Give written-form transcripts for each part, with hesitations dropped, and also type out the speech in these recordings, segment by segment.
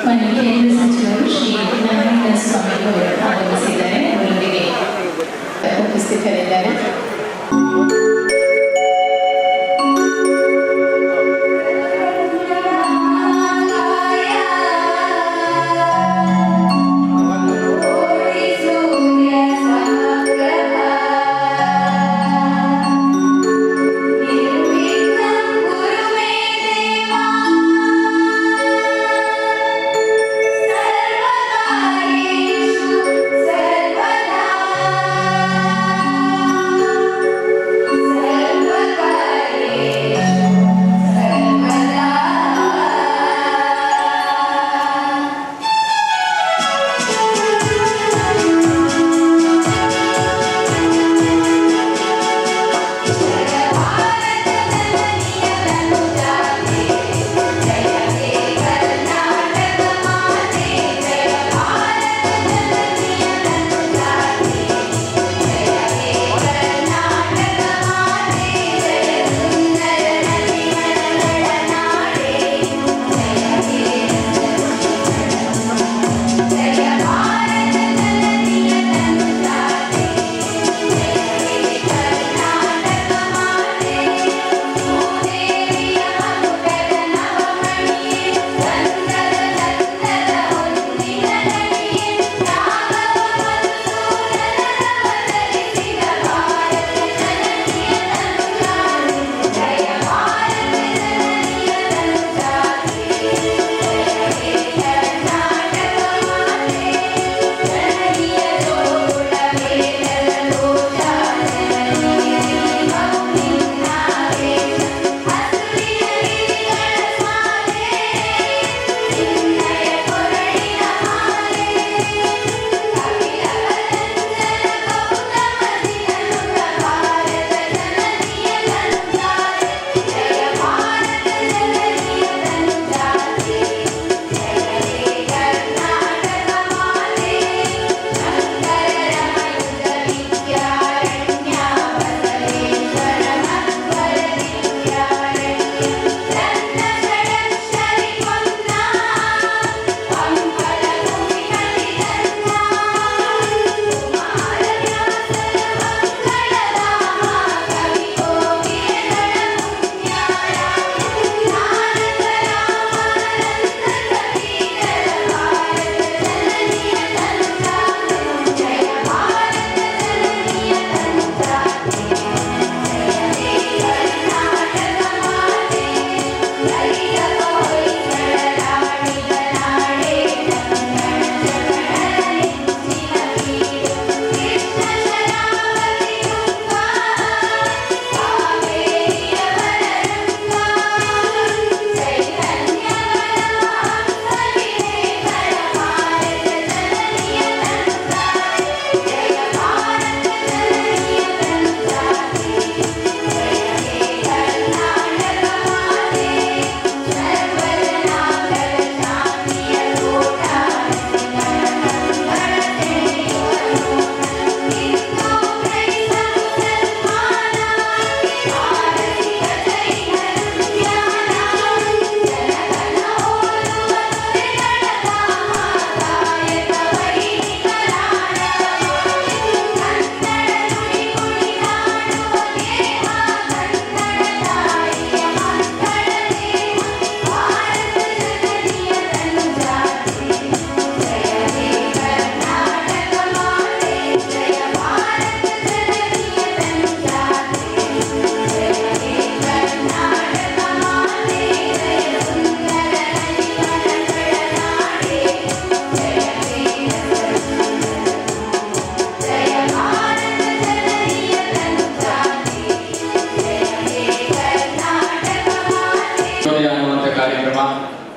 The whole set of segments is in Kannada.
ಮಾನ್ಯ ಕೇಂದ್ರ ಸಚಿವರು ಶ್ರೀ ನಾರಾಯಣ ಸ್ವಾಮಿ ಅವರು ಆಗಮಿಸಿದ್ದಾರೆ. ಅವರೊಂದಿಗೆ ಉಪಸ್ಥಿತರಿದ್ದಾರೆ.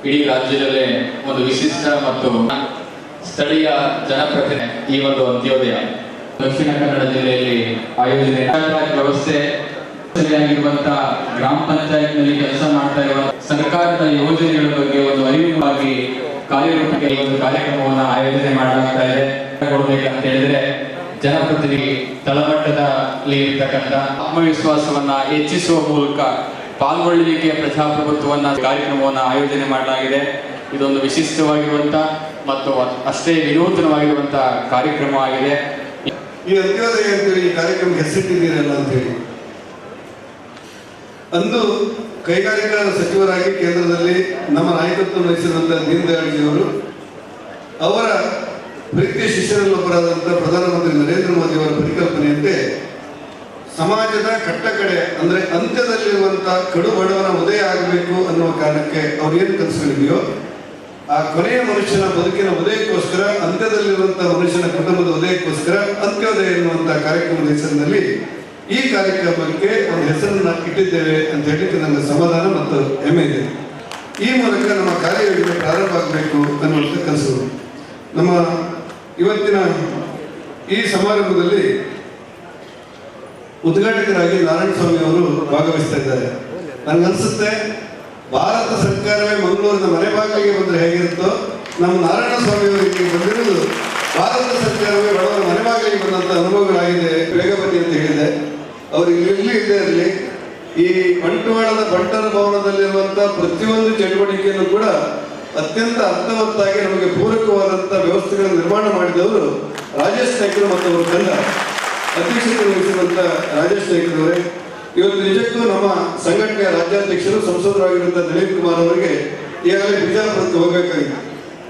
ಇಡೀ ರಾಜ್ಯದಲ್ಲೇ ಒಂದು ವಿಶಿಷ್ಟ ಮತ್ತು ಸ್ಥಳೀಯ ಜನಪ್ರತಿನಿಧಿ ಈ ಒಂದು ಅಂತ್ಯೋದಯ ದಕ್ಷಿಣ ಕನ್ನಡ ಜಿಲ್ಲೆಯಲ್ಲಿ ಆಯೋಜನೆ ವ್ಯವಸ್ಥೆ ಆಗಿರುವಂತಹ ಗ್ರಾಮ ಪಂಚಾಯತ್ ನಲ್ಲಿ ಕೆಲಸ ಮಾಡ್ತಾ ಇರುವ ಸರ್ಕಾರದ ಯೋಜನೆಗಳ ಬಗ್ಗೆ ಒಂದು ಅರಿವಾಗಿ ಕಾರ್ಯರೂಪಕ್ಕೆ ಈ ಒಂದು ಕಾರ್ಯಕ್ರಮವನ್ನು ಆಯೋಜನೆ ಮಾಡಲಾಗ್ತಾ ಇದೆ. ಕೊಡಬೇಕಂತ ಹೇಳಿದ್ರೆ ಜನಪ್ರತಿನಿಧಿ ತಳಮಟ್ಟದಲ್ಲಿ ಇರ್ತಕ್ಕಂಥ ಆತ್ಮವಿಶ್ವಾಸವನ್ನ ಹೆಚ್ಚಿಸುವ ಮೂಲಕ ಪಾಲ್ಗೊಳ್ಳುವಿಕೆಯ ಪ್ರಜಾಪ್ರಭುತ್ವವನ್ನ ಕಾರ್ಯಕ್ರಮವನ್ನು ಆಯೋಜನೆ ಮಾಡಲಾಗಿದೆ. ಇದೊಂದು ವಿಶಿಷ್ಟವಾಗಿರುವಂಥ ಮತ್ತು ಅಷ್ಟೇ ವಿನೂತನವಾಗಿರುವಂಥ ಕಾರ್ಯಕ್ರಮವಾಗಿದೆ. ಈ ಅಂತ್ಯೋದಯ ಅಂತೇಳಿ ಈ ಕಾರ್ಯಕ್ರಮಕ್ಕೆ ಹೆಸರಿಟ್ಟಿದ್ದೀರಲ್ಲ ಅಂತೇಳಿ, ಅಂದು ಕೈಗಾರಿಕಾ ಸಚಿವರಾಗಿ ಕೇಂದ್ರದಲ್ಲಿ ನಮ್ಮ ನಾಯಕತ್ವ ವಹಿಸಿರುವಂಥ ದೀನ್ ದಯಾಳ್ಜಿಯವರು ಅವರ ಪ್ರೀತಿಯ ಶಿಷ್ಯರಲ್ಲೊಬ್ಬರಾದಂಥ ಪ್ರಧಾನಮಂತ್ರಿ ನರೇಂದ್ರ ಮೋದಿ ಅವರ ಪರಿಕಲ್ಪನೆಯಂತೆ ಸಮಾಜದ ಕಟ್ಟಕಡೆ ಅಂದರೆ ಅಂತ್ಯದಲ್ಲಿರುವಂಥ ಕಡು ಬಡವನ ಉದಯ ಆಗಬೇಕು ಅನ್ನುವ ಕಾರಣಕ್ಕೆ ಅವ್ರು ಏನು ಕನಸುಗಳಿದೆಯೋ ಆ ಕೊನೆಯ ಮನುಷ್ಯನ ಬದುಕಿನ ಉದಯಕ್ಕೋಸ್ಕರ, ಅಂತ್ಯದಲ್ಲಿರುವಂಥ ಮನುಷ್ಯನ ಕುಟುಂಬದ ಉದಯಕ್ಕೋಸ್ಕರ ಅಂತ್ಯೋದಯ ಎನ್ನುವಂಥ ಕಾರ್ಯಕ್ರಮದ ಹೆಸರಿನಲ್ಲಿ ಈ ಕಾರ್ಯಕ್ರಮಕ್ಕೆ ಒಂದು ಹೆಸರನ್ನ ಇಟ್ಟಿದ್ದೇವೆ ಅಂತ ಹೇಳಲಿಕ್ಕೆ ನನ್ನ ಸಮಾಧಾನ ಮತ್ತು ಹೆಮ್ಮೆ ಇದೆ. ಈ ಮೂಲಕ ನಮ್ಮ ಕಾರ್ಯಯೋಜನೆ ಪ್ರಾರಂಭ ಆಗಬೇಕು ಅನ್ನುವಂಥ ಕನಸು. ನಮ್ಮ ಇವತ್ತಿನ ಈ ಸಮಾರಂಭದಲ್ಲಿ ಉದ್ಘಾಟಕರಾಗಿ ನಾರಾಯಣ ಸ್ವಾಮಿ ಅವರು ಭಾಗವಹಿಸ್ತಾ ಇದ್ದಾರೆ. ನನಗನ್ಸುತ್ತೆ ಭಾರತ ಸರ್ಕಾರವೇ ಮಂಗಳೂರಿನ ಮನೆ ಬಾಗಿಲಿಗೆ ಬಂದರೆ ಹೇಗಿರುತ್ತೋ, ನಮ್ಮ ನಾರಾಯಣ ಸ್ವಾಮಿ ಅವರಿಗೆ ಬಂದಿರುವುದು ಭಾರತ ಸರ್ಕಾರವೇ ಬಡವರ ಮನೆ ಬಾಗಿಲಿಗೆ ಬಂದಂಥ ಅನುಭವಗಳಾಗಿದೆ. ಬೇಗ ಬನ್ನಿ ಅಂತ ಹೇಳಿದೆ. ಅವರು ಇಲ್ಲಿ ಇಲ್ಲದೆ ಇರಲಿ, ಈ ಬಂಟ್ವಾಳದ ಬಂಟರ ಭವನದಲ್ಲಿರುವಂಥ ಪ್ರತಿಯೊಂದು ಚಟುವಟಿಕೆಯನ್ನು ಕೂಡ ಅತ್ಯಂತ ಅರ್ಥವತ್ತಾಗಿ ನಮಗೆ ಪೂರಕವಾದಂಥ ವ್ಯವಸ್ಥೆಗಳನ್ನು ನಿರ್ಮಾಣ ಮಾಡಿದವರು ರಾಜೇಶ್ ನಾಯ್ಕರು ಮತ್ತು ಅವರ ತಂಡ ಅಧ್ಯಕ್ಷತೆ ವಹಿಸಿರುವಂಥ ರಾಜೇಶ್ ನಾಯ್ಕರವರೇ. ಇವತ್ತು ನಿಜಕ್ಕೂ ನಮ್ಮ ಸಂಘಟನೆಯ ರಾಜ್ಯಾಧ್ಯಕ್ಷರು ಸಂಸದರಾಗಿರುವಂಥ ದಿಲೀಪ್ ಕುಮಾರ್ ಅವರಿಗೆ ಈಗಾಗಲೇ ಬಿಜಾಪುರಕ್ಕೆ ಹೋಗಬೇಕಾಗಿತ್ತು.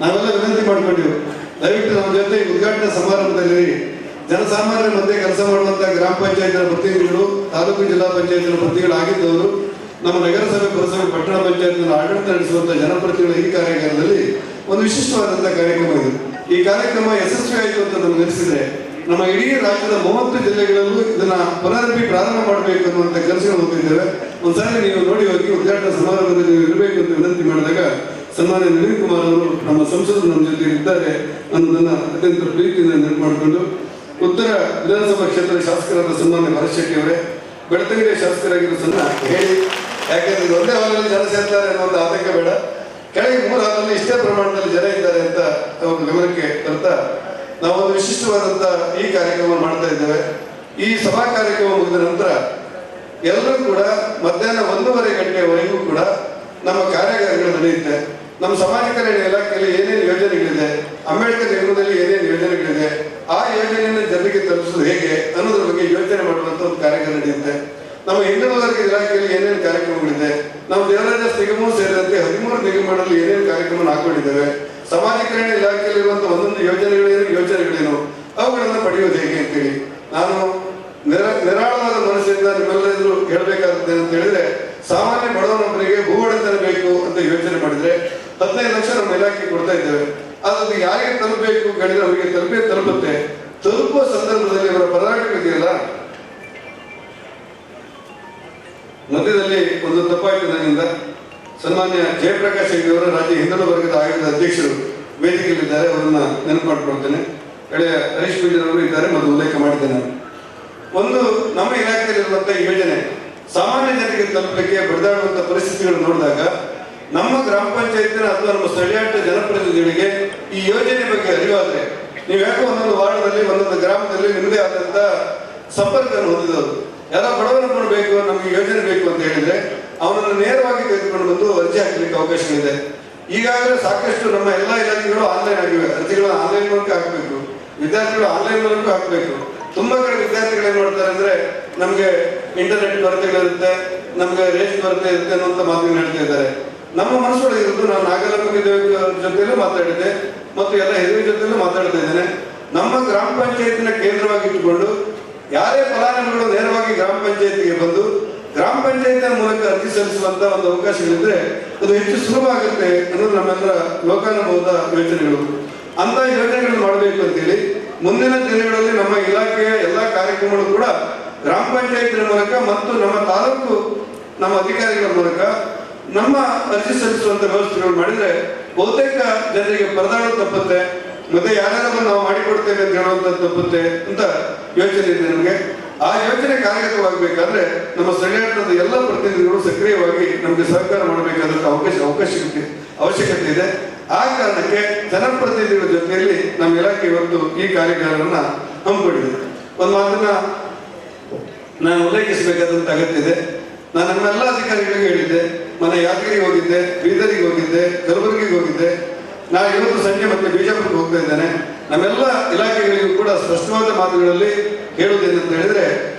ನಾವೆಲ್ಲ ವಿನಂತಿ ಮಾಡ್ಕೊಂಡಿವು, ದಯವಿಟ್ಟು ನಮ್ಮ ಜೊತೆ ಉದ್ಘಾಟನಾ ಸಮಾರಂಭದಲ್ಲಿ ಜನಸಾಮಾನ್ಯರ ಮಧ್ಯೆ ಕೆಲಸ ಮಾಡುವಂಥ ಗ್ರಾಮ ಪಂಚಾಯತ್ನ ಪ್ರತಿನಿಧಿಗಳು, ತಾಲೂಕು ಜಿಲ್ಲಾ ಪಂಚಾಯತ್ನ ಪ್ರತಿನಿಧಿಗಳಾಗಿದ್ದವರು, ನಮ್ಮ ನಗರಸಭೆ, ಪುರಸಭೆ, ಪಟ್ಟಣ ಪಂಚಾಯತ್ನ ಆಡಳಿತ ನಡೆಸುವಂಥ ಜನಪ್ರತಿನಿಧಿಗಳ ಈ ಕಾರ್ಯಕ್ರಮದಲ್ಲಿ ಒಂದು ವಿಶಿಷ್ಟವಾದಂಥ ಕಾರ್ಯಕ್ರಮ ಇದೆ. ಈ ಕಾರ್ಯಕ್ರಮ ಯಶಸ್ವಿ ಆಯಿತು ಅಂತ ನಮ್ಗೆ ಅನಿಸಿದ್ರೆ ನಮ್ಮ ಇಡೀ ರಾಜ್ಯದ 30 ಜಿಲ್ಲೆಗಳಲ್ಲೂ ಇದನ್ನ ಪುನರಪಿ ಪ್ರಾರಂಭ ಮಾಡಬೇಕು ಅನ್ನುವಂಥ ಕೆಲಸಗಳು ಹೊಂದಿದ್ದೇವೆ. ಒಂದ್ಸಾರಿ ನೀವು ನೋಡಿ ಹೋಗಿ ಉದ್ಘಾಟನಾ ಸಮಾರಂಭದಲ್ಲಿ ನೀವು ಇರಬೇಕು ಅಂತ ವಿನಂತಿ ಮಾಡಿದಾಗ ಸನ್ಮಾನ್ಯ ನಳಿನ್ ಕುಮಾರ್ ಅವರು ನಮ್ಮ ಸಂಸದರು ನಮ್ಮ ಜೊತೆ ಇದ್ದಾರೆ ಅನ್ನೋದನ್ನ ಅತ್ಯಂತ ಪ್ರೀತಿಯಿಂದ ನೆನಪು ಮಾಡಿಕೊಂಡು, ಉತ್ತರ ವಿಧಾನಸಭಾ ಕ್ಷೇತ್ರದ ಶಾಸಕರಾದ ಸನ್ಮಾನ್ಯ ಭರತ್ ಶೆಟ್ಟಿ ಅವರೇ, ಬೆಳ್ತಂಗಡಿಯ ಶಾಸಕರಾಗಿರೋ ಸಣ್ಣ ಹೇಳಿ, ಯಾಕೆಂದ್ರೆ ಒಂದೇ ಹಾಲಲ್ಲಿ ಜನ ಸೇರ್ತಾರೆ ಅನ್ನೋದು ಆತಂಕ ಬೇಡ, ಕೆಳಗೆ 3 ಹಾಲಲ್ಲಿ ಇಷ್ಟೇ ಪ್ರಮಾಣದಲ್ಲಿ ಜನ ಇದ್ದಾರೆ ಅಂತ ಅವ್ರ ಗಮನಕ್ಕೆ ತರ್ತಾ ನಾವೊಂದು ವಿಶಿಷ್ಟವಾದಂಥ ಈ ಕಾರ್ಯಕ್ರಮ ಮಾಡ್ತಾ ಇದ್ದೇವೆ. ಈ ಸಭಾ ಕಾರ್ಯಕ್ರಮ ಮುಗಿದ ನಂತರ ಎಲ್ಲರೂ ಕೂಡ ಮಧ್ಯಾಹ್ನ 1:30 ಗಂಟೆವರೆಗೂ ಕೂಡ ನಮ್ಮ ಕಾರ್ಯಾಗಾರಗಳು ನಡೆಯುತ್ತೆ. ನಮ್ಮ ಸಮಾಜ ಕಲ್ಯಾಣ ಇಲಾಖೆಯಲ್ಲಿ ಏನೇನು ಯೋಜನೆಗಳಿದೆ, ಅಂಬೇಡ್ಕರ್ ನಿಗಮದಲ್ಲಿ ಏನೇನು ಯೋಜನೆಗಳಿದೆ, ಆ ಯೋಜನೆಯನ್ನು ಜನರಿಗೆ ತಲುಪಿಸೋದು ಹೇಗೆ ಅನ್ನೋದ್ರ ಬಗ್ಗೆ ಯೋಚನೆ ಮಾಡುವಂಥ ಒಂದು ಕಾರ್ಯಕ್ರಮ ನಡೆಯುತ್ತೆ. ನಮ್ಮ ಹಿಂದುಳಿದ ವರ್ಗ ಇಲಾಖೆಯಲ್ಲಿ ಏನೇನು ಕಾರ್ಯಕ್ರಮಗಳಿದೆ, ನಾವು ದೇವರಾಜ ನಿಗಮವೂ ಸೇರಿದಂತೆ 13 ನಿಗಮಗಳಲ್ಲಿ ಏನೇನು ಕಾರ್ಯಕ್ರಮ ಹಾಕೊಂಡಿದ್ದೇವೆ, ಸಮಾಜ ಕಲ್ಯಾಣ ಇಲಾಖೆಯಲ್ಲಿರುವಂಥ ಒಂದೊಂದು ಯೋಜನೆಗಳೇನು ಅವುಗಳನ್ನು ಪಡೆಯೋದು ಹೇಗೆ ಅಂತೇಳಿ ನಾನು ನಿರಾಳವಾದ ಮನಸ್ಸಿನಿಂದ ನಿಮ್ಮೆಲ್ಲರೂ ಹೇಳಬೇಕಾಗುತ್ತೆ ಅಂತ ಹೇಳಿದ್ರೆ, ಸಾಮಾನ್ಯ ಬಡವನೊಬ್ಬರಿಗೆ ಭೂವಡೆತನ ಬೇಕು ಅಂತ ಯೋಚನೆ ಮಾಡಿದ್ರೆ 15 ಲಕ್ಷ ನಮ್ಮ ಇಲಾಖೆ ಕೊಡ್ತಾ ಇದ್ದೇವೆ. ಅದು ಯಾರಿಗೆ ತಲುಪಬೇಕು ಹೇಳಿದ್ರೆ ಅವರಿಗೆ ತಲುಪುತ್ತೆ. ತಲುಪುವ ಸಂದರ್ಭದಲ್ಲಿ ಅವರ ಪರದಾಟ ಇದೆಯಲ್ಲ, ಮಧ್ಯದಲ್ಲಿ ಒಂದು ತಪ್ಪಾಯಿತು ನನ್ನಿಂದ. ಸನ್ಮಾನ್ಯ ಜಯಪ್ರಕಾಶ್ ಹೆಗ್ಡೆ ಅವರು ರಾಜ್ಯ ಹಿಂದುಳಿದ ವರ್ಗದ ಆಯೋಗದ ಅಧ್ಯಕ್ಷರು ವೇದಿಕೆಯಲ್ಲಿದ್ದಾರೆ, ಅವರನ್ನ ನೆನಪು ಮಾಡಿಕೊಳ್ತೇನೆ. ಕಡೆಯ ಹರೀಶ್ ಅವರು ಇದ್ದಾರೆ ಮತ್ತು ಉಲ್ಲೇಖ ಮಾಡಿದ್ದೇನೆ. ಒಂದು ನಮ್ಮ ಇಲಾಖೆಯಲ್ಲಿರುವಂಥ ಯೋಜನೆ ಸಾಮಾನ್ಯ ಜನರಿಗೆ ತಲುಪಲಿಕ್ಕೆ ಬಡಿದಾಡುವಂಥ ಪರಿಸ್ಥಿತಿಗಳು ನೋಡಿದಾಗ ನಮ್ಮ ಗ್ರಾಮ ಪಂಚಾಯತಿನ ಅಥವಾ ನಮ್ಮ ಸ್ಥಳೀಯಾಡಳಿತ ಜನಪ್ರತಿನಿಧಿಗಳಿಗೆ ಈ ಯೋಜನೆ ಬಗ್ಗೆ ಅರಿವಾದ್ರೆ, ನೀವು ಯಾಕೋ ಒಂದೊಂದು ವಾರ್ಡ್ನಲ್ಲಿ ಒಂದೊಂದು ಗ್ರಾಮದಲ್ಲಿ ನಿಮ್ಮದೇ ಆದಂಥ ಸಂಪರ್ಕವನ್ನು ಹೊಂದಿದವರು, ಎಲ್ಲ ಬಡವರನ್ನು ಬೇಕು, ನಮಗೆ ಯೋಜನೆ ಬೇಕು ಅಂತ ಹೇಳಿದ್ರೆ ಅವನನ್ನು ನೇರವಾಗಿ ತೆಗೆದುಕೊಂಡು ಬಂದು ಅರ್ಜಿ ಹಾಕಲಿಕ್ಕೆ ಅವಕಾಶಗಳಿದೆ. ಈಗಾಗಲೇ ಸಾಕಷ್ಟು ನಮ್ಮ ಎಲ್ಲ ಇಲಾಖೆಗಳು ಆನ್ಲೈನ್ ಆಗಿವೆ. ಅರ್ಜಿಗಳು ಆನ್ಲೈನ್ ಮೂಲಕ ಹಾಕಬೇಕು, ವಿದ್ಯಾರ್ಥಿಗಳು ಆನ್ಲೈನ್ ಮೂಲಕ ಹಾಕಬೇಕು. ತುಂಬಾ ಕಡೆ ವಿದ್ಯಾರ್ಥಿಗಳು ಏನ್ ಮಾಡ್ತಾರೆ ಅಂದ್ರೆ, ನಮ್ಗೆ ಇಂಟರ್ನೆಟ್ ಕೊರತೆಗಳಿರುತ್ತೆ, ನಮ್ಗೆ ರೇಷನ್ ಕೊರತೆ ಇರುತ್ತೆ ಅನ್ನುವಂಥ ಮಾತುಗಳನ್ನು ಹೇಳ್ತಾ ಇದ್ದಾರೆ. ನಮ್ಮ ಮನಸ್ಸೊಳಗೆ ಇರೋದು, ನಾನು ನಾಗಲಕ್ಷ್ಮಿ ಜೊತೆಯಲ್ಲೂ ಮಾತಾಡಿದ್ದೆ ಮತ್ತು ಎಲ್ಲ ಹಿರಿಯ ಜೊತೆಯಲ್ಲೂ ಮಾತಾಡ್ತಾ ಇದ್ದೇನೆ. ನಮ್ಮ ಗ್ರಾಮ ಪಂಚಾಯತಿನ ಕೇಂದ್ರವಾಗಿ ಇಟ್ಟುಕೊಂಡು ಯಾರೇ ಫಲಾನುಭವಿಗಳು ನೇರವಾಗಿ ಗ್ರಾಮ ಪಂಚಾಯತಿಗೆ ಬಂದು ಗ್ರಾಮ ಪಂಚಾಯತಿನ ಮೂಲಕ ಅರ್ಜಿ ಸಲ್ಲಿಸುವಂತ ಒಂದು ಅವಕಾಶಗಳಿದ್ರೆ ಅದು ಹೆಚ್ಚು ಸುಲಭ ಆಗುತ್ತೆ ಅನ್ನೋದು ನಮ್ಮೆಲ್ಲರ ಲೋಕಾನುಭವದ ಯೋಚನೆಗಳು. ಅಂತ ಯೋಜನೆಗಳನ್ನು ಮಾಡಬೇಕು ಅಂತೇಳಿ ಮುಂದಿನ ದಿನಗಳಲ್ಲಿ ನಮ್ಮ ಇಲಾಖೆಯ ಎಲ್ಲ ಕಾರ್ಯಕ್ರಮಗಳು ಕೂಡ ಗ್ರಾಮ ಪಂಚಾಯತಿನ ಮೂಲಕ ಮತ್ತು ನಮ್ಮ ತಾಲೂಕು ನಮ್ಮ ಅಧಿಕಾರಿಗಳ ಮೂಲಕ ನಮ್ಮ ಅರ್ಜಿ ಸಲ್ಲಿಸುವಂತ ವ್ಯವಸ್ಥೆಗಳು ಮಾಡಿದ್ರೆ ಬಹುತೇಕ ಜನರಿಗೆ ಪರದಾಡೋದು ತಪ್ಪುತ್ತೆ, ಮತ್ತೆ ಯಾರ್ಯಾರು ನಾವು ಮಾಡಿಕೊಡ್ತೇವೆ ಅಂತ ಹೇಳುವಂಥದ್ದು ತಪ್ಪುತ್ತೆ ಅಂತ ಯೋಚನೆ ಇದೆ ನಮಗೆ. ಆ ಯೋಜನೆ ಕಾರ್ಯಗತವಾಗಬೇಕಾದ್ರೆ ನಮ್ಮ ಸ್ಥಳೀಯಾಡಳಿತದ ಎಲ್ಲ ಪ್ರತಿನಿಧಿಗಳು ಸಕ್ರಿಯವಾಗಿ ನಮಗೆ ಸಹಕಾರ ಮಾಡಬೇಕಾದಂಥ ಅವಶ್ಯಕತೆ ಇದೆ. ಆ ಕಾರಣಕ್ಕೆ ಜನಪ್ರತಿನಿಧಿಗಳ ಜೊತೆಯಲ್ಲಿ ನಮ್ಮ ಇಲಾಖೆ ಇವತ್ತು ಈ ಕಾರ್ಯಕ್ರಮವನ್ನ ಹಮ್ಮಿಕೊಂಡಿದೆ. ಒಂದು ಮಾತನ್ನ ನಾನು ಉಲ್ಲೇಖಿಸಬೇಕಾದಂತ ಅಗತ್ಯ ಇದೆ. ನಾನು ನಮ್ಮೆಲ್ಲ ಅಧಿಕಾರಿಗಳಿಗೆ ಹೇಳಿದ್ದೆ, ಮನೆ ಯಾದಗಿರಿಗೆ ಹೋಗಿದ್ದೆ, ಬೀದರಿಗೆ ಹೋಗಿದ್ದೆ, ಕಲಬುರಗಿಗೆ ಹೋಗಿದ್ದೆ. ನಾನು ಇವತ್ತು ಸಂಜೆ ಮತ್ತೆ ಬಿಜಾಪುರಕ್ಕೆ ಹೋಗ್ತಾ ಇದ್ದೇನೆ. ನಮ್ಮೆಲ್ಲ ಇಲಾಖೆಗಳಿಗೂ ಕೂಡ ಸ್ಪಷ್ಟವಾದ ಮಾತುಗಳಲ್ಲಿ ಹೇಳುವುದೇನಂತ ಹೇಳಿದ್ರೆ,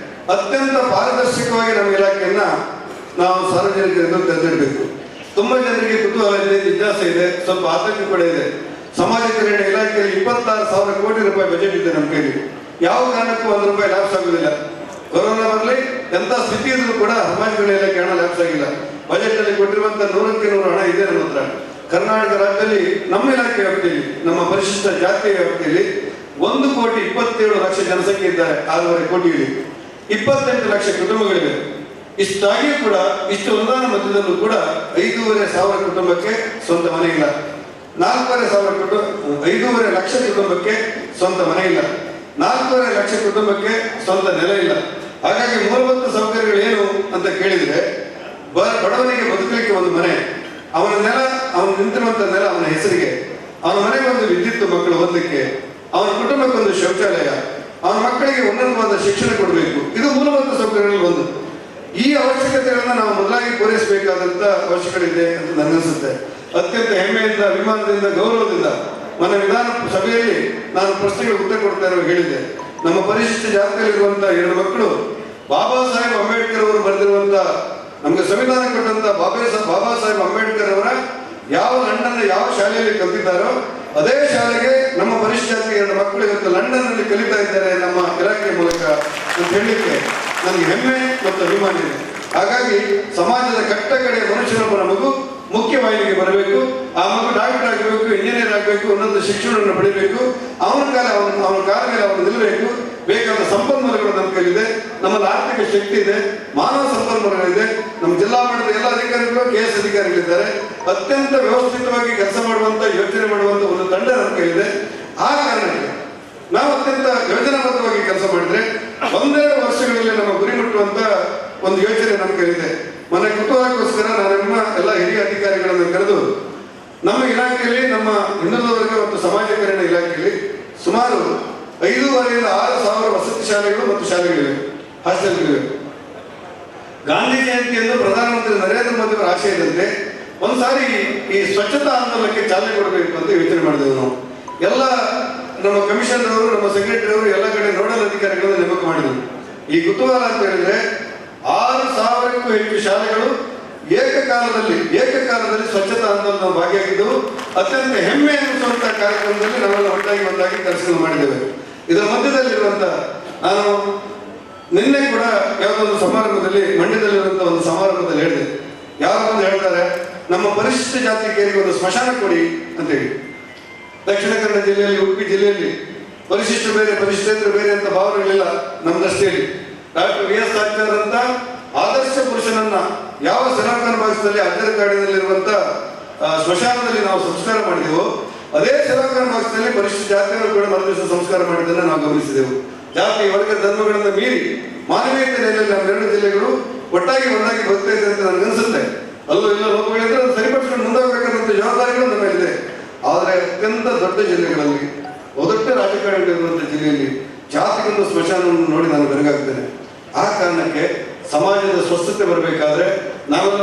ಅತ್ಯಂತ ಪಾರದರ್ಶಕವಾಗಿ ನಮ್ಮ ಇಲಾಖೆಯನ್ನ ನಾವು ಸಾರ್ವಜನಿಕರಿಂದ ತೆರೆದಿಡಬೇಕು. ತುಂಬಾ ಜನರಿಗೆ ಕುತೂಹಲ ಇದೆ, ಜಿಜ್ಞಾಸೆ ಇದೆ, ಸ್ವಲ್ಪ ಆತಂಕ ಕೂಡ ಇದೆ. ಸಮಾಜ ಕಲ್ಯಾಣ ಇಲಾಖೆಯಲ್ಲಿ 26,000 ಕೋಟಿ ರೂಪಾಯಿ ಬಜೆಟ್ ಇದೆ ನಮ್ಮ ಕೈಲಿ. ಯಾವ ಕಾರಣಕ್ಕೂ 1 ರೂಪಾಯಿ ಲ್ಯಾಪ್ಸ್ ಆಗುದಿಲ್ಲ. ಕೊರೋನಾ ಬರಲಿ, ಎಂತ ಸ್ಥಿತಿ ಇದ್ರೂ ಕೂಡ ಸಮಾಜ ಕಲ್ಯಾಣ ಇಲಾಖೆ ಹಣ ಲ್ಯಾಪ್ಸ್ ಆಗಿಲ್ಲ. ಬಜೆಟ್ ಅಲ್ಲಿ ಕೊಟ್ಟಿರುವಂತ 100ಕ್ಕೆ 100 ಹಣ ಇದೆ ನಮ್ಮ ಹತ್ರ. ಕರ್ನಾಟಕ ರಾಜ್ಯದಲ್ಲಿ ನಮ್ಮ ಇಲಾಖೆ ವ್ಯಾಪ್ತಿಯಲ್ಲಿ, ನಮ್ಮ ಪರಿಶಿಷ್ಟ ಜಾತಿಯ ವ್ಯಾಪ್ತಿಯಲ್ಲಿ 1,27,00,000 ಜನಸಂಖ್ಯೆ ಇದ್ದಾರೆ. 6.5 ಕೋಟಿಯಲ್ಲಿ 28 ಲಕ್ಷ ಕುಟುಂಬಗಳಿವೆ. ಇಷ್ಟಾಗಿಯೂ ಕೂಡ, ಇಷ್ಟು ಅನುದಾನ ಮಧ್ಯದಲ್ಲೂ ಕೂಡ 5,500 ಕುಟುಂಬಕ್ಕೆ ಸ್ವಂತ ಮನೆ ಇಲ್ಲ. 5,500 ಲಕ್ಷ ಕುಟುಂಬಕ್ಕೆ ಸ್ವಂತ ಮನೆ ಇಲ್ಲ. 4.5 ಲಕ್ಷ ಕುಟುಂಬಕ್ಕೆ ಸ್ವಂತ ನೆಲೆ ಇಲ್ಲ. ಹಾಗಾಗಿ ಮೂಲಭೂತ ಸೌಕರ್ಯಗಳು ಏನು ಅಂತ ಕೇಳಿದ್ರೆ, ಬಡವನಿಗೆ ಬದುಕಲಿಕ್ಕೆ ಒಂದು ಮನೆ, ಅವನ ನೆಲ, ಅವನು ನಿಂತಿರುವಂತ ನೆಲ ಅವನ ಹೆಸರಿಗೆ, ಅವನ ಮನೆಗೆ ಒಂದು ವಿದ್ಯುತ್ ಮಕ್ಕಳು ಓದಲಿಕ್ಕೆ, ಅವನ ಕುಟುಂಬಕ್ಕೆ ಒಂದು ಶೌಚಾಲಯ, ಅವನ ಮಕ್ಕಳಿಗೆ ಉನ್ನತವಾದ ಶಿಕ್ಷಣ ಕೊಡಬೇಕು. ಇದು ಮೂಲಭೂತ ಸೌಕರ್ಯಗಳಲ್ಲಿ ಒಂದು. ಈ ಅವಶ್ಯಕತೆಗಳನ್ನ ನಾವು ಮೊದಲಾಗಿ ಪೂರೈಸಬೇಕಾದಂತ ಅವಶ್ಯಕತೆ ಇದೆ ಅಂತ ನನಗನ್ಸುತ್ತೆ. ಅತ್ಯಂತ ಹೆಮ್ಮೆಯಿಂದ, ಅಭಿಮಾನದಿಂದ, ಗೌರವದಿಂದ ನನ್ನ ವಿಧಾನ ಸಭೆಯಲ್ಲಿ ನಾನು ಪ್ರಶ್ನೆಗೆ ಉತ್ತರ ಕೊಡ್ತಾ ಇರೋ ಹೇಳಿದ್ದೆ. ನಮ್ಮ ಪರಿಶಿಷ್ಟ ಜಾತಿಯಲ್ಲಿರುವಂತಹ 2 ಮಕ್ಕಳು ಬಾಬಾ ಸಾಹೇಬ್ ಅಂಬೇಡ್ಕರ್ ಅವರು ಬರೆದಿರುವಂತ, ನಮ್ಗೆ ಸಂವಿಧಾನ ಕೊಟ್ಟಂತ ಬಾಬಾ ಸಾಹೇಬ್ ಅಂಬೇಡ್ಕರ್ ಅವರ ಯಾವ ಲಂಡನ್ ಯಾವ ಶಾಲೆಯಲ್ಲಿ ಕಲಿತಿದ್ದಾರೋ ಅದೇ ಶಾಲೆಗೆ ನಮ್ಮ ಪರಿಶಿಷ್ಟ ಜಾತಿಯ 2 ಮಕ್ಕಳು ಇವತ್ತು ಲಂಡನ್ ನಲ್ಲಿ ಕಲಿತಾ ಇದ್ದಾರೆ ನಮ್ಮ ಇಲಾಖೆ ಮೂಲಕ ಅಂತ ಹೇಳಲಿಕ್ಕೆ ನನಗೆ ಹೆಮ್ಮೆ ಮತ್ತು ಅಭಿಮಾನ ಇದೆ. ಹಾಗಾಗಿ ಸಮಾಜದ ಕಟ್ಟ ಕಡೆಯ ಮನುಷ್ಯನೊಬ್ಬನ ಮಗು ಮುಖ್ಯವಾಹಿನಿಗೆ ಬರಬೇಕು. ಆ ಮಗು ಡಾಕ್ಟರ್ ಆಗಬೇಕು, ಇಂಜಿನಿಯರ್ ಆಗಬೇಕು, ಉನ್ನತ ಶಿಕ್ಷಣವನ್ನು ಪಡಿಬೇಕು. ಅವನ ಕಾಲ ಮೇಲೆ ಅವನು ನಿಲ್ಲಬೇಕು. ಬೇಕಾದ ಸಂಪನ್ಮೂಲಗಳು ನಮ್ಮ ಕೈಲಿದೆ. ನಮ್ಮಲ್ಲಿ ಆರ್ಥಿಕ ಶಕ್ತಿ ಇದೆ, ಮಾನವ ಸಂಪನ್ಮೂಲಗಳಿದೆ. ನಮ್ಮ ಜಿಲ್ಲಾ ಮಟ್ಟದ ಎಲ್ಲ ಅಧಿಕಾರಿಗಳು, KS ಅಧಿಕಾರಿಗಳಿದ್ದಾರೆ. ಅತ್ಯಂತ ವ್ಯವಸ್ಥಿತವಾಗಿ ಕೆಲಸ ಮಾಡುವಂತ, ಯೋಚನೆ ಮಾಡುವಂತ ಒಂದು ತಂಡ ನಮ್ಮ ಕೈಲಿದೆ. ಆ ಕಾರಣಕ್ಕೆ ನಾವು ಅತ್ಯಂತ ಯೋಜನಾಬದ್ಧವಾಗಿ ಕೆಲಸ ಮಾಡಿದ್ರೆ 1-2 ವರ್ಷಗಳಲ್ಲಿ ನಮ್ಮ ಗುರಿ ಮುಟ್ಟುವಂತ ಒಂದು ಯೋಚನೆ ನಮ್ಮ ಕೈಲಿದೆ. ಮನೆ ಕುತೂಹಲಕ್ಕೋಸ್ಕರ ನಾನು ನಮ್ಮ ಎಲ್ಲ ಹಿರಿಯ ಅಧಿಕಾರಿಗಳನ್ನು ಕರೆದು ನಮ್ಮ ಇಲಾಖೆಯಲ್ಲಿ, ನಮ್ಮ ಹಿಂದುಳಿದ ವರ್ಗ ಮತ್ತು ಸಮಾಜ ಕಲ್ಯಾಣ ಇಲಾಖೆಯಲ್ಲಿ ಸುಮಾರು 5,500 6 ಸಾವಿರ ವಸತಿ ಶಾಲೆಗಳು ಮತ್ತು ಶಾಲೆಗಳಿವೆ, ಹಾಸ್ಟೆಲ್ಗಳಿವೆ. ಗಾಂಧಿ ಜಯಂತಿಯನ್ನು ಪ್ರಧಾನಮಂತ್ರಿ ನರೇಂದ್ರ ಮೋದಿ ಅವರ ಆಶಯದಂತೆ ಒಂದ್ಸಾರಿ ಈ ಸ್ವಚ್ಛತಾ ಆಂದೋಲನಕ್ಕೆ ಚಾಲನೆ ಕೊಡಬೇಕು ಅಂತ ಯೋಚನೆ ಮಾಡಿದೆವು. ನಾವು ಎಲ್ಲ ನಮ್ಮ ಕಮಿಷನರ್ ಅವರು, ನಮ್ಮ ಸೆಕ್ರೆಟರಿ ಅವರು ಎಲ್ಲ ಕಡೆ ನೋಡಲ್ ಅಧಿಕಾರಿಗಳನ್ನು ನೇಮಕ ಮಾಡಿದರು. ಈ ಕುತೂಹಲ ಅಂತ ಹೇಳಿದ್ರೆ 6,000ಕ್ಕೂ ಹೆಚ್ಚು ಶಾಲೆಗಳು ಏಕಕಾಲದಲ್ಲಿ ಸ್ವಚ್ಛತಾ ಆಂದೋಲನ ಭಾಗಿಯಾಗಿದ್ದವು. ಅತ್ಯಂತ ಹೆಮ್ಮೆ ಎನಿಸುವಂತಹ ಕಾರ್ಯಕ್ರಮದಲ್ಲಿ ನಾವೆಲ್ಲ ಒಂದಾಗಿ ಕೆಲಸ ಮಾಡಿದ್ದೇವೆ. ಇದರ ಮಧ್ಯದಲ್ಲಿರುವಂತ, ನಾನು ನಿನ್ನೆ ಕೂಡ ಯಾವುದೊಂದು ಸಮಾರಂಭದಲ್ಲಿ, ಮಂಡ್ಯದಲ್ಲಿರುವಂತಹ ಒಂದು ಸಮಾರಂಭದಲ್ಲಿ ಹೇಳಿದೆ, ಯಾರು ಒಂದು ಹೇಳ್ತಾರೆ ನಮ್ಮ ಪರಿಶಿಷ್ಟ ಜಾತಿಗೆ ಒಂದು ಸ್ಮಶಾನ ಕೊಡಿ ಅಂತ ಹೇಳಿ. ದಕ್ಷಿಣ ಕನ್ನಡ ಜಿಲ್ಲೆಯಲ್ಲಿ, ಉಡುಪಿ ಜಿಲ್ಲೆಯಲ್ಲಿ ಪರಿಶಿಷ್ಟ ಬೇರೆ, ಪರಿಶಿಷ್ಟೇತರ ಬೇರೆ ಅಂತ ಭಾವನೆಗಳಿಲ್ಲ ನಮ್ಮ ದೃಷ್ಟಿಯಲ್ಲಿ. ಡಾಕ್ಟರ್ VS ಆಚಾರ್ಯ ಅಂತ ಆದರ್ಶ ಪುರುಷನನ್ನ ಯಾವ ಸೆಲಾಖಾನ ಭಾಗದಲ್ಲಿ ಅಜ್ಜರ ಕಾಡಿನಲ್ಲಿರುವಂತ ಸ್ಮಶಾನದಲ್ಲಿ ನಾವು ಸಂಸ್ಕಾರ ಮಾಡಿದೆವು, ಅದೇ ಸೆಲಾಖಾನ ಭಾಗದಲ್ಲಿ ಪರಿಶಿಷ್ಟ ಜಾತಿಯವರು ಕೂಡ ಮರುದಿವಸ ಸಂಸ್ಕಾರ ಮಾಡಿದ್ದನ್ನು ನಾವು ಗಮನಿಸಿದೆವು. ಜಾತಿ, ವರ್ಗ, ಧರ್ಮಗಳನ್ನು ಮೀರಿ ಮಾನವೀಯತೆ ನೆಲೆಯಲ್ಲಿ ನಮ್ಮ 2 ಜಿಲ್ಲೆಗಳು ಒಂದಾಗಿ ಬರ್ತಾ ಇದೆ ಅಂತ ನನಗನ್ಸುತ್ತೆ. ಅಲ್ಲೂ ಇಲ್ಲ ಲೋಕಗಳಿದ್ರೆ ಅದು ಸರಿಪಡಿಸ್ಕೊಂಡು ಮುಂದಾಗಬೇಕನ್ನೋ ಜವಾಬ್ದಾರಿಗಳು ನಮ್ಮ ಮೇಲಿದೆ. ಆದರೆ ಅತ್ಯಂತ ದೊಡ್ಡ ಜಿಲ್ಲೆಗಳಲ್ಲಿ, ದೊಡ್ಡ ರಾಜಕಾರಣಿಗಳಿರುವಂತಹ ಜಿಲ್ಲೆಯಲ್ಲಿ ಜಾತಿಗೊಂದು ಸ್ಮಶಾನವನ್ನು ನೋಡಿ ನಾನು ಬೆರಗಾಗ್ತೇನೆ. ಆ ಕಾರಣಕ್ಕೆ ಸಮಾಜದ ಸ್ವಸ್ಥತೆ ಬರಬೇಕಾದ್ರೆ ನಾವೆಲ್ಲ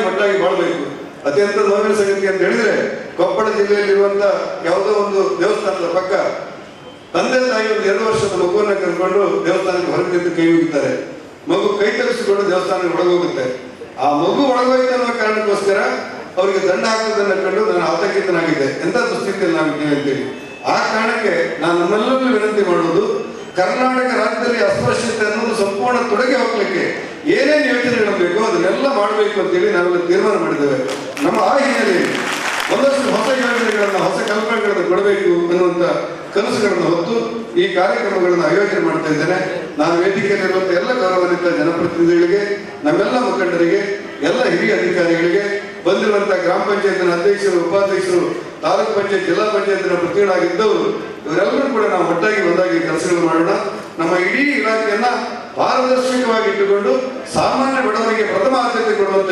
ಒಟ್ಟಾಗಿ ಬಾಳ್ಬೇಕು. ಅತ್ಯಂತ ನೋವಿನ ಸಂಗತಿ ಅಂತ ಹೇಳಿದ್ರೆ, ಕೊಪ್ಪಳ ಜಿಲ್ಲೆಯಲ್ಲಿರುವಂತ ಯಾವುದೋ ಒಂದು ದೇವಸ್ಥಾನದ ಪಕ್ಕ ತಂದೆ ತಾಯಿ ಒಂದು 2 ವರ್ಷದ ಮಗುವನ್ನ ಕರ್ಕೊಂಡು ದೇವಸ್ಥಾನಕ್ಕೆ ಹೊರಗೆ ನಿಂತು ಕೈ ಮುಗಿತಾರೆ. ಮಗು ಕೈ ತರಿಸಿಕೊಂಡು ದೇವಸ್ಥಾನಕ್ಕೆ ಒಳಗೋಗುತ್ತೆ. ಆ ಮಗು ಒಳಗೋಯ್ತು ಅನ್ನೋ ಕಾರಣಕ್ಕೋಸ್ಕರ ಅವರಿಗೆ ದಂಡ ಹಾಕೋದನ್ನ ಕಂಡು ನಾನು ಆತಂಕಿತನಾಗಿದ್ದೆ. ಎಂತ ದುಸ್ಥಿತಿಯಲ್ಲಿ ನಾವಿದ್ದೇವೆ ಅಂತೇಳಿ. ಆ ಕಾರಣಕ್ಕೆ ನಾನು ನಮ್ಮೆಲ್ಲರಿಗೂ ವಿನಂತಿ ಮಾಡುವುದು, ಕರ್ನಾಟಕ ರಾಜ್ಯದಲ್ಲಿ ಅಸ್ಪೃಶ್ಯತೆ ಅನ್ನೋದು ಸಂಪೂರ್ಣ ತೊಡಗಿ ಹೋಗ್ಲಿಕ್ಕೆ ಏನೇನು ಯೋಚನೆಗಳು ಬೇಕೋ ಅದನ್ನೆಲ್ಲ ಮಾಡಬೇಕು ಅಂತೇಳಿ ನಾವೆಲ್ಲ ತೀರ್ಮಾನ ಮಾಡಿದ್ದೇವೆ. ನಮ್ಮ ಆ ಹಿನ್ನೆಲೆಯಲ್ಲಿ ಒಂದಷ್ಟು ಹೊಸ ಯೋಜನೆಗಳನ್ನ, ಹೊಸ ಕಲ್ಪನೆಗಳನ್ನು ಕೊಡಬೇಕು ಅನ್ನುವಂತ ಕನಸುಗಳನ್ನು ಹೊತ್ತು ಈ ಕಾರ್ಯಕ್ರಮಗಳನ್ನು ಆಯೋಜನೆ ಮಾಡ್ತಾ ಇದ್ದೇನೆ. ನಾನು ವೇದಿಕೆಯಲ್ಲಿರುವಂಥ ಎಲ್ಲ ಗೌರವಾನ್ವಿತ ಜನಪ್ರತಿನಿಧಿಗಳಿಗೆ, ನಮ್ಮೆಲ್ಲ ಮುಖಂಡರಿಗೆ, ಎಲ್ಲ ಹಿರಿಯ ಅಧಿಕಾರಿಗಳಿಗೆ, ಬಂದಿರುವಂತಹ ಗ್ರಾಮ ಪಂಚಾಯತ್ನ ಅಧ್ಯಕ್ಷರು, ಉಪಾಧ್ಯಕ್ಷರು, ತಾಲೂಕು ಪಂಚಾಯತ್, ಜಿಲ್ಲಾ ಪಂಚಾಯತ್ನ ಪ್ರತಿನಿಧಿಗಳಾಗಿದ್ದವರು, ಇವರೆಲ್ಲರೂ ಕೂಡ ನಾವು ಒಂದಾಗಿ ಕೆಲಸಗಳು ಮಾಡೋಣ. ನಮ್ಮ ಇಡೀ ಇಲಾಖೆಯನ್ನ ಪಾರದರ್ಶಕವಾಗಿ ಇಟ್ಟುಕೊಂಡು ಸಾಮಾನ್ಯ ಬಡವರಿಗೆ ಪ್ರಥಮ ಆದ್ಯತೆ ಕೊಡುವಂತ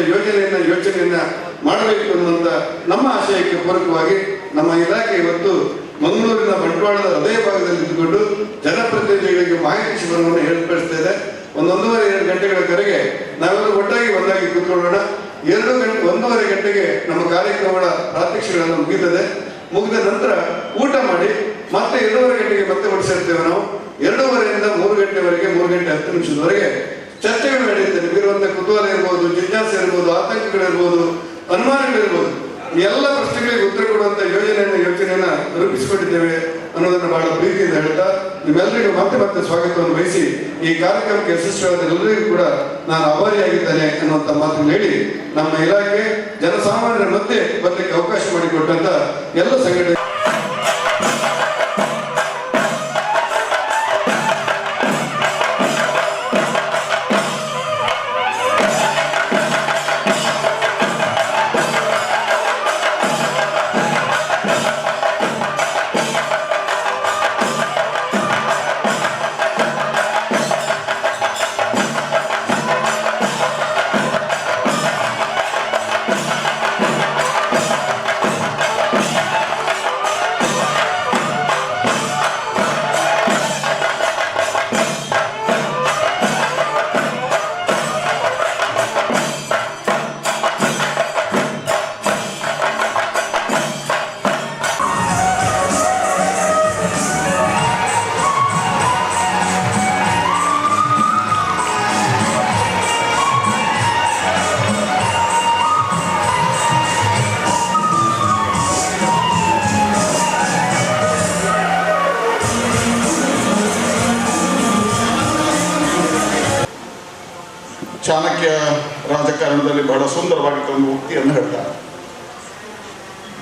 ಯೋಚನೆಯನ್ನ ಮಾಡಬೇಕು ಅನ್ನುವಂತ ನಮ್ಮ ಆಶಯಕ್ಕೆ ಪೂರಕವಾಗಿ ನಮ್ಮ ಇಲಾಖೆ ಇವತ್ತು ಮಂಗಳೂರಿನ ಬಂಟ್ವಾಳದ ಹೃದಯ ಭಾಗದಲ್ಲಿ ಇದ್ದುಕೊಂಡು ಜನಪ್ರತಿನಿಧಿಗಳಿಗೆ ಮಾಹಿತಿ ಶಿಬಿರವನ್ನು ಏರ್ಪಡಿಸ್ತಾ ಇದೆ. 1-1.5 ಗಂಟೆಗಳ ಕರೆಗೆ ನಾವೆಲ್ಲ ಒಂದಾಗಿ ಕೂತ್ಕೊಳ್ಳೋಣ. 1:30 ಗಂಟೆಗೆ ನಮ್ಮ ಕಾರ್ಯಕ್ರಮಗಳ ಪ್ರಾತ್ಯಕ್ಷಿಗಳನ್ನು ಮುಗಿದ ನಂತರ ಊಟ ಮಾಡಿ ಮತ್ತೆ 2:30 ಗಂಟೆಗೆ ಮತ್ತೆ ಹೊರಡಿಸಿರ್ತೇವೆ ನಾವು. 2:30ರಿಂದ 3 ಗಂಟೆವರೆಗೆ 3 ಗಂಟೆ 10 ನಿಮಿಷದವರೆಗೆ ಚರ್ಚೆಗಳು ನಡೆಯುತ್ತೆ. ನಿಮಗಿರುವಂತಹ ಕುತೂಹಲ ಇರ್ಬೋದು, ಜಿಜ್ಞಾಸೆ ಇರ್ಬೋದು, ಆತಂಕಗಳಿರ್ಬೋದು, ಅನುಮಾನಗಳಿರ್ಬೋದು, ಎಲ್ಲ ಪ್ರಶ್ನೆಗಳಿಗೆ ಉತ್ತರ ಕೊಡುವಂತ ಯೋಚನೆಯನ್ನ ರೂಪಿಸಿಕೊಂಡಿದ್ದೇವೆ ಅನ್ನೋದನ್ನು ಬಹಳ ಪ್ರೀತಿಯಿಂದ ಹೇಳ್ತಾ ನಿಮ್ಮೆಲ್ಲರಿಗೂ ಮತ್ತೆ ಸ್ವಾಗತವನ್ನು ವಹಿಸಿ ಈ ಕಾರ್ಯಕ್ರಮಕ್ಕೆ ಯಶಸ್ವಿಯಾದ ಎಲ್ಲರಿಗೂ ಕೂಡ ನಾನು ಆಭಾರಿಯಾಗಿದ್ದೇನೆ ಅನ್ನುವಂಥ ಮಾತನ್ನು ಹೇಳಿ ನಮ್ಮ ಇಲಾಖೆ ಜನಸಾಮಾನ್ಯರ ಮಧ್ಯೆ ಬರಲಿಕ್ಕೆ ಅವಕಾಶ ಮಾಡಿಕೊಟ್ಟಂತ ಎಲ್ಲ ಸಂಘಟನೆ ಚಾಣಕ್ಯ ರಾಜಕಾರಣದಲ್ಲಿ ಬಹಳ ಸುಂದರವಾಗಿ ಒಂದು ಉಕ್ತಿಯನ್ನು ಹೇಳ್ತಾರೆ.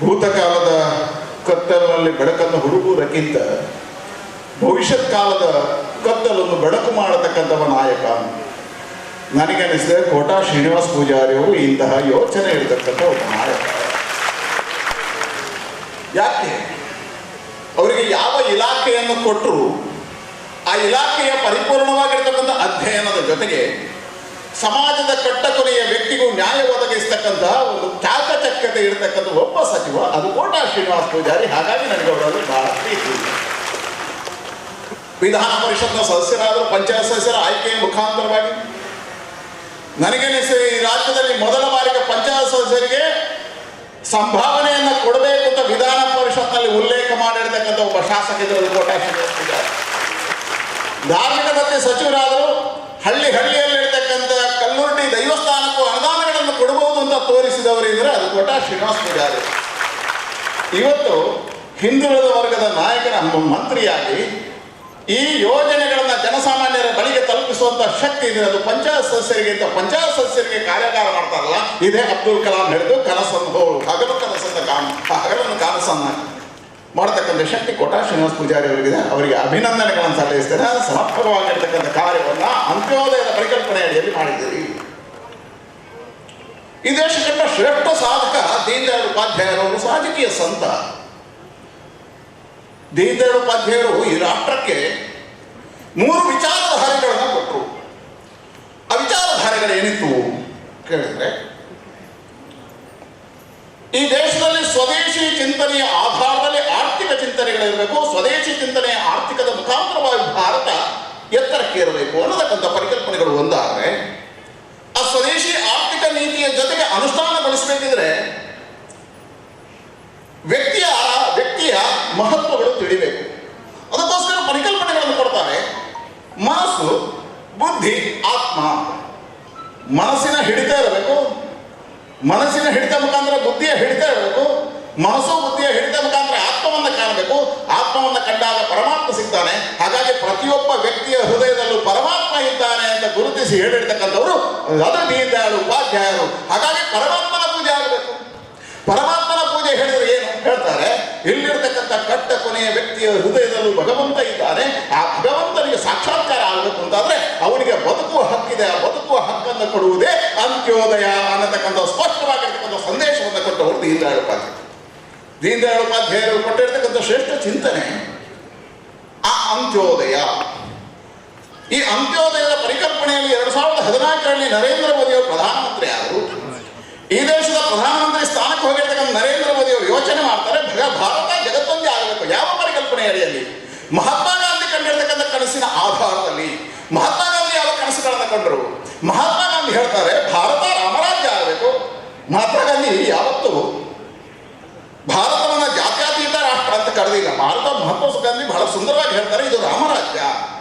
ಭೂತಕಾಲದ ಕತ್ತಲಿನಲ್ಲಿ ಬೆಳಕನ್ನು ಹುಡುಕುವುದಕ್ಕಿಂತ ಭವಿಷ್ಯತ್ ಕಾಲದ ಕತ್ತಲನ್ನು ಬೆಳಕು ಮಾಡತಕ್ಕಂಥವ ನಾಯಕ. ನನಗನ್ನಿಸಿದೆ ಕೋಟಾ ಶ್ರೀನಿವಾಸ ಪೂಜಾರಿ ಅವರು ಇಂತಹ ಯೋಚನೆ ಇರತಕ್ಕಂಥ ಒಬ್ಬ ನಾಯಕ. ಯಾಕೆ ಅವರಿಗೆ ಯಾವ ಇಲಾಖೆಯನ್ನು ಕೊಟ್ಟರು ಆ ಇಲಾಖೆಯ ಪರಿಪೂರ್ಣವಾಗಿರ್ತಕ್ಕಂಥ ಅಧ್ಯಯನದ ಜೊತೆಗೆ ಸಮಾಜದ ಕಟ್ಟಕೊನೆಯ ವ್ಯಕ್ತಿಗೂ ನ್ಯಾಯ ಒದಗಿಸ್ತಕ್ಕಂತಹ ಒಂದು ಚಾಕಚಕ್ಯತೆ ಇರತಕ್ಕಂಥ ಒಬ್ಬ ಸಚಿವ ಅದು ಕೋಟಾ ಶ್ರೀನಿವಾಸ ಪೂಜಾರಿ. ಹಾಗಾಗಿ ನನಗೆ ಅವರಲ್ಲಿ ಬಹಳ ಪ್ರೀತಿ. ವಿಧಾನ ಪರಿಷತ್ನ ಸದಸ್ಯರಾದರು, ಪಂಚಾಯತ್ ಸದಸ್ಯರ ಆಯ್ಕೆಯ ಮುಖಾಂತರವಾಗಿ ನನಗೇನಿಸಿದೆ ಈ ರಾಜ್ಯದಲ್ಲಿ ಮೊದಲ ಬಾರಿಗೆ ಪಂಚಾಯತ್ ಸದಸ್ಯರಿಗೆ ಸಂಭಾವನೆಯನ್ನು ಕೊಡಬೇಕು ಅಂತ ವಿಧಾನ ಪರಿಷತ್ನಲ್ಲಿ ಉಲ್ಲೇಖ ಮಾಡಿರ್ತಕ್ಕಂಥ ಒಬ್ಬ ಶಾಸಕ ಇದ್ದರು ಕೋಟಾ ಶ್ರೀನಿವಾಸ ಪೂಜಾರಿ. ಧಾರ್ಮಿಕ ದತ್ತಿ ಸಚಿವರಾದರು. ಹಳ್ಳಿಯಲ್ಲಿರ್ತಕ್ಕಂಥ ಕಲ್ಲುರ್ಟಿ ದೈವಸ್ಥಾನಕ್ಕೂ ಅನುದಾನಗಳನ್ನು ಕೊಡಬಹುದು ಅಂತ ತೋರಿಸಿದವರು ಇದ್ರೆ ಅದು ಕೋಟಾ ಶ್ರೀನಿವಾಸ ಪೂಜಾರಿ. ಇವತ್ತು ಹಿಂದುಳಿದ ವರ್ಗದ ನಾಯಕರ ಮಂತ್ರಿಯಾಗಿ ಈ ಯೋಜನೆಗಳನ್ನ ಜನಸಾಮಾನ್ಯರ ಬಳಿಗೆ ತಲುಪಿಸುವಂತ ಶಕ್ತಿ ಇದೆ. ಅದು ಪಂಚಾಯತ್ ಸದಸ್ಯರಿಗೆ ಕಾರ್ಯಾಗಾರ ಮಾಡ್ತಾರಲ್ಲ, ಇದೇ ಅಬ್ದುಲ್ ಕಲಾಂ ಹೇಳಿದ್ದು ಕನಸನ್ನು ಹಗಲನ್ನು ಕನಸನ್ನ ಮಾಡತಕ್ಕಂಥ ಶಕ್ತಿ ಕೋಟಾ ಶ್ರೀನಿವಾಸ ಪೂಜಾರಿ ಅವರಿಗಿದೆ. ಅವರಿಗೆ ಅಭಿನಂದನೆಗಳನ್ನು ಸಲ್ಲಿಸ್ತೇನೆ. ಸಮರ್ಪಕವಾಗಿರ್ತಕ್ಕಂಥ ಕಾರ್ಯವನ್ನ ಅಂತ್ಯೋದಯದ ಪರಿಕಲ್ಪನೆ ಅಡಿಯಲ್ಲಿ ಮಾಡಿದ್ದೀರಿ. ಈ ದೇಶಕ್ಕೆ ಶ್ರೇಷ್ಠ ಸಾಧಕ ದೀನ್ ದಯಾಳ್ ಉಪಾಧ್ಯಾಯರವರು ರಾಜಕೀಯ ಸಂತ. ದೀನ್ ದಯಾಳ್ ಉಪಾಧ್ಯಾಯರು ಈ ರಾಷ್ಟ್ರಕ್ಕೆ 3 ವಿಚಾರಧಾರೆಗಳನ್ನು ಕೊಟ್ಟರು. ಆ ವಿಚಾರಧಾರೆಗಳು ಏನಿತ್ತು ಕೇಳಿದ್ರೆ, ಈ ದೇಶದಲ್ಲಿ ಸ್ವದೇಶಿ ಚಿಂತನೆಯ ಆಧಾರದಲ್ಲಿ ಆರ್ಥಿಕ ಚಿಂತನೆಗಳಿರಬೇಕು. ಸ್ವದೇಶಿ ಚಿಂತನೆಯ ಆರ್ಥಿಕದ ಮುಖಾಂತರವಾಗಿ ಭಾರತ ಎತ್ತರಕ್ಕೆ ಇರಬೇಕು ಅನ್ನತಕ್ಕಂಥ ಪರಿಕಲ್ಪನೆಗಳು ಒಂದಾದರೆ, ಆ ಸ್ವದೇಶಿ ಆರ್ಥಿಕ ನೀತಿಯ ಜೊತೆಗೆ ಅನುಷ್ಠಾನಗೊಳಿಸಬೇಕಿದ್ರೆ ವ್ಯಕ್ತಿಯ ಮಹತ್ವಗಳು ತಿಳಿಬೇಕು. ಅದಕ್ಕೋಸ್ಕರ ಪರಿಕಲ್ಪನೆಗಳನ್ನು ಕೊಡ್ತಾರೆ. ಮನಸ್ಸು, ಬುದ್ಧಿ, ಆತ್ಮ. ಮನಸ್ಸಿನ ಹಿಡಿತ ಇರಬೇಕು. ಮನಸ್ಸಿನ ಹಿಡಿತ ಮುಖಾಂತರ ಬುದ್ಧಿಯ ಹಿಡಿತ ಇರಬೇಕು. ಮನಸ್ಸು ಬುದ್ಧಿಯ ಹಿಡಿತ ಮುಖಾಂತರ ಆತ್ಮವನ್ನು ಕಾಣಬೇಕು. ಆತ್ಮವನ್ನು ಕಂಡಾಗ ಪರಮಾತ್ಮ ಸಿಗ್ತಾನೆ. ಹಾಗಾಗಿ ಪ್ರತಿಯೊಬ್ಬ ವ್ಯಕ್ತಿಯ ಹೃದಯದಲ್ಲೂ ಪರಮಾತ್ಮ ಇದ್ದಾನೆ ಅಂತ ಗುರುತಿಸಿ ಹೇಳಿರ್ತಕ್ಕಂಥವ್ರು ಅದು ದೀನ್ ದಯಾಳ್ ಉಪಾಧ್ಯಾಯರು. ಹಾಗಾಗಿ ಪರಮಾತ್ಮನ ಪೂಜೆ ಆಗಬೇಕು. ಪರಮಾತ್ಮನ ಪೂಜೆ ಹೇಳಿದ್ರೆ ಏನು ಹೇಳ್ತಾರೆ? ಇಲ್ಲಿರ್ತಕ್ಕಂಥ ಕಟ್ಟ ಕೊನೆಯ ವ್ಯಕ್ತಿಯ ಹೃದಯದಲ್ಲೂ ಭಗವಂತ ಇದ್ದಾನೆ. ಆ ಭಗವಂತನಿಗೆ ಸಾಕ್ಷಾತ್ಕಾರ ಆಗಬೇಕು ಅಂತಾದ್ರೆ ಅವನಿಗೆ ಬದುಕುವ ಹಕ್ಕಿದೆ. ಆ ಬದುಕುವ ಹಕ್ಕನ್ನು ಕೊಡುವುದೇ ಅಂತ್ಯೋದಯ ಅನ್ನತಕ್ಕಂಥ ಸ್ಪಷ್ಟವಾಗಿರ್ತಕ್ಕಂಥ ಸಂದೇಶವನ್ನು ಕೊಟ್ಟವರು ದೀನ್ ದಯಾಳ್ ಉಪಾಧ್ಯಾಯ. ದೀನ್ ದಯಾಳ್ ಉಪಾಧ್ಯಾಯರು ಕೊಟ್ಟಿರ್ತಕ್ಕಂಥ ಶ್ರೇಷ್ಠ ಚಿಂತನೆ ಆ ಅಂತ್ಯೋದಯ. ಈ ಅಂತ್ಯೋದಯದ ಪರಿಕಲ್ಪನೆಯಲ್ಲಿ 2014ರಲ್ಲಿ ನರೇಂದ್ರ ಮೋದಿಯವರು ಪ್ರಧಾನಮಂತ್ರಿ ಆದರು. ಈ ದೇಶದ ಪ್ರಧಾನಮಂತ್ರಿ ಸ್ಥಾನಕ್ಕೆ ಹೋಗಿರ್ತಕ್ಕಂಥ ನರೇಂದ್ರ ಮೋದಿ ಅವರು ಯೋಚನೆ ಮಾಡ್ತಾರೆ, ಭಾರತ ಜಗತ್ತೊಂದೇ ಆಗಬೇಕು. ಯಾವ ಪರಿಕಲ್ಪನೆ ಅಡಿಯಲ್ಲಿ? ಮಹಾತ್ಮ ಗಾಂಧಿ ಕಂಡಿರ್ತಕ್ಕಂಥ ಕನಸಿನ ಆಧಾರದಲ್ಲಿ. ಮಹಾತ್ಮ ಗಾಂಧಿ ಯಾವ ಕನಸುಗಳನ್ನು ಕಂಡರು? ಮಹಾತ್ಮ ಗಾಂಧಿ ಹೇಳ್ತಾರೆ ಭಾರತ ರಾಮರಾಜ್ಯ ಆಗಬೇಕು. ಕರೆದಿಲ್ಲ. ಭಾರತ ಮಹಾತ್ಮ ಗಾಂಧಿ ಬಹಳ ಸುಂದರವಾಗಿ ಹೇಳ್ತಾರೆ, ಇದು ರಾಮರಾಜ್ಯ.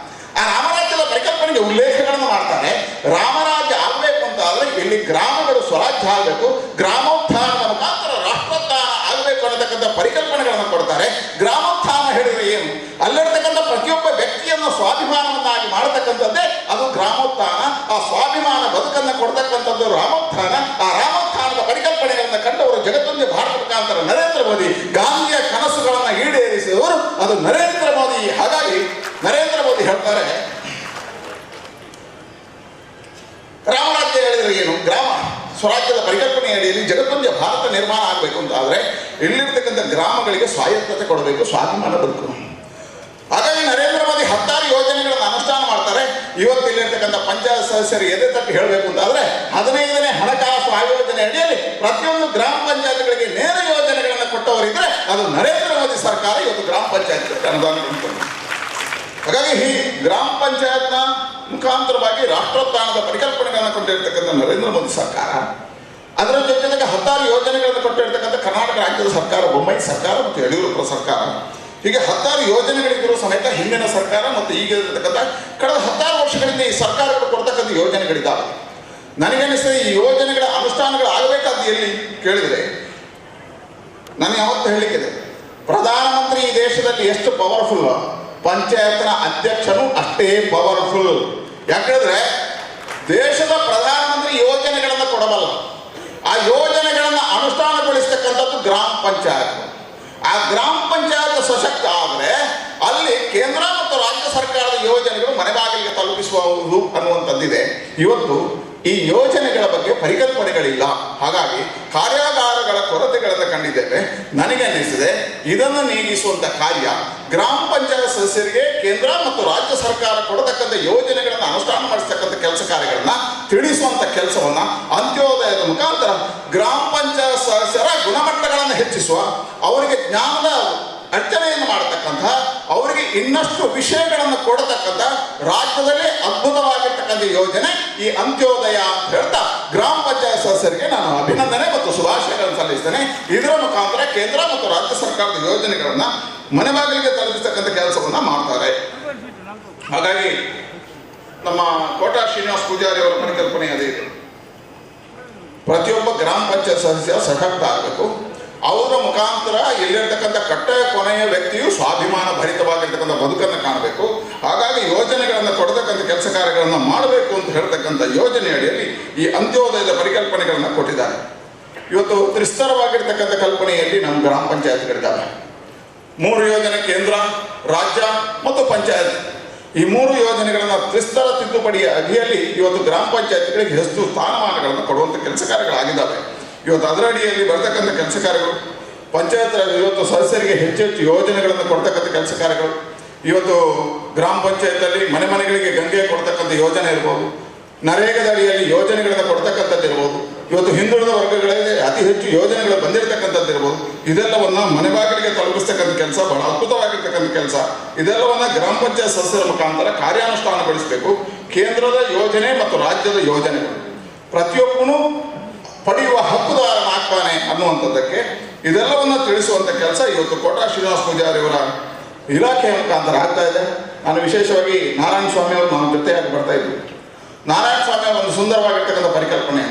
ಆ ರಾಮರಾಜ್ಯದ ಪರಿಕಲ್ಪನೆಗೆ ಉಲ್ಲೇಖಗಳನ್ನು ಮಾಡ್ತಾರೆ. ರಾಮರಾಜ್ಯ ಆಗಬೇಕು ಅಂತ ಆದರೆ ಇಲ್ಲಿ ಗ್ರಾಮಗಳು ಸ್ವರಾಜ್ಯ ಆಗಬೇಕು, ಗ್ರಾಮೋತ್ಥಾನದ ಮುಖಾಂತರ ರಾಷ್ಟ್ರೋತ್ಥಾನ ಆಗಬೇಕು ಅನ್ನತಕ್ಕಂಥ ಪರಿಕಲ್ಪನೆಗಳನ್ನು ಕೊಡ್ತಾರೆ. ಗ್ರಾಮೋತ್ಥಾನ ಹೇಳಿದ್ರೆ ಏನು? ಅಲ್ಲಿರ್ತಕ್ಕಂಥ ಪ್ರತಿಯೊಬ್ಬ ವ್ಯಕ್ತಿಯನ್ನು ಸ್ವಾಭಿಮಾನವನ್ನಾಗಿ ಮಾಡತಕ್ಕಂಥದ್ದೇ ಅದು ಗ್ರಾಮೋತ್ಥಾನ. ಆ ಸ್ವಾಭಿಮಾನ ಬದುಕನ್ನು ಕೊಡ್ತಕ್ಕಂಥದ್ದು ರಾಮೋತ್ಥಾನ. ಆ ರಾಮೋತ್ಥಾನದ ಪರಿಕಲ್ಪನೆಗಳನ್ನು ಕಂಡವರು ಜಗತ್ತೊಂದೇ ಭಾರತ ಮುಖಾಂತರ ನರೇಂದ್ರ ಮೋದಿ. ಗಾಂಧಿಯ ಕನಸುಗಳನ್ನು ಈಡೇರಿಸಿದವರು ಅದು ನರೇಂದ್ರ ಮೋದಿ. ಹಾಗಾಗಿ ನರೇಂದ್ರ ಮೋದಿ ಹೇಳ್ತಾರೆ, ರಾಮರಾಜ್ಯ ಹೇಳಿದ್ರೆ ಏನು? ಗ್ರಾಮ ಸ್ವರಾಜ್ಯದ ಪರಿಕಲ್ಪನೆ ಅಡಿಯಲ್ಲಿ ಜಗತ್ತೊಂದೇ ಭಾರತ ನಿರ್ಮಾಣ ಆಗಬೇಕು ಅಂತ ಆದರೆ ಇಲ್ಲಿರ್ತಕ್ಕಂಥ ಗ್ರಾಮಗಳಿಗೆ ಸ್ವಾಯತ್ತತೆ ಕೊಡಬೇಕು, ಸ್ವಾಭಿಮಾನ ಬದುಕು. ಹಾಗಾಗಿ ನರೇಂದ್ರ ಮೋದಿ 16 ಯೋಜನೆಗಳನ್ನು ಅನುಷ್ಠಾನ ಮಾಡ್ತಾರೆ. ಇವತ್ತು ಇಲ್ಲಿರ್ತಕ್ಕಂಥ ಪಂಚಾಯತ್ ಸದಸ್ಯರು ಎದೆ ತಟ್ಟಿ ಹೇಳಬೇಕು ಅಂತ ಆದರೆ 15ನೇ ಹಣಕಾಸು ಆಯೋಜನೆ ಅಡಿಯಲ್ಲಿ ಪ್ರತಿಯೊಂದು ಗ್ರಾಮ ಪಂಚಾಯತ್ಗಳಿಗೆ ನೇರ ಯೋಜನೆಗಳನ್ನು ಕೊಟ್ಟವರಿದ್ರೆ ಅದು ನರೇಂದ್ರ ಮೋದಿ ಸರ್ಕಾರ. ಇವತ್ತು ಗ್ರಾಮ ಪಂಚಾಯತ್ ಅನುದಾನ ಕೊಡ್ತಾರೆ. ಹಾಗಾಗಿ ಈ ಗ್ರಾಮ ಪಂಚಾಯತ್ನ ಮುಖಾಂತರವಾಗಿ ರಾಷ್ಟ್ರೋತ್ಥಾನದ ಪರಿಕಲ್ಪನೆಗಳನ್ನು ಕೊಟ್ಟಿರ್ತಕ್ಕಂಥ ನರೇಂದ್ರ ಮೋದಿ ಸರ್ಕಾರ, ಅದರ ಜೊತೆಗೆ 16 ಯೋಜನೆಗಳನ್ನು ಕೊಟ್ಟಿರ್ತಕ್ಕಂಥ ಕರ್ನಾಟಕ ರಾಜ್ಯದ ಸರ್ಕಾರ, ಬೊಮ್ಮಾಯಿ ಸರ್ಕಾರ ಮತ್ತು ಯಡಿಯೂರಪ್ಪ ಸರ್ಕಾರ, ಹೀಗೆ 16 ಯೋಜನೆಗಳಿದ್ದರೂ ಸಮೇತ ಹಿಂದಿನ ಸರ್ಕಾರ ಮತ್ತು ಈಗ ಇರತಕ್ಕಂಥ ಕಳೆದ 16 ವರ್ಷಗಳಿಂದ ಈ ಸರ್ಕಾರಗಳು ಕೊಡ್ತಕ್ಕಂಥ ಯೋಜನೆಗಳಿದ್ದಾವೆ. ನನಗನ್ನಿಸ್ತದೆ ಈ ಯೋಜನೆಗಳ ಅನುಷ್ಠಾನಗಳು ಆಗಬೇಕಾದ್ದು ಎಲ್ಲಿ ಕೇಳಿದರೆ, ನಾನು ಯಾವತ್ತೂ ಹೇಳಲಿಕ್ಕಿದೆ, ಪ್ರಧಾನಮಂತ್ರಿ ಈ ದೇಶದಲ್ಲಿ ಎಷ್ಟು ಪವರ್ಫುಲ್, ಪಂಚಾಯತ್ನ ಅಧ್ಯಕ್ಷನು ಅಷ್ಟೇ ಪವರ್ಫುಲ್. ಯಾಕಂದ್ರೆ ದೇಶದ ಪ್ರಧಾನಮಂತ್ರಿ ಯೋಜನೆಗಳನ್ನು ಕೊಡಬಲ್ಲ, ಆ ಯೋಜನೆಗಳನ್ನು ಅನುಷ್ಠಾನಗೊಳಿಸ್ತಕ್ಕಂಥದ್ದು ಗ್ರಾಮ ಪಂಚಾಯತ್. ಆ ಗ್ರಾಮ ಪಂಚಾಯತ್ ಸಶಕ್ತ ಆದರೆ ಅಲ್ಲಿ ಕೇಂದ್ರ ಮತ್ತು ರಾಜ್ಯ ಸರ್ಕಾರದ ಯೋಜನೆಗಳು ಮನೆ ಬಾಗಿಲಿಗೆ ತಲುಪಿಸುವುದು ಅನ್ನುವಂಥದ್ದಿದೆ. ಇವತ್ತು ಈ ಯೋಜನೆಗಳ ಬಗ್ಗೆ ಪರಿಕಲ್ಪನೆಗಳಿಲ್ಲ. ಹಾಗಾಗಿ ಕಾರ್ಯಾಗಾರಗಳ ಕೊರತೆಗಳನ್ನು ಕಂಡಿದ್ದೇವೆ. ನನಗೆ ಅನ್ನಿಸಿದೆ ಇದನ್ನು ನೀಗಿಸುವಂಥ ಕಾರ್ಯ ಗ್ರಾಮ ಪಂಚಾಯತ್ ಸದಸ್ಯರಿಗೆ ಕೇಂದ್ರ ಮತ್ತು ರಾಜ್ಯ ಸರ್ಕಾರ ಕೊಡತಕ್ಕಂಥ ಯೋಜನೆಗಳನ್ನು ಅನುಷ್ಠಾನ ಮಾಡಿಸ್ತಕ್ಕಂಥ ಕೆಲಸ ಕಾರ್ಯಗಳನ್ನು ತಿಳಿಸುವಂಥ ಕೆಲಸವನ್ನು ಅಂತ್ಯೋದಯದ ಮುಖಾಂತರ ಗ್ರಾಮ ಪಂಚಾಯತ್ ಸದಸ್ಯರ ಗುಣಮಟ್ಟಗಳನ್ನು ಹೆಚ್ಚಿಸುವ, ಅವರಿಗೆ ಜ್ಞಾನದ ಅರ್ಚನೆಯನ್ನು ಮಾಡತಕ್ಕಂಥ, ಅವರಿಗೆ ಇನ್ನಷ್ಟು ವಿಷಯಗಳನ್ನು ಕೊಡತಕ್ಕಂಥ ರಾಜ್ಯದಲ್ಲಿ ಅದ್ಭುತವಾಗಿರ್ತಕ್ಕಂಥ ಯೋಜನೆ ಈ ಅಂತ್ಯೋದಯ ಅಂತ ಹೇಳ್ತಾ ಗ್ರಾಮ ಪಂಚಾಯತ್ ಸದಸ್ಯರಿಗೆ ನಾನು ಅಭಿನಂದನೆ ಮತ್ತು ಶುಭಾಶಯಗಳನ್ನು ಸಲ್ಲಿಸ್ತೇನೆ. ಇದರ ಮುಖಾಂತರ ಕೇಂದ್ರ ಮತ್ತು ರಾಜ್ಯ ಸರ್ಕಾರದ ಯೋಜನೆಗಳನ್ನು ಮನೆ ಬಾಗಿಲಿಗೆ ತಲುಪಿಸ್ತಕ್ಕಂಥ ಕೆಲಸವನ್ನು ಮಾಡ್ತಾರೆ. ಹಾಗಾಗಿ ನಮ್ಮ ಕೋಟಾ ಶ್ರೀನಿವಾಸ ಪೂಜಾರಿ ಅವರ ಪರಿಕಲ್ಪನೆ ಅದೇ ಇದೆ. ಪ್ರತಿಯೊಬ್ಬ ಗ್ರಾಮ ಪಂಚಾಯತ್ ಸದಸ್ಯ ಸಶಕ್ತ ಆಗಬೇಕು. ಅವರ ಮುಖಾಂತರ ಇಲ್ಲಿರ್ತಕ್ಕಂಥ ಕಟ್ಟೆಯ ಕೊನೆಯ ವ್ಯಕ್ತಿಯು ಸ್ವಾಭಿಮಾನ ಭರಿತವಾಗಿರ್ತಕ್ಕಂಥ ಬದುಕನ್ನು ಕಾಣಬೇಕು. ಹಾಗಾಗಿ ಯೋಜನೆಗಳನ್ನು ಕೊಡತಕ್ಕಂಥ ಕೆಲಸ ಕಾರ್ಯಗಳನ್ನು ಮಾಡಬೇಕು ಅಂತ ಹೇಳ್ತಕ್ಕಂಥ ಯೋಜನೆ ಅಡಿಯಲ್ಲಿ ಈ ಅಂತ್ಯೋದಯದ ಪರಿಕಲ್ಪನೆಗಳನ್ನು ಕೊಟ್ಟಿದ್ದಾರೆ. ಇವತ್ತು ತ್ರಿಸ್ತರವಾಗಿರ್ತಕ್ಕಂಥ ಕಲ್ಪನೆಯಲ್ಲಿ ನಮ್ಮ ಗ್ರಾಮ ಪಂಚಾಯತ್ಗಳಿದ್ದಾವೆ. 3 ಯೋಜನೆ ಕೇಂದ್ರ, ರಾಜ್ಯ ಮತ್ತು ಪಂಚಾಯತ್. ಈ 3 ಯೋಜನೆಗಳನ್ನು ತ್ರಿಸ್ತರ ತಿದ್ದುಪಡಿಯ ಅಡಿಯಲ್ಲಿ ಇವತ್ತು ಗ್ರಾಮ ಪಂಚಾಯತ್ಗಳಿಗೆ ಹೆಚ್ಚು ಸ್ಥಾನಮಾನಗಳನ್ನು ಕೊಡುವಂಥ ಕೆಲಸ ಕಾರ್ಯಗಳಾಗಿದ್ದಾವೆ. ಇವತ್ತು ಅದರ ಅಡಿಯಲ್ಲಿ ಬರ್ತಕ್ಕಂಥ ಕೆಲಸ ಕಾರ್ಯಗಳು, ಪಂಚಾಯತ್ ರಾಜ್ ಇವತ್ತು ಸದಸ್ಯರಿಗೆ ಹೆಚ್ಚು ಯೋಜನೆಗಳನ್ನು ಕೊಡ್ತಕ್ಕಂಥ ಕೆಲಸ ಕಾರ್ಯಗಳು, ಇವತ್ತು ಗ್ರಾಮ ಪಂಚಾಯತಲ್ಲಿ ಮನೆ ಮನೆಗಳಿಗೆ ಗಂಗೆ ಕೊಡ್ತಕ್ಕಂಥ ಯೋಜನೆ ಇರ್ಬೋದು, ನರೇಗಾದ ಅಡಿಯಲ್ಲಿ ಯೋಜನೆಗಳನ್ನು ಕೊಡ್ತಕ್ಕಂಥದ್ದು ಇರ್ಬೋದು, ಇವತ್ತು ಹಿಂದುಳಿದ ವರ್ಗಗಳಿಗೆ ಅತಿ ಹೆಚ್ಚು ಯೋಜನೆಗಳು ಬಂದಿರತಕ್ಕಂಥದ್ದು ಇರ್ಬೋದು. ಇದೆಲ್ಲವನ್ನು ಮನೆ ಬಾಗಿಲಿಗೆ ತಲುಪಿಸ್ತಕ್ಕಂಥ ಕೆಲಸ ಬಹಳ ಅದ್ಭುತವಾಗಿರ್ತಕ್ಕಂಥ ಕೆಲಸ. ಇದೆಲ್ಲವನ್ನು ಗ್ರಾಮ ಪಂಚಾಯತ್ ಸದಸ್ಯರ ಮುಖಾಂತರ ಕಾರ್ಯಾನುಷ್ಠಾನಗೊಳಿಸಬೇಕು. ಕೇಂದ್ರದ ಯೋಜನೆ ಮತ್ತು ರಾಜ್ಯದ ಯೋಜನೆಗಳು ಪ್ರತಿಯೊಬ್ಬನು ಪಡೆಯುವ ಹಕ್ಕುದಾರನಾಗ್ತಾನೆ ಅನ್ನುವಂಥದ್ದಕ್ಕೆ ಇದೆಲ್ಲವನ್ನು ತಿಳಿಸುವಂಥ ಕೆಲಸ ಇವತ್ತು ಕೋಟಾ ಶ್ರೀನಿವಾಸ ಪೂಜಾರಿ ಅವರ ಇಲಾಖೆಯ ಮುಖಾಂತರ ಆಗ್ತಾ ಇದೆ. ನಾನು ವಿಶೇಷವಾಗಿ ನಾರಾಯಣ ಸ್ವಾಮಿ ಅವರು ನಮ್ಮ ಜೊತೆಯಾಗಿ ಬರ್ತಾ ಇದ್ವಿ. ನಾರಾಯಣ ಸ್ವಾಮಿ ಅವರ ಒಂದು ಸುಂದರವಾಗಿರ್ತಕ್ಕಂಥ ಪರಿಕಲ್ಪನೆ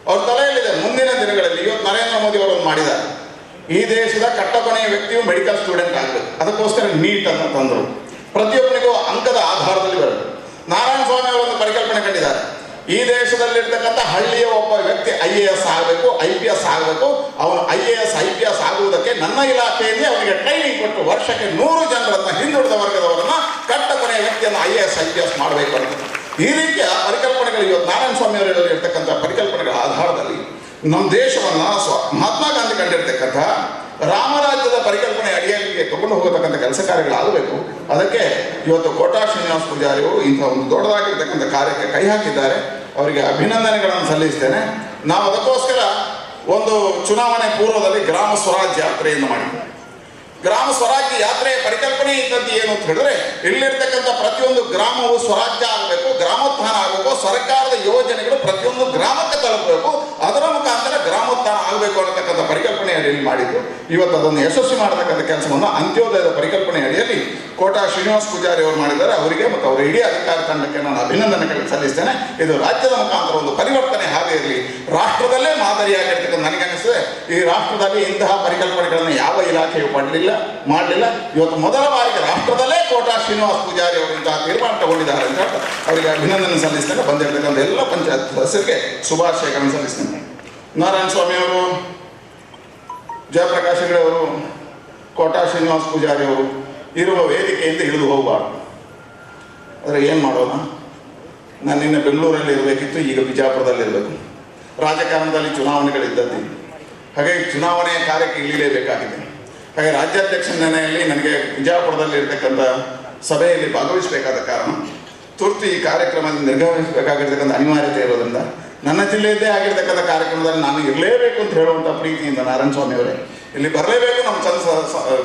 ಅವ್ರ ತಲೆಯಲ್ಲಿದೆ. ಮುಂದಿನ ದಿನಗಳಲ್ಲಿ ಇವತ್ತು ನರೇಂದ್ರ ಮೋದಿ ಅವರನ್ನು ಮಾಡಿದ್ದಾರೆ, ಈ ದೇಶದ ಕಟ್ಟಕೊನೆಯ ವ್ಯಕ್ತಿಯು ಮೆಡಿಕಲ್ ಸ್ಟೂಡೆಂಟ್ ಆಗಬೇಕು, ಅದಕ್ಕೋಸ್ಕರ ನೀಟ್ ಅಂತ ತಂದರು. ಪ್ರತಿಯೊಬ್ಬನಿಗೂ ಅಂಕದ ಆಧಾರದಲ್ಲಿ ಬರಬೇಕು. ನಾರಾಯಣ ಸ್ವಾಮಿ ಅವರೊಂದು ಪರಿಕಲ್ಪನೆ ಕಂಡಿದ್ದಾರೆ, ಈ ದೇಶದಲ್ಲಿರ್ತಕ್ಕಂಥ ಹಳ್ಳಿಯ ಒಬ್ಬ ವ್ಯಕ್ತಿ IAS ಆಗಬೇಕು, IPS ಆಗಬೇಕು. ಅವನು IAS IPS ಆಗುವುದಕ್ಕೆ ನನ್ನ ಇಲಾಖೆಯಲ್ಲಿ ಅವನಿಗೆ ಟ್ರೈನಿಂಗ್ ಕೊಟ್ಟು ವರ್ಷಕ್ಕೆ 100 ಜನರನ್ನು ಹಿಂದುಳಿದ ವರ್ಗದವರನ್ನು ಕಟ್ಟ ಕೊನೆಯ ವ್ಯಕ್ತಿಯನ್ನು IAS IPS ಮಾಡಬೇಕು ಅಂತ ಈ ರೀತಿಯ ಪರಿಕಲ್ಪನೆಗಳು ಇವತ್ತು ನಾರಾಯಣ ಸ್ವಾಮಿ ಅವರಲ್ಲಿ ಇರ್ತಕ್ಕಂಥ ಪರಿಕಲ್ಪನೆಗಳ ಆಧಾರದಲ್ಲಿ ನಮ್ಮ ದೇಶವನ್ನು ಮಹಾತ್ಮ ಗಾಂಧಿ ಕಂಡಿರ್ತಕ್ಕಂಥ ರಾಮರಾಜ್ಯದ ಪರಿಕಲ್ಪನೆ ಅಡಿಯಲ್ಲಿ ತಗೊಂಡು ಹೋಗತಕ್ಕಂಥ ಕೆಲಸ ಕಾರ್ಯಗಳಾಗಬೇಕು. ಅದಕ್ಕೆ ಇವತ್ತು ಕೋಟಾ ಶ್ರೀನಿವಾಸ ಪೂಜಾರಿ ಅವರು ಇಂಥ ಒಂದು ದೊಡ್ಡದಾಗಿರ್ತಕ್ಕಂಥ ಕಾರ್ಯಕ್ಕೆ ಕೈ ಹಾಕಿದ್ದಾರೆ. ಅವರಿಗೆ ಅಭಿನಂದನೆಗಳನ್ನು ಸಲ್ಲಿಸ್ತೇನೆ. ನಾವು ಅದಕ್ಕೋಸ್ಕರ ಒಂದು ಚುನಾವಣೆ ಪೂರ್ವದಲ್ಲಿ ಗ್ರಾಮ ಸ್ವರಾಜ್ಯ ಯಾತ್ರೆಯನ್ನು ಮಾಡಿದ್ವಿ. ಗ್ರಾಮ ಸ್ವರಾಜ್ಯ ಯಾತ್ರೆಯ ಪರಿಕಲ್ಪನೆ ಇದ್ದದ್ದು ಏನು ಅಂತ ಹೇಳಿದ್ರೆ, ಇಲ್ಲಿರ್ತಕ್ಕಂಥ ಪ್ರತಿಯೊಂದು ಗ್ರಾಮವು ಸ್ವರಾಜ್ಯ ಆಗಬೇಕು, ಗ್ರಾಮೋತ್ಥಾನ ಆಗಬೇಕು, ಸರ್ಕಾರದ ಯೋಜನೆಗಳು ಪ್ರತಿಯೊಂದು ಗ್ರಾಮಕ್ಕೆ ತಲುಪಬೇಕು, ಅದರ ಮುಖಾಂತರ ಗ್ರಾಮೋತ್ಥಾನ ಆಗಬೇಕು ಅನ್ನತಕ್ಕಂಥ ಪರಿಕಲ್ಪನೆ ಅಡಿಯಲ್ಲಿ ಮಾಡಿದ್ದು. ಇವತ್ತು ಅದನ್ನು ಯಶಸ್ವಿ ಮಾಡತಕ್ಕಂಥ ಕೆಲಸವನ್ನು ಅಂತ್ಯೋದಯದ ಪರಿಕಲ್ಪನೆ ಅಡಿಯಲ್ಲಿ ಕೋಟಾ ಶ್ರೀನಿವಾಸ ಪೂಜಾರಿ ಅವರು ಮಾಡಿದ್ದಾರೆ. ಅವರಿಗೆ ಮತ್ತು ಅವರ ಇಡೀ ಅಧಿಕಾರ ತಂಡಕ್ಕೆ ನಾನು ಅಭಿನಂದನೆಗಳನ್ನು ಸಲ್ಲಿಸ್ತೇನೆ. ಇದು ರಾಜ್ಯದ ಮುಖಾಂತರ ಒಂದು ಪರಿವರ್ತನೆ ಹಾಗೆ ಇರಲಿ, ರಾಷ್ಟ್ರದಲ್ಲೇ ಮಾದರಿಯಾಗಿರ್ತಕ್ಕಂಥ ನನಗನ್ನಿಸ್ತದೆ. ಈ ರಾಷ್ಟ್ರದಲ್ಲಿ ಇಂತಹ ಪರಿಕಲ್ಪನೆಗಳನ್ನು ಯಾವ ಇಲಾಖೆಯು ಮಾಡಲಿಲ್ಲ. ಇವತ್ತು ಮೊದಲ ಬಾರಿಗೆ ರಾಷ್ಟ್ರದಲ್ಲೇ ಕೋಟಾ ಶ್ರೀನಿವಾಸ ಪೂಜಾರಿ ಅವರು ಇಂತಹ ತೀರ್ಮಾನ ತಗೊಂಡಿದ್ದಾರೆ ಅಂತ ಅವರಿಗೆ ಅಭಿನಂದನೆ ಸಲ್ಲಿಸ್ತೇನೆ. ಬಂದಿರತಕ್ಕಂಥ ಎಲ್ಲ ಪಂಚಾಯತ್ ಸದಸ್ಯರಿಗೆ ಶುಭಾಶಯಗಳನ್ನು ಸಲ್ಲಿಸ್ತೇನೆ. ನಾರಾಯಣ ಸ್ವಾಮಿ ಅವರು, ಜಯಪ್ರಕಾಶ್ ಹೆಗಡೆ ಅವರು, ಕೋಟಾ ಶ್ರೀನಿವಾಸ ಪೂಜಾರಿ ಅವರು ಇರುವ ವೇದಿಕೆಯಿಂದ ಇಳಿದು ಹೋಗಬಾರ್ದು. ಆದರೆ ಏನು ಮಾಡೋಣ, ನಾನು ನಿನ್ನೆ ಬೆಂಗಳೂರಲ್ಲಿ ಇರಬೇಕಿತ್ತು, ಈಗ ಬಿಜಾಪುರದಲ್ಲಿ ಇರಬೇಕು. ರಾಜಕಾರಣದಲ್ಲಿ ಚುನಾವಣೆಗಳಿದ್ದದ್ದು, ಹಾಗಾಗಿ ಚುನಾವಣೆಯ ಕಾರ್ಯಕ್ಕೆ ಇಳಿಲೇಬೇಕಾಗಿದೆ. ಹಾಗೆ ರಾಜ್ಯಾಧ್ಯಕ್ಷ ನೆನೆಯಲ್ಲಿ ನನಗೆ ಬಿಜಾಪುರದಲ್ಲಿ ಇರತಕ್ಕಂಥ ಸಭೆಯಲ್ಲಿ ಭಾಗವಹಿಸಬೇಕಾದ ಕಾರಣ ತುರ್ತು ಈ ಕಾರ್ಯಕ್ರಮದಲ್ಲಿ ನಿರ್ಗಮಿಸಬೇಕಾಗಿರ್ತಕ್ಕಂಥ ಅನಿವಾರ್ಯತೆ ಇರೋದ್ರಿಂದ ನನ್ನ ಜಿಲ್ಲೆಯದ್ದೇ ಆಗಿರ್ತಕ್ಕಂಥ ಕಾರ್ಯಕ್ರಮದಲ್ಲಿ ನಾನು ಇರಲೇಬೇಕು ಅಂತ ಹೇಳುವಂಥ ಪ್ರೀತಿಯಿಂದ ನಾರಾಯಣ ಸ್ವಾಮಿ ಅವರೇ ಇಲ್ಲಿ ಬರಲೇಬೇಕು, ನಮ್ಮ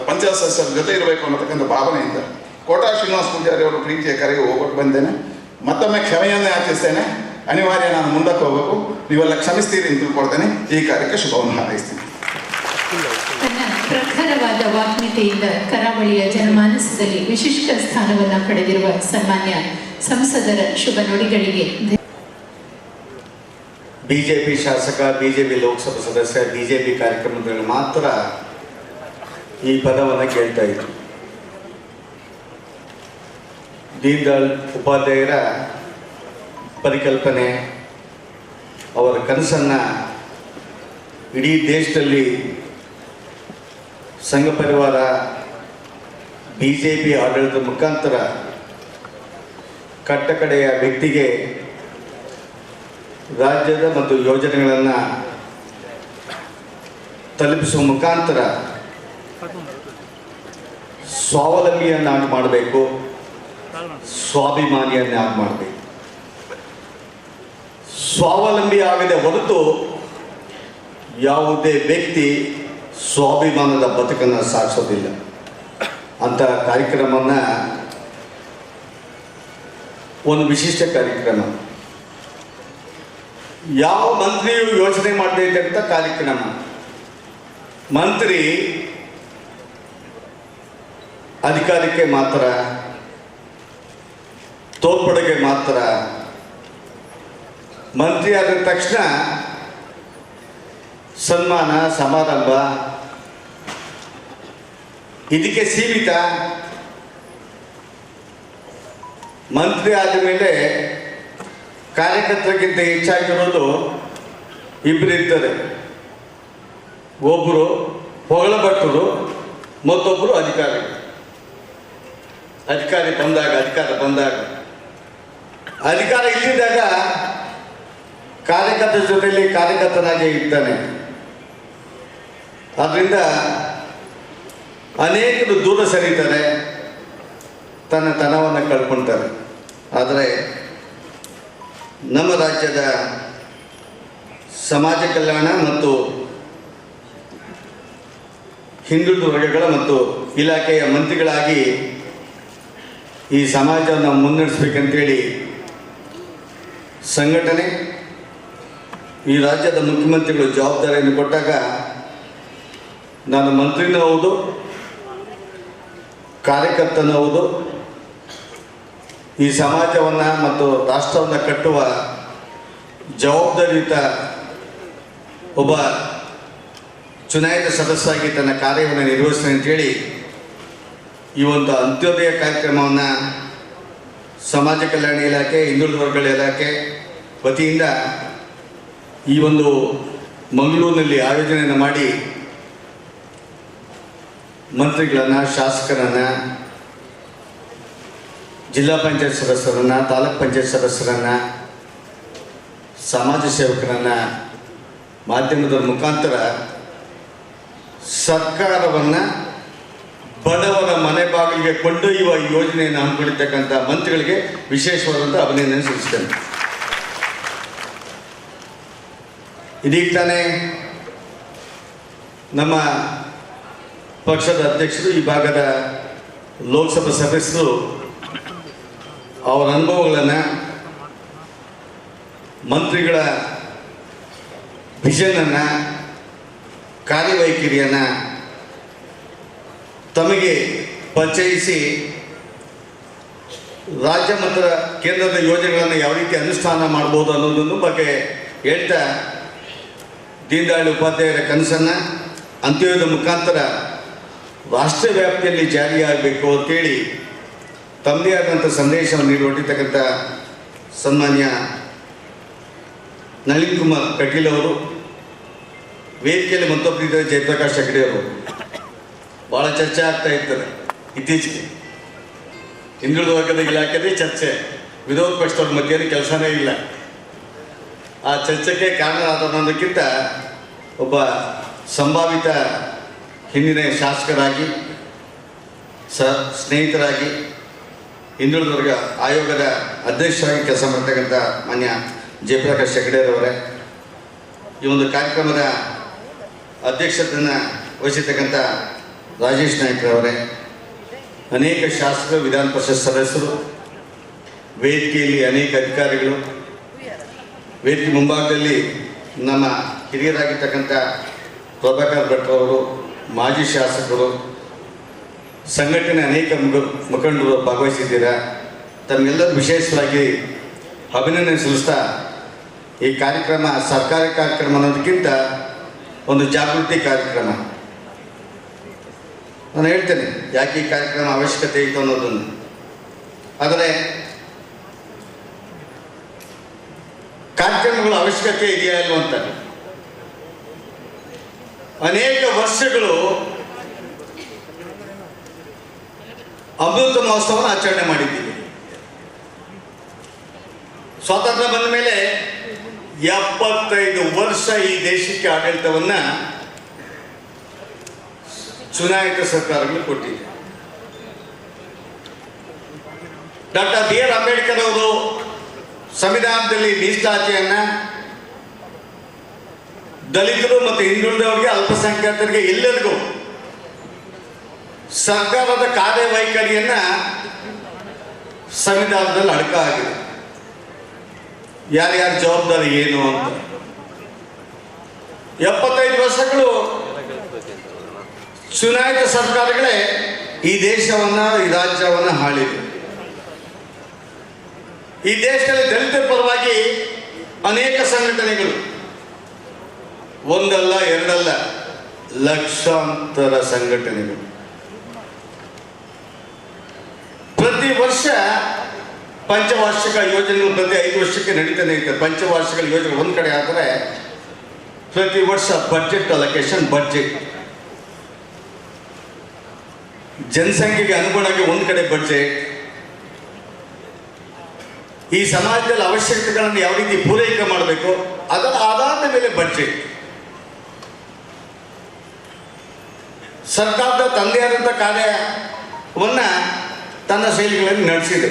ಪಂಚಾಯತ್ ಸದಸ್ಯರ ಜೊತೆ ಇರಬೇಕು ಅನ್ನತಕ್ಕಂಥ ಭಾವನೆಯಿಂದ ಕೋಟಾ ಶ್ರೀನಿವಾಸ ಪೂಜಾರಿ ಅವರ ಪ್ರೀತಿಯ ಕರೆಗೆ ಹೋಗ್ಬಿಟ್ಟು ಬಂದೇನೆ. ಮತ್ತೊಮ್ಮೆ ಕ್ಷಮೆಯನ್ನೇ ಯಾಚಿಸ್ತೇನೆ. ಅನಿವಾರ್ಯ, ನಾನು ಮುಂದಕ್ಕೆ ಹೋಗಬೇಕು, ನೀವೆಲ್ಲ ಕ್ಷಮಿಸ್ತೀರಿ ಅಂತ ತಿಳ್ಕೊಳ್ತೇನೆ. ಈ ಕಾರ್ಯಕ್ಕೆ ಶುಭವನ್ನು ಹಾರೈಸ್ತೀನಿ. ತನ್ನ ಪ್ರಖರವಾದ ವಾಗ್ಮಿತೆಯಿಂದ ಕರಾವಳಿಯ ಜನಮಾನಸದಲ್ಲಿ ವಿಶಿಷ್ಟ ಸ್ಥಾನವನ್ನು ಪಡೆದಿರುವ ಸನ್ಮಾನ್ಯ ಸಂಸದರ ಶುಭ ನುಡಿಗಳಿಗೆ ಬಿಜೆಪಿ ಶಾಸಕ, ಬಿಜೆಪಿ ಲೋಕಸಭಾ ಸದಸ್ಯ, ಬಿಜೆಪಿ ಕಾರ್ಯಕ್ರಮದಲ್ಲಿ ಮಾತ್ರ ಈ ಪದವನ್ನು ಕೇಳ್ತಾ ಇದ್ರು. ದೀನ್ ದಯಾಳ್ ಉಪಾಧ್ಯಾಯರ ಪರಿಕಲ್ಪನೆ, ಅವರ ಕನಸನ್ನು ಇಡೀ ದೇಶದಲ್ಲಿ ಸಂಘ ಪರಿವಾರ ಬಿಜೆಪಿ ಆಡಳಿತದ ಮುಖಾಂತರ ಕಟ್ಟಕಡೆಯ ವ್ಯಕ್ತಿಗೆ ರಾಜ್ಯದ ಮತ್ತು ಯೋಜನೆಗಳನ್ನು ತಲುಪಿಸುವ ಮುಖಾಂತರ ಸ್ವಾವಲಂಬಿಯನ್ನಾಗಿ ಮಾಡಬೇಕು, ಸ್ವಾಭಿಮಾನಿಯನ್ನಾಗಿ ಮಾಡಬೇಕು. ಸ್ವಾವಲಂಬಿ ಆಗದೆ ಹೊರತು ಯಾವುದೇ ವ್ಯಕ್ತಿ ಸ್ವಾಭಿಮಾನದ ಬದುಕನ್ನು ಸಾಗಿಸೋದಿಲ್ಲ. ಅಂಥ ಕಾರ್ಯಕ್ರಮವನ್ನು ಒಂದು ವಿಶಿಷ್ಟ ಕಾರ್ಯಕ್ರಮ, ಯಾವ ಮಂತ್ರಿಯು ಯೋಚನೆ ಮಾಡದೇ ಇದ್ದಂಥ ಕಾರ್ಯಕ್ರಮ. ಮಂತ್ರಿ ಅಧಿಕಾರಕ್ಕೆ ಮಾತ್ರ, ತೋರ್ಪಡೆಗೆ ಮಾತ್ರ. ಮಂತ್ರಿ ಆದ ತಕ್ಷಣ ಸನ್ಮಾನ ಸಮಾರಂಭ ಇದಕ್ಕೆ ಸೀಮಿತ. ಮಂತ್ರಿ ಆದ ಮೇಲೆ ಕಾರ್ಯಕರ್ತರಿಗಿಂತ ಹೆಚ್ಚಾಗಿರೋದು ಇಬ್ಬರು ಇರ್ತಾರೆ. ಒಬ್ಬರು ಹೊಗಳಭಟ್ಟರು, ಮತ್ತೊಬ್ಬರು ಅಧಿಕಾರಿ. ಅಧಿಕಾರ ಇಲ್ಲಿದ್ದಾಗ ಕಾರ್ಯಕರ್ತರ ಜೊತೆಯಲ್ಲಿ ಕಾರ್ಯಕರ್ತನಾಗಿ ಇರ್ತಾನೆ. ಆದ್ದರಿಂದ ಅನೇಕರು ದೂರ ಸರಿತಾರೆ, ತನ್ನ ತನವನ್ನು ಕಳ್ಕೊಳ್ತಾರೆ. ಆದರೆ ನಮ್ಮ ರಾಜ್ಯದ ಸಮಾಜ ಕಲ್ಯಾಣ ಮತ್ತು ಹಿಂದುಳಿದ ವರ್ಗಗಳ ಮತ್ತು ಇಲಾಖೆಯ ಮಂತ್ರಿಗಳಾಗಿ ಈ ಸಮಾಜವನ್ನು ಮುನ್ನಡೆಸಬೇಕಂತೇಳಿ ಸಂಘಟನೆ, ಈ ರಾಜ್ಯದ ಮುಖ್ಯಮಂತ್ರಿಗಳು ಜವಾಬ್ದಾರಿಯನ್ನು ಕೊಟ್ಟಾಗ ನಾನು ಮಂತ್ರಿನೂ ಹೌದು, ಕಾರ್ಯಕರ್ತನೂ ಹೌದು. ಈ ಸಮಾಜವನ್ನು ಮತ್ತು ರಾಷ್ಟ್ರವನ್ನು ಕಟ್ಟುವ ಜವಾಬ್ದಾರಿಯುತ ಒಬ್ಬ ಚುನಾಯಿತ ಸದಸ್ಯರಾಗಿ ತನ್ನ ಕಾರ್ಯವನ್ನು ನಿರ್ವಹಿಸ್ತಾನೆ ಅಂತೇಳಿ ಈ ಒಂದು ಅಂತ್ಯೋದಯ ಕಾರ್ಯಕ್ರಮವನ್ನು ಸಮಾಜ ಕಲ್ಯಾಣ ಇಲಾಖೆ, ಹಿಂದುಳಿದ ವರ್ಗಗಳ ಇಲಾಖೆ ವತಿಯಿಂದ ಈ ಒಂದು ಮಂಗಳೂರಿನಲ್ಲಿ ಆಯೋಜನೆಯನ್ನು ಮಾಡಿ ಮಂತ್ರಿಗಳನ್ನು, ಶಾಸಕರನ್ನು, ಜಿಲ್ಲಾ ಪಂಚಾಯತ್ ಸದಸ್ಯರನ್ನು, ತಾಲೂಕ್ ಪಂಚಾಯತ್ ಸದಸ್ಯರನ್ನು, ಸಮಾಜ ಸೇವಕರನ್ನು ಮಾಧ್ಯಮದ ಮುಖಾಂತರ ಸರ್ಕಾರವನ್ನು ಬಡವರ ಮನೆ ಬಾಗಿಲಿಗೆ ಕೊಂಡೊಯ್ಯುವ ಯೋಜನೆಯನ್ನು ಹಮ್ಮಿಕೊಂಡಿರ್ತಕ್ಕಂಥ ಮಂತ್ರಿಗಳಿಗೆ ವಿಶೇಷವಾದಂಥ ಅಭಿನಂದನೆ ಸಲ್ಲಿಸ್ತೇನೆ. ಇದೀಗ ತಾನೇ ನಮ್ಮ ಪಕ್ಷದ ಅಧ್ಯಕ್ಷರು, ಈ ಭಾಗದ ಲೋಕಸಭಾ ಸದಸ್ಯರು ಅವರ ಅನುಭವಗಳನ್ನು, ಮಂತ್ರಿಗಳ ವಿಷನನ್ನು, ಕಾರ್ಯವೈಖರಿಯನ್ನು ತಮಗೆ ಪರಿಚಯಿಸಿ ರಾಜ್ಯ ಮತ್ತು ಕೇಂದ್ರದ ಯೋಜನೆಗಳನ್ನು ಯಾವ ರೀತಿ ಅನುಷ್ಠಾನ ಮಾಡ್ಬೋದು ಅನ್ನೋದನ್ನು ಬಗ್ಗೆ ಹೇಳ್ತಾ, ದೀನ್ ದಯಾಳ್ ಉಪಾಧ್ಯಾಯರ ಕನಸನ್ನು ಅಂತ್ಯೋದಯದ ಮುಖಾಂತರ ರಾಷ್ಟ್ರ ವ್ಯಾಪ್ತಿಯಲ್ಲಿ ಜಾರಿಯಾಗಬೇಕು ಅಂತೇಳಿ ತಮ್ಮದೇ ಆದಂಥ ಸಂದೇಶವನ್ನು ನೀಡಿರ್ತಕ್ಕಂಥ ಸನ್ಮಾನ್ಯ ನಳಿನ್ ಕುಮಾರ್ ಕಟೀಲ್ ಅವರು, ವೇದಿಕೆಯಲ್ಲಿ ಮತ್ತೊಬ್ಬರಿದ್ದಾರೆ ಜಯಪ್ರಕಾಶ್ ಹೆಗಡೆ ಅವರು. ಭಾಳ ಚರ್ಚೆ ಆಗ್ತಾ ಇರ್ತದೆ ಇತ್ತೀಚೆಗೆ. ಹಿಂದುಳಿದ ವರ್ಗದ ಇಲಾಖೆದೇ ಚರ್ಚೆ, ವಿರೋಧ ಪಕ್ಷದವ್ರ ಮಧ್ಯೆ ಕೆಲಸನೇ ಇಲ್ಲ. ಆ ಚರ್ಚೆಗೆ ಕಾರಣರಾದಕ್ಕಿಂತ ಒಬ್ಬ ಸಂಭಾವಿತ ಹಿಂದಿನ ಶಾಸಕರಾಗಿ, ಸ್ನೇಹಿತರಾಗಿ, ಹಿಂದುಳಿದ ವರ್ಗ ಆಯೋಗದ ಅಧ್ಯಕ್ಷರಾಗಿ ಕೆಲಸ ಮಾಡ್ತಕ್ಕಂಥ ಮಾನ್ಯ ಜಯಪ್ರಕಾಶ್ ಹೆಗಡೆಯವರೇ, ಈ ಒಂದು ಕಾರ್ಯಕ್ರಮದ ಅಧ್ಯಕ್ಷತೆಯನ್ನು ವಹಿಸಿರ್ತಕ್ಕಂಥ ರಾಜೇಶ್ ನಾಯ್ಕರವರೇ, ಅನೇಕ ಶಾಸಕರು, ವಿಧಾನ ಪರಿಷತ್ ಸದಸ್ಯರು, ವೇದಿಕೆಯಲ್ಲಿ ಅನೇಕ ಅಧಿಕಾರಿಗಳು, ವೇದಿಕೆ ಮುಂಭಾಗದಲ್ಲಿ ನಮ್ಮ ಹಿರಿಯರಾಗಿರ್ತಕ್ಕಂಥ ಪ್ರಭಾಕರ್ ಭಟ್ರವರು, ಮಾಜಿ ಶಾಸಕರು, ಸಂಘಟನೆ ಅನೇಕ ಮುಖಂಡರು ಭಾಗವಹಿಸಿದ್ದೀರಾ. ತಮ್ಮೆಲ್ಲರೂ ವಿಶೇಷವಾಗಿ ಅಭಿನಂದನೆ ಸಲ್ಲಿಸ್ತಾ, ಈ ಕಾರ್ಯಕ್ರಮ ಸರ್ಕಾರಿ ಕಾರ್ಯಕ್ರಮ ಅನ್ನೋದಕ್ಕಿಂತ ಒಂದು ಜಾಗೃತಿ ಕಾರ್ಯಕ್ರಮ. ನಾನು ಹೇಳ್ತೇನೆ ಯಾಕೆ ಈ ಕಾರ್ಯಕ್ರಮ ಅವಶ್ಯಕತೆ ಇತ್ತು ಅನ್ನೋದನ್ನು. ಆದರೆ ಕಾರ್ಯಕ್ರಮಗಳ ಅವಶ್ಯಕತೆ ಇದೆಯಾ ಇಲ್ವ ಅಂತ ಅನೇಕ ವರ್ಷಗಳು ಅಮೃತ ಮಹೋತ್ಸವವನ್ನು ಆಚರಣೆ ಮಾಡಿದ್ದೀವಿ. ಸ್ವಾತಂತ್ರ್ಯ ಬಂದ ಮೇಲೆ 75 ವರ್ಷ ಈ ದೇಶಕ್ಕೆ ಆಡಳಿತವನ್ನು ಚುನಾಯಿತ ಸರ್ಕಾರಗಳು ಕೊಟ್ಟಿದೆ. ಡಾಕ್ಟರ್ BR ಅಂಬೇಡ್ಕರ್ ಅವರು ಸಂವಿಧಾನದಲ್ಲಿ ಮೀಸಲಾತಿಯನ್ನು ದಲಿತರು ಮತ್ತು ಹಿಂದುಳಿದವರಿಗೆ, ಅಲ್ಪಸಂಖ್ಯಾತರಿಗೆ, ಎಲ್ಲರಿಗೂ ಸರ್ಕಾರದ ಕಾರ್ಯವೈಖರಿಯನ್ನು ಸಂವಿಧಾನದಲ್ಲಿ ಅಡಕ ಆಗಿದೆ. ಯಾರ್ಯಾರ ಜವಾಬ್ದಾರಿ ಏನು ಅಂತ 75 ವರ್ಷಗಳು ಚುನಾಯಿತ ಸರ್ಕಾರಗಳೇ ಈ ದೇಶವನ್ನು, ಈ ರಾಜ್ಯವನ್ನು ಆಳಿದೆ. ಈ ದೇಶದಲ್ಲಿ ದಲಿತರ ಪರವಾಗಿ ಅನೇಕ ಸಂಘಟನೆಗಳು, ಒಂದಲ್ಲ ಎರಡಲ್ಲ ಲಕ್ಷಾಂತರ ಸಂಘಟನೆಗಳು ಪ್ರತಿ ವರ್ಷ ಪಂಚವಾರ್ಷಿಕ ಯೋಜನೆಗಳು ಪ್ರತಿ 5 ವರ್ಷಕ್ಕೆ ನಡೀತಾನೆ ಇರ್ತದೆ. ಪಂಚವಾರ್ಷಿಕ ಯೋಜನೆ ಒಂದು ಕಡೆ ಆದರೆ ಪ್ರತಿ ವರ್ಷ ಬಡ್ಜೆಟ್ ಅಲೋಕೇಶನ್, ಬಡ್ಜೆಟ್ ಜನಸಂಖ್ಯೆಗೆ ಅನುಗುಣವಾಗಿ ಒಂದು ಕಡೆ ಬಡ್ಜೆಟ್, ಈ ಸಮಾಜದಲ್ಲಿ ಅವಶ್ಯಕತೆಗಳನ್ನು ಯಾವ ರೀತಿ ಪೂರೈಕೆ ಮಾಡಬೇಕು ಅದರ ಆಧಾರದ ಮೇಲೆ ಬಡ್ಜೆಟ್. ಸರ್ಕಾರದ ತಂದೆ ಆದಂಥ ಕಾರ್ಯವನ್ನು ತನ್ನ ಶೈಲಿಗಳಲ್ಲಿ ನಡೆಸಿದೆ.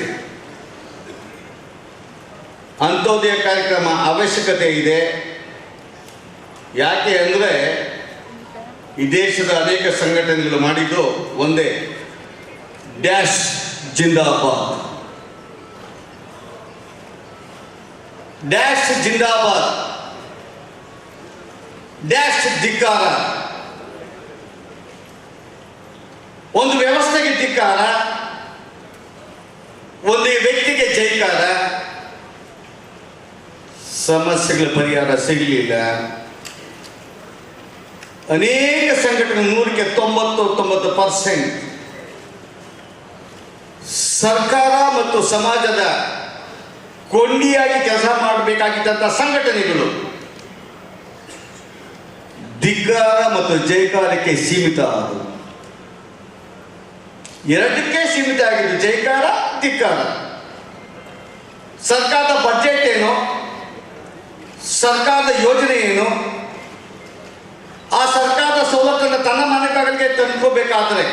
ಅಂತ್ಯೋದಯ ಕಾರ್ಯಕ್ರಮ ಅವಶ್ಯಕತೆ ಇದೆ. ಯಾಕೆ ಅಂದರೆ ಈ ದೇಶದ ಅನೇಕ ಸಂಘಟನೆಗಳು ಮಾಡಿದ್ದು ಒಂದೇ, ಡ್ಯಾಶ್ ಜಿಂದಾಬಾದ್, ಡ್ಯಾಶ್ ಜಿಂದಾಬಾದ್, ಡ್ಯಾಶ್ ಧಿಕ್ಕಾರ. ಒಂದು ವ್ಯವಸ್ಥೆಗೆ ಧಿಕ್ಕಾರ, ಒಂದು ವ್ಯಕ್ತಿಗೆ ಜೈಕಾರ. ಸಮಸ್ಯೆಗಳ ಪರಿಹಾರ ಸಿಗಲಿಲ್ಲ. ಅನೇಕ ಸಂಘಟನೆ 100ಕ್ಕೆ 99% ಸರ್ಕಾರ ಮತ್ತು ಸಮಾಜದ ಕೊಂಡಿಯಾಗಿ ಕೆಲಸ ಮಾಡಬೇಕಾಗಿದ್ದಂಥ ಸಂಘಟನೆಗಳು ಧಿಕ್ಕಾರ ಮತ್ತು ಜೈಕಾರಕ್ಕೆ ಸೀಮಿತ ಆದವು. ಎರಡಕ್ಕೆ ಸೀಮಿತ ಆಗಿದ್ದು, ಜೈಕಾರ, ಧಿಕ್ಕಾರ. ಸರ್ಕಾರದ ಬಡ್ಜೆಟ್ ಏನು, ಸರ್ಕಾರದ ಯೋಜನೆ ಏನು, ಆ ಸರ್ಕಾರದ ಸವಲತ್ತನ್ನು ತನ್ನ ಮನೆ ಬಾಗಿಲಿಗೆ ತಂದುಕೋಬೇಕಾದ್ರೆ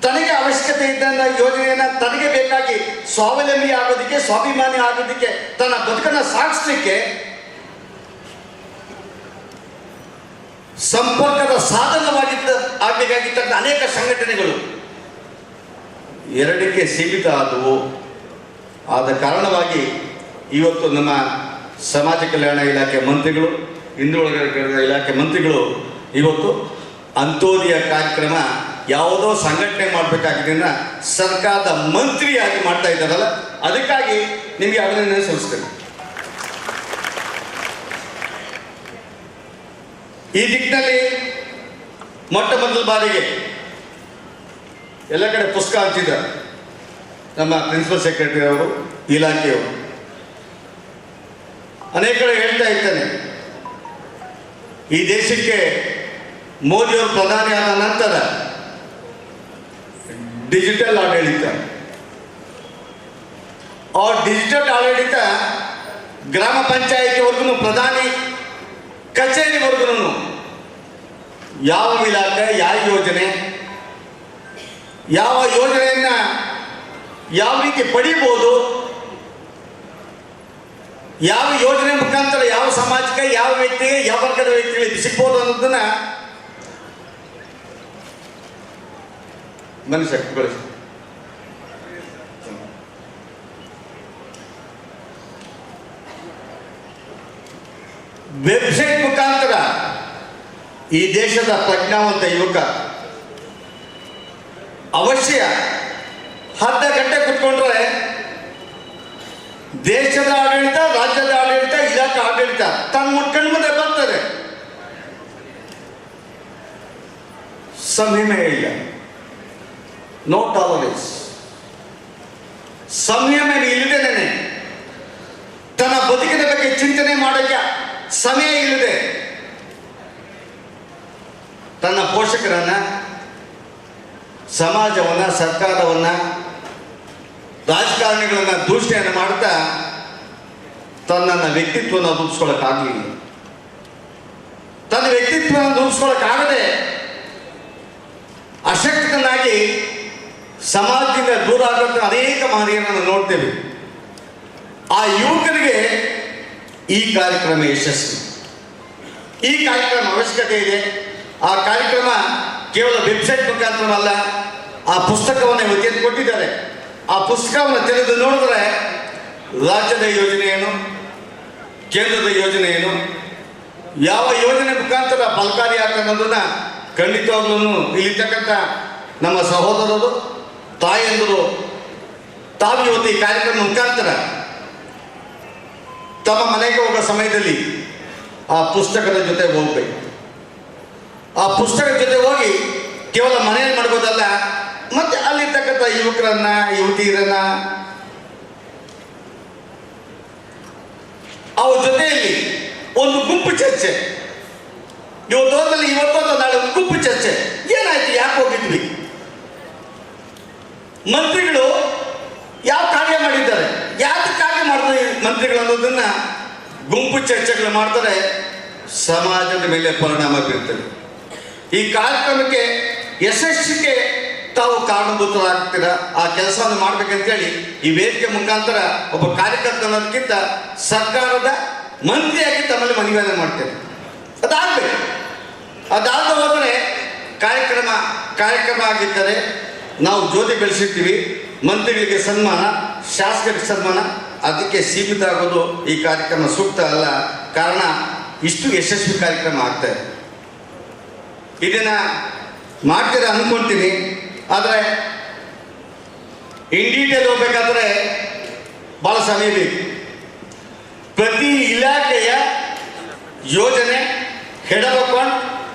ತನಗೆ ಅವಶ್ಯಕತೆ ಇದ್ದಂಥ ಯೋಜನೆಯನ್ನು ತನಗೆ ಬೇಕಾಗಿ ಸ್ವಾವಲಂಬಿ ಆಗೋದಕ್ಕೆ, ಸ್ವಾಭಿಮಾನಿ ಆಗೋದಕ್ಕೆ, ತನ್ನ ಬದುಕನ್ನು ಸಾಗಿಸ್ಲಿಕ್ಕೆ ಸಂಪರ್ಕದ ಆಗಬೇಕಾಗಿದ್ದ ಅನೇಕ ಸಂಘಟನೆಗಳು ಎರಡಕ್ಕೆ ಸೀಮಿತ ಆದವು. ಆದ ಕಾರಣವಾಗಿ ಇವತ್ತು ನಮ್ಮ ಸಮಾಜ ಕಲ್ಯಾಣ ಇಲಾಖೆ ಮಂತ್ರಿಗಳು, ಹಿಂದುಳಿದ ಇಲಾಖೆ ಮಂತ್ರಿಗಳು ಇವತ್ತು ಅಂತ್ಯೋದಯ ಕಾರ್ಯಕ್ರಮ ಯಾವುದೋ ಸಂಘಟನೆ ಮಾಡಬೇಕಾಗಿದ್ದನ್ನ ಸರ್ಕಾರದ ಮಂತ್ರಿಯಾಗಿ ಮಾಡ್ತಾ ಇದ್ದಾರಲ್ಲ, ಅದಕ್ಕಾಗಿ ನಿಮಗೆ ಅಭಿನಂದನೆ ಸಲ್ಲಿಸ್ತೇನೆ. ಈ ದಿಕ್ಕಿನಲ್ಲಿ ಮೊಟ್ಟ ಮೊದಲ ಬಾರಿಗೆ ಎಲ್ಲ ಕಡೆ ಪುಸ್ತಕ ಹಂಚಿದ್ದಾರೆ ನಮ್ಮ ಪ್ರಿನ್ಸಿಪಲ್ ಸೆಕ್ರೆಟರಿ ಅವರು, ಇಲಾಖೆಯವರು. ಅನೇಕ ಕಡೆ ಹೇಳ್ತಾ ಇದ್ದಾನೆ, ಈ ದೇಶಕ್ಕೆ ಮೋದಿಯವರು ಪ್ರಧಾನಿ ಆದ ನಂತರ ಡಿಜಿಟಲ್ ಆಡಳಿತ, ಆ ಡಿಜಿಟಲ್ ಆಡಳಿತ ಗ್ರಾಮ ಪಂಚಾಯಿತಿವರೆಗೂ, ಪ್ರಧಾನಿ ಕಚೇರಿವರೆಗೂ ಯಾವ ಇಲಾಖೆ, ಯಾವ ಯೋಜನೆ, ಯಾವ ಯೋಜನೆಯನ್ನ ಯಾವ ರೀತಿ ಪಡಿಬೋದು, ಯಾವ ಯೋಜನೆ ಮುಖಾಂತರ ಯಾವ ಸಮಾಜಕ್ಕೆ, ಯಾವ ವ್ಯಕ್ತಿಗೆ, ಯಾವ ವರ್ಗದ ವ್ಯಕ್ತಿಗಳಿಗೆ ಸಿಗ್ಬೋದು ಅನ್ನೋದನ್ನ ಮನಸ್ಸು ವೆಬ್ಸೈಟ್ ಮುಖಾಂತರ ಈ ದೇಶದ ಪ್ರಜ್ಞಾವಂತ ಯುವಕ ಅವಶ್ಯ ಅರ್ಧ ಗಂಟೆ ಕುತ್ಕೊಂಡ್ರೆ ದೇಶದ ಆಡಳಿತ, ರಾಜ್ಯದ ಆಡಳಿತ, ಇಲಾಖೆ ಆಡಳಿತ ತನ್ನ ಕಣ್ಮುಂದೆ ಬರ್ತದೆ. ಸಂಯಮ ಇಲ್ಲ, ನೋ ಟಾಲರೆನ್ಸ್. ಸಂಯಮ ಇಲ್ಲದೇನೆ ತನ್ನ ಬದುಕಿನ ಬಗ್ಗೆ ಚಿಂತನೆ ಮಾಡೋಕ್ಕೆ ಸಮಯ ಇಲ್ಲದೆ ತನ್ನ ಪೋಷಕರನ್ನ, ಸಮಾಜವನ್ನ, ಸರ್ಕಾರವನ್ನ, ರಾಜಕಾರಣಿಗಳನ್ನ ದೂಷಣೆಯನ್ನು ಮಾಡ್ತಾ ತನ್ನ ವ್ಯಕ್ತಿತ್ವವನ್ನು ರೂಪಿಸ್ಕೊಳ್ಳೋಕ್ಕಾಗಲಿಲ್ಲ. ತನ್ನ ವ್ಯಕ್ತಿತ್ವವನ್ನು ರೂಪಿಸ್ಕೊಳ್ಳೋಕ್ಕಾಗದೆ ಅಶಕ್ತನಾಗಿ ಸಮಾಜದಿಂದ ದೂರ ಆಗುವಂಥ ಅನೇಕ ಮಹನೀಯರನ್ನು ನೋಡ್ತೇವೆ. ಆ ಯುವಕರಿಗೆ ಈ ಕಾರ್ಯಕ್ರಮ ಯಶಸ್ವಿ. ಈ ಕಾರ್ಯಕ್ರಮ ಅವಶ್ಯಕತೆ ಇದೆ. ಆ ಕಾರ್ಯಕ್ರಮ ಕೇವಲ ವೆಬ್ಸೈಟ್ ಮುಖಾಂತರವಲ್ಲ, ಆ ಪುಸ್ತಕವನ್ನು ಇವತ್ತು ಕೊಟ್ಟಿದ್ದಾರೆ. ಆ ಪುಸ್ತಕವನ್ನು ತೆರೆದು ನೋಡಿದ್ರೆ ರಾಜ್ಯದ ಯೋಜನೆ ಏನು, ಕೇಂದ್ರದ ಯೋಜನೆ ಏನು, ಯಾವ ಯೋಜನೆ ಮುಖಾಂತರ ಫಲಕಾರಿ ಆಗ್ತದೆ ಅನ್ನೋದನ್ನ ಖಂಡಿತವಾಗ್ಲೂ ಇಲ್ಲಿರ್ತಕ್ಕಂಥ ನಮ್ಮ ಸಹೋದರರು, ತಾಯಂದರು ತಾವು ಇವತ್ತು ಈ ಕಾರ್ಯಕ್ರಮ ಮುಖಾಂತರ ತಮ್ಮ ಮನೆಗೆ ಹೋಗೋ ಸಮಯದಲ್ಲಿ ಆ ಪುಸ್ತಕದ ಜೊತೆ ಹೋಗ್ಬೇಕು. ಆ ಪುಸ್ತಕದ ಜೊತೆ ಹೋಗಿ ಕೇವಲ ಮನೆಯಲ್ಲಿ ಮಾಡ್ಬೋದಲ್ಲ, ಮತ್ತೆ ಅಲ್ಲಿರ್ತಕ್ಕಂಥ ಯುವಕರನ್ನ, ಯುವತಿಯರನ್ನ ಅವ್ರ ಜೊತೆಯಲ್ಲಿ ಒಂದು ಗುಂಪು ಚರ್ಚೆ. ಇವತ್ತು ನಾಳೆ ಒಂದು ಗುಂಪು ಚರ್ಚೆ. ಏನಾಯ್ತು, ಯಾಕೆ ಹೋಗಿದ್ವಿ, ಮಂತ್ರಿಗಳು ಯಾವ ಕಾರ್ಯ ಮಾಡಿದ್ದಾರೆ, ಯಾಕೆ ಕಾರ್ಯ ಮಾಡಿದ್ರು ಮಂತ್ರಿಗಳು ಅನ್ನೋದನ್ನ ಗುಂಪು ಚರ್ಚೆಗಳು ಮಾಡ್ತಾರೆ. ಸಮಾಜದ ಮೇಲೆ ಪರಿಣಾಮ ಬೀರ್ತದೆ. ಈ ಕಾರ್ಯಕ್ರಮಕ್ಕೆ ಯಶಸ್ಸಿಗೆ ತಾವು ಕಾರಣಭೂತರಾಗ್ತೀರ. ಆ ಕೆಲಸವನ್ನು ಮಾಡ್ಬೇಕಂತೇಳಿ ಈ ವೇದಿಕೆ ಮುಖಾಂತರ ಒಬ್ಬ ಕಾರ್ಯಕರ್ತ ಅನ್ನೋದಕ್ಕಿಂತ ಸರ್ಕಾರದ ಮಂತ್ರಿಯಾಗಿ ತಮ್ಮಲ್ಲಿ ಮನವಿಯನ್ನು ಮಾಡ್ತೇವೆ. ಅದಾಗಬೇಕು. ಅದಾದ ಹೋದರೆ ಕಾರ್ಯಕ್ರಮ ಆಗಿದ್ದರೆ ನಾವು ಜ್ಯೋತಿ ಬೆಳೆಸಿರ್ತೀವಿ. ಮಂತ್ರಿಗಳಿಗೆ ಸನ್ಮಾನ, ಶಾಸಕರಿಗೆ ಸನ್ಮಾನ, ಅದಕ್ಕೆ ಸೀಮಿತ ಆಗೋದು ಈ ಕಾರ್ಯಕ್ರಮ ಸೂಕ್ತ ಅಲ್ಲ. ಕಾರಣ ಇಷ್ಟು ಯಶಸ್ವಿ ಕಾರ್ಯಕ್ರಮ ಆಗ್ತಾಯಿದೆ. ಇದನ್ನ ಮಾಡ್ತೀರ ಅಂದ್ಕೊಳ್ತೀನಿ. ಆದರೆ ಇನ್ ಡೀಟೇಲ್ ಹೋಗ್ಬೇಕಾದ್ರೆ ಭಾಳ ಸಮಯ ಬೇಕು. ಪ್ರತಿ ಇಲಾಖೆಯ ಯೋಜನೆ, ಹೆಡ್ ಆಫ್ ಅಕೌಂಟ್,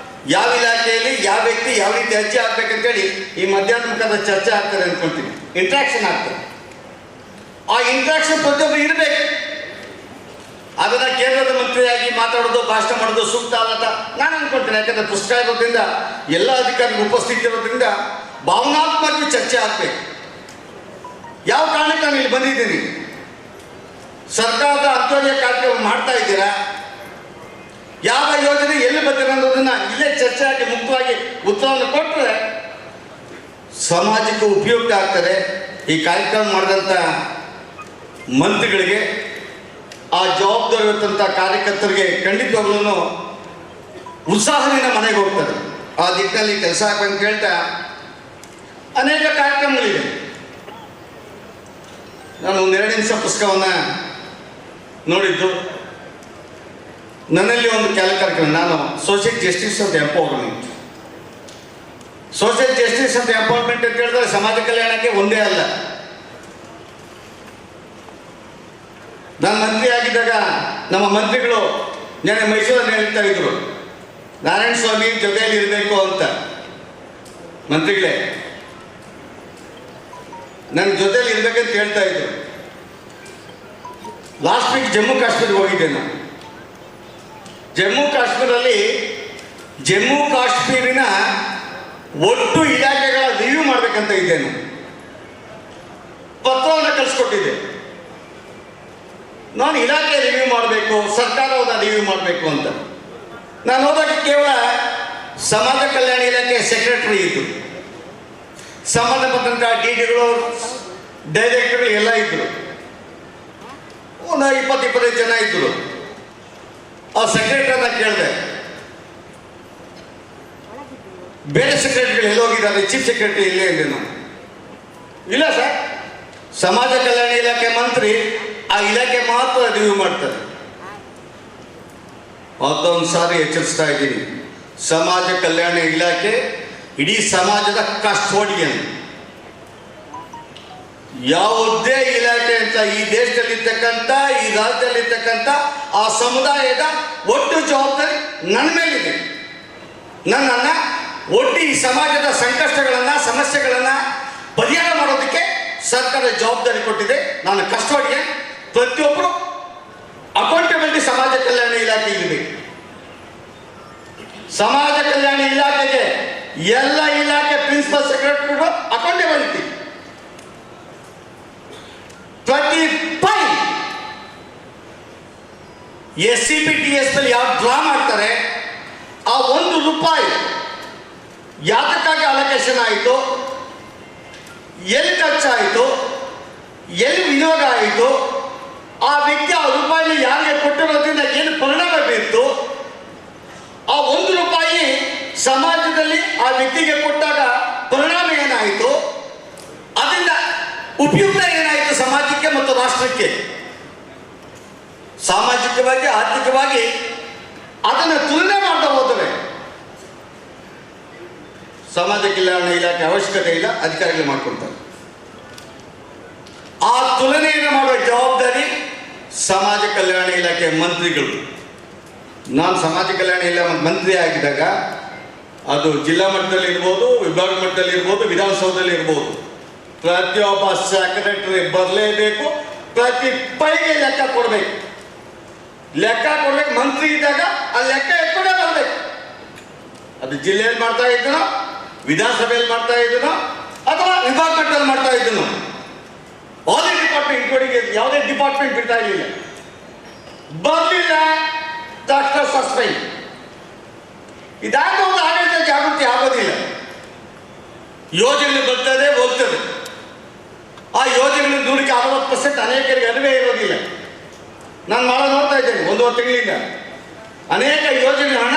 ಯಾವ ಇಲಾಖೆಯಲ್ಲಿ ಯಾವ ವ್ಯಕ್ತಿ ಯಾವ ರೀತಿ ಅರ್ಜಿ ಹಾಕ್ಬೇಕಂತೇಳಿ ಈ ಮಧ್ಯಾಹ್ನ ಮುಖಾಂತರ ಚರ್ಚೆ ಆಗ್ತದೆ ಅಂದ್ಕೊಳ್ತೀನಿ. ಇಂಟ್ರಾಕ್ಷನ್ ಆಗ್ತದೆ. ಆ ಇಂಟ್ರಾಕ್ಷನ್ ಪ್ರತಿಯೊಬ್ಬರು ಇರಬೇಕು. ಅದನ್ನ ಕೇಂದ್ರದ ಮಂತ್ರಿಯಾಗಿ ಮಾತಾಡೋದು, ಭಾಷಣ ಮಾಡೋದು ಸೂಕ್ತ ಅಲ್ಲ ನಾನು ಅನ್ಕೊಳ್ತೀನಿ. ಯಾಕಂದ್ರೆ ಪುಸ್ತಕ ಇರೋದ್ರಿಂದ, ಎಲ್ಲ ಅಧಿಕಾರಿಗಳು ಉಪಸ್ಥಿತಿ ಇರೋದ್ರಿಂದ ಭಾವನಾತ್ಮಕ ಚರ್ಚೆ ಆಗ್ಬೇಕು. ಯಾವ ಕಾರಣಕ್ಕೆ ನಾನು ಇಲ್ಲಿ ಬಂದಿದ್ದೀನಿ, ಸರ್ಕಾರದ ಅಂತ್ಯೋದಯ ಕಾರ್ಯಕ್ರಮ ಮಾಡ್ತಾ ಇದ್ದೀರಾ, ಯಾವ ಯೋಜನೆ ಎಲ್ಲಿ ಬರ್ತೀರ ಅನ್ನೋದನ್ನ ಇಲ್ಲೇ ಚರ್ಚೆ ಆಗಿ ಮುಕ್ತವಾಗಿ ಉತ್ತರವನ್ನು ಕೊಟ್ಟರೆ ಸಮಾಜಕ್ಕೆ ಉಪಯುಕ್ತ ಆಗ್ತದೆ. ಈ ಕಾರ್ಯಕ್ರಮ ಮಾಡಿದಂಥ ಮಂತ್ರಿಗಳಿಗೆ, ಆ ಜವಾಬ್ದಾರಿ ಇರುತ್ತಂಥ ಕಾರ್ಯಕರ್ತರಿಗೆ ಖಂಡಿತವಾಗ್ಲೂ ಉತ್ಸಾಹದಿಂದ ಮನೆಗೆ ಹೋಗ್ತಾರೆ. ಆ ದಿಕ್ಕಿನಲ್ಲಿ ಕೆಲಸ ಹಾಕಂತ ಕೇಳ್ತಾ ಅನೇಕ ಕಾರ್ಯಕ್ರಮಗಳಿವೆ. ನಾನು ಒಂದೆರಡು ನಿಮಿಷ ಪುಸ್ತಕವನ್ನು ನೋಡಿದ್ದು, ನನ್ನಲ್ಲಿ ಒಂದು ಕಾರ್ಯಕ್ರಮ, ನಾನು social justice of empowerment. Social justice of empowerment ಅಂತ ಹೇಳಿದ್ರೆ ಸಮಾಜ ಕಲ್ಯಾಣಕ್ಕೆ ಒಂದೇ ಅಲ್ಲ. ನಾನು ಮಂತ್ರಿ ಆಗಿದ್ದಾಗ ನಮ್ಮ ಮಂತ್ರಿಗಳು ನೆನೆ ಮೈಸೂರಲ್ಲಿ ಹೇಳ್ತಾ ಇದ್ರು, ನಾರಾಯಣ ಸ್ವಾಮಿ ಜೊತೆಯಲ್ಲಿ ಇರಬೇಕು ಅಂತ. ಮಂತ್ರಿಗಳೇ ನನ್ನ ಜೊತೆಯಲ್ಲಿ ಇರ್ಬೇಕಂತ ಹೇಳ್ತಾ ಇದ್ರು. ಲಾಸ್ಟ್ ವೀಕ್ ಜಮ್ಮು ಕಾಶ್ಮೀರ್ಗೆ ಹೋಗಿದ್ದೆ ನಾನು. ಜಮ್ಮು ಕಾಶ್ಮೀರಿನ ಒಟ್ಟು ಇಲಾಖೆಗಳ ರಿವ್ಯೂ ಮಾಡ್ಬೇಕಂತ ಇದ್ದೇನೆ. ಪತ್ರವನ್ನು ಕಳಿಸ್ಕೊಟ್ಟಿದ್ದೆ. ನಾನು ಇಲಾಖೆ ರಿವ್ಯೂ ಮಾಡಬೇಕು, ಸರ್ಕಾರವನ್ನು ರಿವ್ಯೂ ಮಾಡಬೇಕು ಅಂತ. ನಾನು ಹೋದಾಗ ಕೇವಲ ಸಮಾಜ ಕಲ್ಯಾಣ ಇಲಾಖೆ ಸೆಕ್ರೆಟರಿ ಇದ್ದು, ಸಂಬಂಧಪಟ್ಟಂಥ ಡಿಡಿಗಳು, ಡೈರೆಕ್ಟರ್ಗಳು ಎಲ್ಲ ಇದ್ದರು. ಒಂದು 20-25 ಜನ ಇದ್ದರು. ಆ ಸೆಕ್ರೆಟರಿನ ಕೇಳಿದೆ, ಬೇರೆ ಸೆಕ್ರೆಟರಿಗಳು ಎಲ್ಲೋಗಿದ್ದಾರೆ, ಚೀಫ್ ಸೆಕ್ರೆಟರಿ ಇಲ್ಲೇ ಇದೆ. ನಾನು ಇಲ್ಲ ಸರ್, ಸಮಾಜ ಕಲ್ಯಾಣ ಇಲಾಖೆ ಮಂತ್ರಿ ಆ ಇಲಾಖೆ ಮಾತ್ರ ರಿವ್ಯೂ ಮಾಡ್ತಾರೆ. ಮತ್ತೊಂದು ಸಾರಿ ಎಚ್ಚರಿಸ್ತಾ ಇದ್ದೀನಿ, ಸಮಾಜ ಕಲ್ಯಾಣ ಇಲಾಖೆ ಇಡೀ ಸಮಾಜದ ಕಸ್ಟೋಡಿಯನ್. ಯಾವುದೇ ಇಲಾಖೆ ಅಂತ ಈ ದೇಶದಲ್ಲಿರ್ತಕ್ಕಂಥ, ಈ ರಾಜ್ಯದಲ್ಲಿರ್ತಕ್ಕಂಥ ಆ ಸಮುದಾಯದ ಒಟ್ಟು ಜವಾಬ್ದಾರಿ ನನ್ನ ಮೇಲಿದೆ. ನನ್ನನ್ನು ಒಟ್ಟು ಈ ಸಮಾಜದ ಸಂಕಷ್ಟಗಳನ್ನು, ಸಮಸ್ಯೆಗಳನ್ನು ಪರಿಹಾರ ಮಾಡೋದಕ್ಕೆ ಸರ್ಕಾರ ಜವಾಬ್ದಾರಿ ಕೊಟ್ಟಿದೆ. ನಾನು ಕಸ್ಟೋಡಿಯನ್. ಪ್ರತಿಯೊಬ್ಬರು ಅಕೌಂಟಬಿಲಿಟಿ ಸಮಾಜ ಕಲ್ಯಾಣ ಇಲಾಖೆ ಇರಬೇಕು. ಸಮಾಜ ಕಲ್ಯಾಣ ಇಲಾಖೆಗೆ ಎಲ್ಲ ಇಲಾಖೆ ಪ್ರಿನ್ಸಿಪಲ್ ಸೆಕ್ರೆಟರಿಗಳು ಅಕೌಂಟಬಿಲಿಟಿ. ಪ್ರತಿ ಪೈ SCPTS ಯಾವ ಡ್ರಾ ಮಾಡ್ತಾರೆ, ಆ ₹1 ಯಾತಕ್ಕಾಗಿ ಅಲೋಕೇಶನ್ ಆಯಿತು, ಎಲ್ಲಿ ಖರ್ಚಾಯಿತು, ಎಲ್ಲಿ ವಿನಿಯೋಗ ಆಯಿತು, ಆ ವ್ಯಕ್ತಿ ಆ ರೂಪಾಯಿನ ಯಾರಿಗೆ ಕೊಟ್ಟಿರೋದ್ರಿಂದ ಏನು ಪರಿಣಾಮ ಬೀರ್ತು, ಆ ₹1 ಸಮಾಜದಲ್ಲಿ ಆ ವ್ಯಕ್ತಿಗೆ ಕೊಟ್ಟಾಗ ಪರಿಣಾಮ ಏನಾಯಿತು, ಅದರಿಂದ ಉಪಯುಕ್ತ ಏನಾಯಿತು ಸಮಾಜಕ್ಕೆ ಮತ್ತು ರಾಷ್ಟ್ರಕ್ಕೆ, ಸಾಮಾಜಿಕವಾಗಿ ಆರ್ಥಿಕವಾಗಿ ಅದನ್ನು ತುಲನೆ ಮಾಡ್ತಾ ಹೋದರೆ ಸಮಾಜ ಕಲ್ಯಾಣ ಇಲಾಖೆ ಅವಶ್ಯಕತೆ ಇಲ್ಲ, ಅಧಿಕಾರಿಗಳು ಮಾಡ್ಕೊಳ್ತಾರೆ. ಆ ತುಲನೆಯನ್ನು ಮಾಡುವ ಜವಾಬ್ದಾರಿ ಸಮಾಜ ಕಲ್ಯಾಣ ಇಲಾಖೆ ಮಂತ್ರಿಗಳು. ನಾನು ಸಮಾಜ ಕಲ್ಯಾಣ ಇಲಾಖೆ ಮಂತ್ರಿ ಆಗಿದ್ದಾಗ ಅದು ಜಿಲ್ಲಾ ಮಟ್ಟದಲ್ಲಿ ಇರ್ಬೋದು, ವಿಭಾಗ ಮಟ್ಟದಲ್ಲಿ ಇರ್ಬೋದು, ವಿಧಾನಸೌಧದಲ್ಲಿ ಇರ್ಬೋದು, ಪ್ರತಿಯೊಬ್ಬ ಸೆಕ್ರೆಟರಿ ಬರಲೇಬೇಕು. ಪ್ರತಿ ಪೈಗೆ ಲೆಕ್ಕ ಕೊಡಬೇಕು. ಮಂತ್ರಿ ಇದ್ದಾಗ ಆ ಲೆಕ್ಕ ಎತ್ಕೊಂಡೇ ಬರಬೇಕು. ಅದು ಜಿಲ್ಲೆಯಲ್ಲಿ ಮಾಡ್ತಾ ಇದ್ದನೋ, ವಿಧಾನಸಭೆಯಲ್ಲಿ ಮಾಡ್ತಾ ಇದ್ದನೋ, ಅಥವಾ ವಿಭಾಗ ಮಟ್ಟದಲ್ಲಿ ಮಾಡ್ತಾ ಇದ್ದನೋ, ಯಾವುದೇ ಡಿಪಾರ್ಟ್ಮೆಂಟ್ ಕೊಡಿಗೆ ಯಾವುದೇ ಡಿಪಾರ್ಟ್ಮೆಂಟ್ ಬಿಡ್ತಾ ಇರಲಿಲ್ಲ. ಬರಲಿಲ್ಲ ತಕ್ಷಣ ಸಸ್ಪೆಂಡ್. ಇದಾಗ ಒಂದು ಆಡಳಿತ ಜಾಗೃತಿ ಆಗೋದಿಲ್ಲ. ಯೋಜನೆ ಬರ್ತದೆ, ಹೋಗ್ತದೆ. ಆ ಯೋಜನೆ 160% ಅನೇಕರಿಗೆ ಅರಿವೇ ಇರೋದಿಲ್ಲ. ನಾನು ಭಾಳ ನೋಡ್ತಾ ಇದ್ದೇನೆ 1 ತಿಂಗಳಿಂದ. ಅನೇಕ ಯೋಜನೆ ಹಣ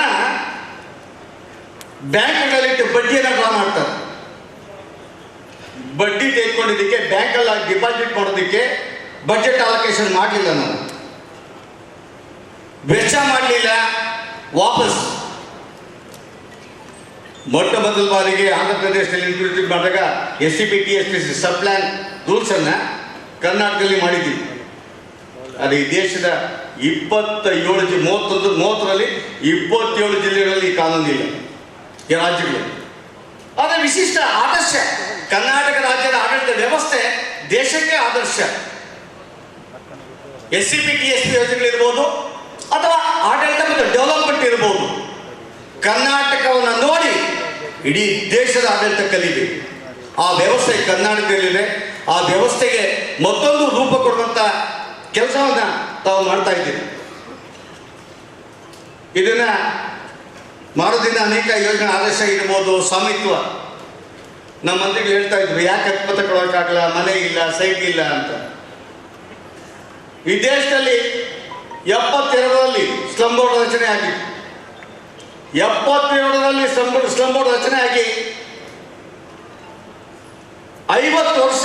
ಬ್ಯಾಂಕ್ಗಳಿಟ್ಟು ಬಡ್ಡಿಯನ್ನು ಡ್ರಾ ಮಾಡ್ತಾರೆ. ಬಡ್ಡಿ ತೆಗೆದುಕೊಂಡಿದ್ದಕ್ಕೆ ಬ್ಯಾಂಕಲ್ಲಿ ಡಿಪಾಸಿಟ್ ಮಾಡೋದಕ್ಕೆ ಬಜೆಟ್ ಅಲೋಕೇಶನ್ ಮಾಡಲಿಲ್ಲ, ನಾವು ವೆಚ್ಚ ಮಾಡಲಿಲ್ಲ, ವಾಪಸ್. ಮೊಟ್ಟ ಮೊದಲ ಬಾರಿಗೆ ಆಂಧ್ರ ಪ್ರದೇಶದಲ್ಲಿ ಇಂಟ್ರೊಡ್ಯೂಸ್ ಮಾಡಿದಾಗ SCPTS ಸಬ್ ಪ್ಲಾನ್ ರೂಲ್ಸನ್ನು ಕರ್ನಾಟಕದಲ್ಲಿ ಮಾಡಿದ್ದೀವಿ. ಅದು ಈ ದೇಶದ 30ರಲ್ಲಿ 27 ಜಿಲ್ಲೆಗಳಲ್ಲಿ ಈ ಕಾನೂನಿಲ್ಲ, ಈ ರಾಜ್ಯಗಳು. ಆದರೆ ವಿಶಿಷ್ಟ ಆದರ್ಶ ಕರ್ನಾಟಕ ರಾಜ್ಯದ ಆಡಳಿತ ವ್ಯವಸ್ಥೆ ದೇಶಕ್ಕೆ ಆದರ್ಶ. SCPTS ಯೋಜನೆಗಳಿರ್ಬೋದು ಅಥವಾ ಆಡಳಿತ ಮತ್ತು ಡೆವಲಪ್ಮೆಂಟ್ ಇರ್ಬೋದು, ಕರ್ನಾಟಕವನ್ನು ನೋಡಿ ಇಡೀ ದೇಶದ ಆಡಳಿತ ಕಲಿಬೇಕು. ಆ ವ್ಯವಸ್ಥೆ ಕರ್ನಾಟಕದಲ್ಲಿದೆ. ಆ ವ್ಯವಸ್ಥೆಗೆ ಮತ್ತೊಂದು ರೂಪ ಕೊಡುವಂಥ ಕೆಲಸವನ್ನು ತಾವು ಮಾಡ್ತಾ ಇದ್ದೀವಿ. ಇದನ್ನು ಮಾಡೋದ್ರಿಂದ ಅನೇಕ ಯೋಜನೆ ಆದರ್ಶ ಇರ್ಬೋದು, ಸ್ವಾಮಿತ್ವ. ನಮ್ಮ ಮಂತ್ರಿಗಳು ಹೇಳ್ತಾ ಇದ್ರು, ಯಾಕೆ ಹಕ್ಕುಪತ್ರ ಕೊಡೋಕ್ಕಾಗಲ್ಲ, ಮನೆ ಇಲ್ಲ, ಸೈಟ್ ಇಲ್ಲ ಅಂತ. ಈ ದೇಶದಲ್ಲಿ 72ರಲ್ಲಿ ಸ್ಲಮ್ ಬೋರ್ಡ್ ರಚನೆ ಆಗಿತ್ತು. 77ರಲ್ಲಿ ಸ್ಲಮ್ ಬೋರ್ಡ್ ರಚನೆ ಆಗಿ 50 ವರ್ಷ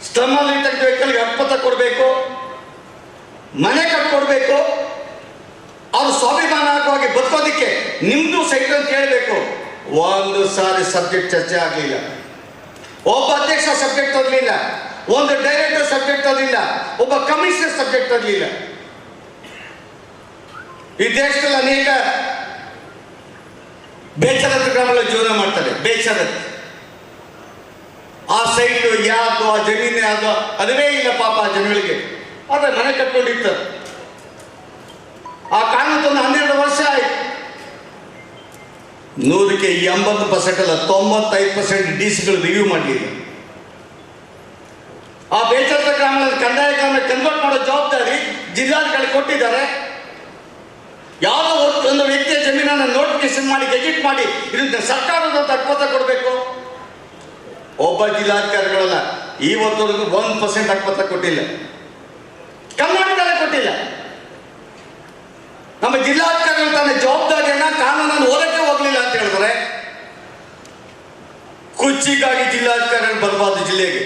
ಸ್ಲಮ್ ಅಲ್ಲಿ ಇರ್ತಕ್ಕಂಥ ವ್ಯಕ್ತಿಗಳಿಗೆ ಹಕ್ಕುಪತ್ರ ಕೊಡಬೇಕು, ಮನೆ ಕಟ್ಕೊಡ್ಬೇಕು, ಅವ್ರು ಸ್ವಾಭಿಮಾನವಾಗಿ ಬದುಕೋದಿಕ್ಕೆ ನಿಮ್ದು ಸೈಟ್ ಅಂತ ಹೇಳಬೇಕು. ಒಂದು ಸಾರಿ ಸಬ್ಜೆಕ್ಟ್ ಚರ್ಚೆ ಆಗಲಿಲ್ಲ. ಒಬ್ಬ ಅಧ್ಯಕ್ಷ ಸಬ್ಜೆಕ್ಟ್ ತರಲಿಲ್ಲ, ಒಂದು ಡೈರೆಕ್ಟರ್ ಸಬ್ಜೆಕ್ಟ್ ತರಲಿಲ್ಲ, ಒಬ್ಬ ಕಮಿಷನರ್ ಸಬ್ಜೆಕ್ಟ್ ತರಲಿಲ್ಲ. ಈ ದೇಶದಲ್ಲಿ ಅನೇಕ ಬೇಚರತ್ ಗ್ರಾಮಗಳಲ್ಲಿ ಜೀವನ ಮಾಡ್ತಾರೆ. ಬೇಚರತ್ ಆ ಸೈಟು ಯಾವುದು, ಆ ಜಮೀನು ಯಾವುದು ಅದುವೇ ಇಲ್ಲ ಪಾಪ ಆ ಜನಗಳಿಗೆ. ಆದರೆ ಮನೆ ಕಟ್ಕೊಂಡಿರ್ತಾರೆ. ಆ ಕಾನೂನು 12 ವರ್ಷ ಆಯ್ತು. 100ಕ್ಕೆ 80% ಅಲ್ಲ 95% ಡಿಸಿಗಳು ರಿವ್ಯೂ ಮಾಡಲಿಲ್ಲ. ಆ ಬೇಚರದ ಗ್ರಾಮಗಳಲ್ಲಿ ಕಂದಾಯ ಗ್ರಾಮ ಕನ್ವರ್ಟ್ ಮಾಡೋ ಜವಾಬ್ದಾರಿ ಜಿಲ್ಲಾಧಿಕಾರಿ ಕೊಟ್ಟಿದ್ದಾರೆ. ಯಾವುದೋ ಒಂದು ವ್ಯಕ್ತಿಯ ಜಮೀನನ್ನು ನೋಟಿಫಿಕೇಶನ್ ಮಾಡಿ ಗೆಜೆಟ್ ಮಾಡಿ ಇದನ್ನ ಸರ್ಕಾರದ ಹಕ್ಕುಪತ್ರ ಕೊಡಬೇಕು. ಒಬ್ಬ ಜಿಲ್ಲಾಧಿಕಾರಿಗಳಲ್ಲ ಇವತ್ತವರೆಗೂ 1% ಹಕ್ಕುಪತ್ರ ಕೊಟ್ಟಿಲ್ಲ. ಕರ್ನಾಟಕದಲ್ಲೇ ಕೊಟ್ಟಿಲ್ಲ. ನಮ್ಮ ಜಿಲ್ಲಾಧಿಕಾರಿಗಳು ತನ್ನ ಜವಾಬ್ದಾರಿಯನ್ನ ಕಾನೂನನ್ನು ಓದಕ್ಕೆ ಹೋಗ್ಲಿಲ್ಲ ಅಂತ ಹೇಳಿದ್ರೆ ಕುರ್ಚಿಗಾಗಿ ಜಿಲ್ಲಾಧಿಕಾರಿಗಳು ಬರಬಾರ್ದು ಜಿಲ್ಲೆಗೆ.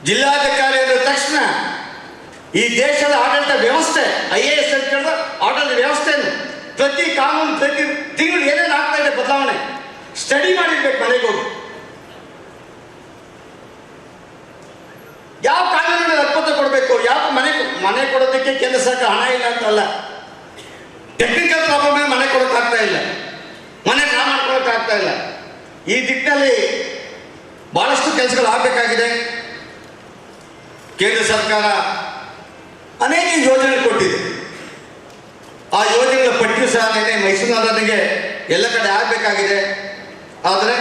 ಜಿಲ್ಲಾಧಿಕಾರಿ ಅಂದ ತಕ್ಷಣ ಈ ದೇಶದ ಆಡಳಿತ ವ್ಯವಸ್ಥೆ IAS ಅಂತ ಹೇಳಿದ್ರೆ ಆಡಳಿತ ವ್ಯವಸ್ಥೆಯನ್ನು ಪ್ರತಿ ಕಾನೂನು ಪ್ರತಿ ತಿಂಗಳು ಏನೇನು ಆಗ್ತಾ ಇದೆ ಬದಲಾವಣೆ ಸ್ಟಡಿ ಮಾಡಿರ್ಬೇಕು. ಮನೆಗೆ ಹೋಗಿ ಯಾವ ಕಾನೂನಿನ ಹಕ್ಕುಪತ್ರ ಕೊಡಬೇಕು, ಯಾವ ಮನೆ ಕೊಡೋದಕ್ಕೆ ಕೇಂದ್ರ ಸರ್ಕಾರ ಹಣ ಇಲ್ಲ ಅಂತಲ್ಲ, ಟೆಕ್ನಿಕಲ್ ಪ್ರಾಬ್ಲಮ್ ಮನೆ ಕೊಡೋಕ್ಕಾಗ್ತಾ ಇಲ್ಲ, ಮನೆ ಡ್ರಾ ಮಾಡ್ಕೊಳಕ್ಕಾಗ್ತಾ ಇಲ್ಲ. ಈ ದಿಕ್ಕಿನಲ್ಲಿ ಬಹಳಷ್ಟು ಕೆಲಸಗಳು ಆಗಬೇಕಾಗಿದೆ. ಕೇಂದ್ರ ಸರ್ಕಾರ ಅನೇಕ ಯೋಜನೆ ಕೊಟ್ಟಿದೆ. ಆ ಯೋಜನೆಗಳ ಪಟ್ಟಿಯೂ ಸಹ ಮೈಸೂರಿನವರಿಗೆ ಎಲ್ಲ ಕಡೆ ಆಗಬೇಕಾಗಿದೆ. ಆದರೆ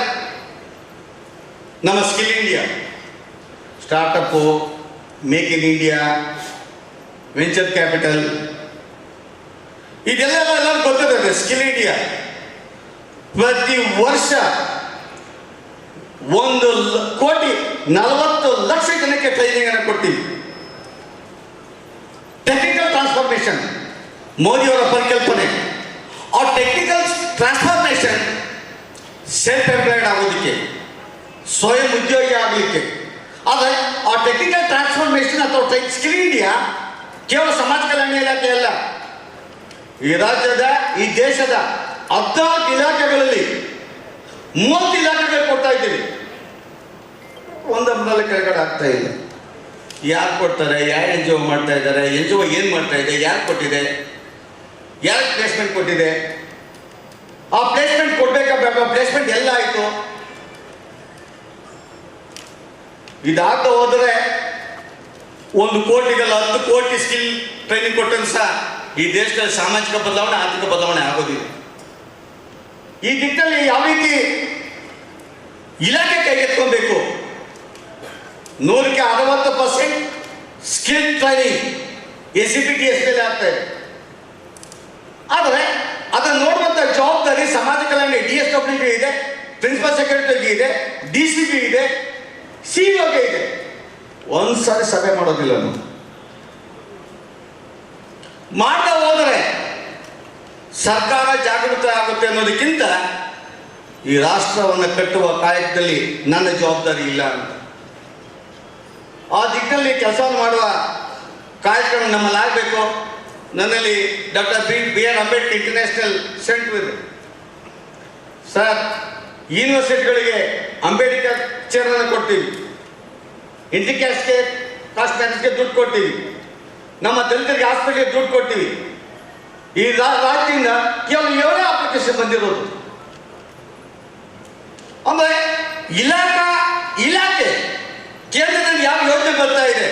ನಮ್ಮ skill India, startup, make in India, venture capital ಇದೆಲ್ಲ ಗೊತ್ತಿದೆ. ಸ್ಕಿಲ್ ಇಂಡಿಯಾ ಪ್ರತಿ ವರ್ಷ 1,40,00,000 ಜನಕ್ಕೆ ಟ್ರೈನಿಂಗ್ ಅನ್ನು ಕೊಟ್ಟಿವಿ. ಟೆಕ್ನಿಕಲ್ ಟ್ರಾನ್ಸ್ಫಾರ್ಮೇಶನ್ ಮೋದಿಯವರ ಪರಿಕಲ್ಪನೆ. ಆ ಟೆಕ್ನಿಕಲ್ ಟ್ರಾನ್ಸ್ಫಾರ್ಮೇಶನ್ ಸೆಲ್ಫ್ ಎಂಪ್ಲಾಯ್ಡ್ ಆಗೋದಕ್ಕೆ, ಸ್ವಯಂ ಉದ್ಯೋಗಿ ಆಗಲಿಕ್ಕೆ. ಆದರೆ ಆ ಟೆಕ್ನಿಕಲ್ ಟ್ರಾನ್ಸ್ಫಾರ್ಮೇಶನ್ ಅಥವಾ ಸ್ಕಿಲ್ ಇಂಡಿಯಾ ಕೇವಲ ಸಮಾಜ ಕಲ್ಯಾಣ ಇಲಾಖೆ ಅಲ್ಲ, ಈ ರಾಜ್ಯದ ಈ ದೇಶದ 14 ಇಲಾಖೆಗಳಲ್ಲಿ 30 ಇಲಾಖೆಗಳು ಕೊಡ್ತಾ ಇದ್ದೀವಿ. ಒಂದೊಂದರಲ್ಲಿ ಕೆಳಗಡೆ ಆಗ್ತಾ ಇಲ್ಲ. ಯಾರು ಕೊಡ್ತಾರೆ, ಯಾರು NGO ಮಾಡ್ತಾ ಇದ್ದಾರೆ, NGO ಏನು ಮಾಡ್ತಾ ಇದೆ, ಯಾರು ಕೊಟ್ಟಿದೆ, ಯಾರು ಪ್ಲೇಸ್ಮೆಂಟ್ ಕೊಟ್ಟಿದೆ, ಆ ಪ್ಲೇಸ್ಮೆಂಟ್ ಕೊಡ್ಬೇಕಾಗ ಪ್ಲೇಸ್ಮೆಂಟ್ ಎಲ್ಲ ಆಯಿತು. ಇದಾಗ್ತಾ ಹೋದರೆ 1 ಕೋಟಿಗಲ್ಲ 10 ಕೋಟಿ ಸ್ಕಿಲ್ ಟ್ರೈನಿಂಗ್ ಕೊಟ್ಟರು ಸಹ ಈ ದೇಶದಲ್ಲಿ ಸಾಮಾಜಿಕ ಬದಲಾವಣೆ, ಆರ್ಥಿಕ ಬದಲಾವಣೆ ಆಗೋದಿಲ್ಲ. ಈ ದಿಕ್ಕಲ್ಲಿ ಯಾವ ರೀತಿ ಇಲಾಖೆ ಕೈಗೆತ್ಕೊಬೇಕು? 100ಕ್ಕೆ 60% ಸ್ಕಿಲ್ ಟ್ರೈನಿಂಗ್ SCPTS ಮೇಲೆ ಆಗ್ತಾ ಇದೆ. ಆದರೆ ಅದನ್ನು ನೋಡುವಂಥ ಜವಾಬ್ದಾರಿ ಸಮಾಜ ಕಲ್ಯಾಣ DSWಗೆ ಇದೆ, ಪ್ರಿನ್ಸಿಪಲ್ ಸೆಕ್ರೆಟರಿಗೆ ಇದೆ, DCP ಇದೆ, CEOಗೆ ಇದೆ. ಒಂದ್ಸಾರಿ ಸಭೆ ಮಾಡೋದಿಲ್ಲ. ಮಾಡ್ತಾ ಹೋದರೆ ಸರ್ಕಾರ ಜಾಗೃತ ಆಗುತ್ತೆ ಅನ್ನೋದಕ್ಕಿಂತ ಈ ರಾಷ್ಟ್ರವನ್ನು ಕಟ್ಟುವ ಕಾಯಕದಲ್ಲಿ ನನ್ನ ಜವಾಬ್ದಾರಿ ಇಲ್ಲ ಅಂತ ಆ ದಿಕ್ಕಿನಲ್ಲಿ ಕೆಲಸವನ್ನು ಮಾಡುವ ಕಾರ್ಯಕ್ರಮ ನಮ್ಮಲ್ಲಿ ಆಗಬೇಕು. ನನ್ನಲ್ಲಿ doctor B.R. Ambedkar international centre ಇದೆ ಸರ್. ಯೂನಿವರ್ಸಿಟಿಗಳಿಗೆ ಅಂಬೇಡ್ಕರ್ ಚೇರನ್ನು ಕೊಡ್ತೀವಿ, ಇಂಟಿಕ್ಯಾಸ್ಗೆ ಕಾಸ್ಟ್ ಮ್ಯಾನೇಜ್ಗೆ ದುಡ್ಡು ಕೊಡ್ತೀವಿ, ನಮ್ಮ ದಲಿತರಿಗೆ ಹಾಸ್ಪಿಟಲ್ಗೆ ದುಡ್ಡು ಕೊಡ್ತೀವಿ. ಈ ರಾಜ್ಯದಿಂದ ಕೇವಲ 7 ಅಪ್ಲಿಕೇಶನ್ ಬಂದಿರೋದು. ಅಂದರೆ ಇಲಾಖೆ ಕೇಂದ್ರದಲ್ಲಿ ಯಾವ ಯೋಜನೆ ಬರ್ತಾ ಇದೆ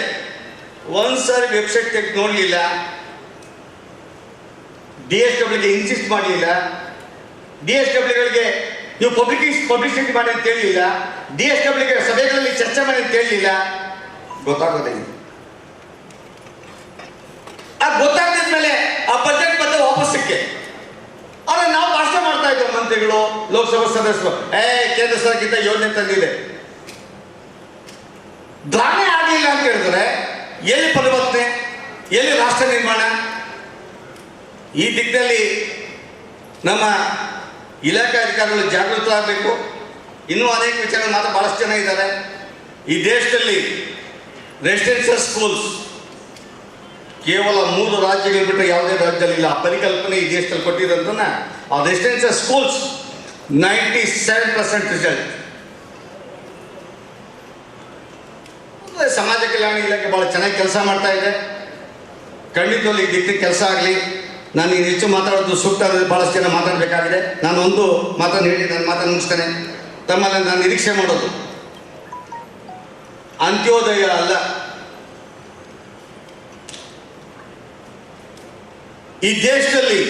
ಒಂದ್ಸಾರಿ ವೆಬ್ಸೈಟ್ ತೆಗೆದು ನೋಡಲಿಲ್ಲ, DSWಗೆ ಇನ್ಸಿಸ್ಟ್ ಮಾಡಲಿಲ್ಲ, DSWಗಳಿಗೆ ನೀವು ಪಬ್ಲಿಸಿಟಿ ಮಾಡಿ ಅಂತ ಹೇಳಿಲ್ಲ, DSWಗೆ ಸಭೆಗಳಲ್ಲಿ ಚರ್ಚೆ ಮಾಡಿ ಅಂತ ಹೇಳಿಲ್ಲ. ಗೊತ್ತಾಗೋದಿಲ್ಲ. ಅದು ಗೊತ್ತಾಗ್ತಿದ್ಮೇಲೆ ಆ ಬಜೆಟ್ ಬಂದ ವಾಪಸ್ಸಕ್ಕೆ. ಆದರೆ ನಾವು ಭಾಷಣ ಮಾಡ್ತಾ ಇದ್ದೇವೆ, ಮಂತ್ರಿಗಳು, ಲೋಕಸಭಾ ಸದಸ್ಯರು, ಕೇಂದ್ರ ಸರ್ಕಾರಕ್ಕಿಂತ ಯೋಜನೆ ತಂದಿದೆ. ಧಾರಣೆ ಆಗಲಿಲ್ಲ ಅಂತ ಹೇಳಿದ್ರೆ ಎಲ್ಲಿ ಪರಿವರ್ತನೆ, ಎಲ್ಲಿ ರಾಷ್ಟ್ರ ನಿರ್ಮಾಣ? ಈ ದಿಕ್ಕಿನಲ್ಲಿ ನಮ್ಮ ಇಲಾಖೆ ಅಧಿಕಾರಿಗಳು ಜಾಗೃತರಾಗಬೇಕು. ಇನ್ನೂ ಅನೇಕ ವಿಚಾರಗಳು ಮಾತ್ರ ಭಾಳಷ್ಟು ಜನ ಇದ್ದಾರೆ. ಈ ದೇಶದಲ್ಲಿ ರೆಸಿಡೆನ್ಷಿಯಲ್ ಸ್ಕೂಲ್ಸ್ ಕೇವಲ 3 ರಾಜ್ಯಗಳು ಬಿಟ್ಟರೆ ಯಾವುದೇ ರಾಜ್ಯದಲ್ಲಿ ಇಲ್ಲ. ಆ ಪರಿಕಲ್ಪನೆ ಈ ದೇಶದಲ್ಲಿ ಕೊಟ್ಟಿರೋದನ್ನ ಆ ರೆಸಿಡೆನ್ಷಿಯಲ್ ಸ್ಕೂಲ್ಸ್ 97% ರಿಸಲ್ಟ್. ಸಮಾಜ ಕಲ್ಯಾಣ ಇಲಾಖೆ ಭಾಳ ಚೆನ್ನಾಗಿ ಕೆಲಸ ಮಾಡ್ತಾ ಇದೆ. ಖಂಡಿತವಾಗಿ ಈ ದಿಕ್ಕಿಗೆ ಕೆಲಸ ಆಗಲಿ. ನಾನು ಈಗ ಹೆಚ್ಚು ಮಾತಾಡೋದು ಸೂಕ್ತ ಅಂದರೆ ಭಾಳಷ್ಟು ಜನ ಮಾತಾಡಬೇಕಾಗಿದೆ. ನಾನು ಒಂದು ಮಾತನ್ನು ಹೇಳಿ ನನ್ನ ಮಾತನ್ನು ಮುಗಿಸ್ತೇನೆ. ತಮ್ಮಲ್ಲಿ ನಾನು ನಿರೀಕ್ಷೆ ಮಾಡೋದು ಅಂತ್ಯೋದಯ ಅಲ್ಲ, ಈ ದೇಶದಲ್ಲಿ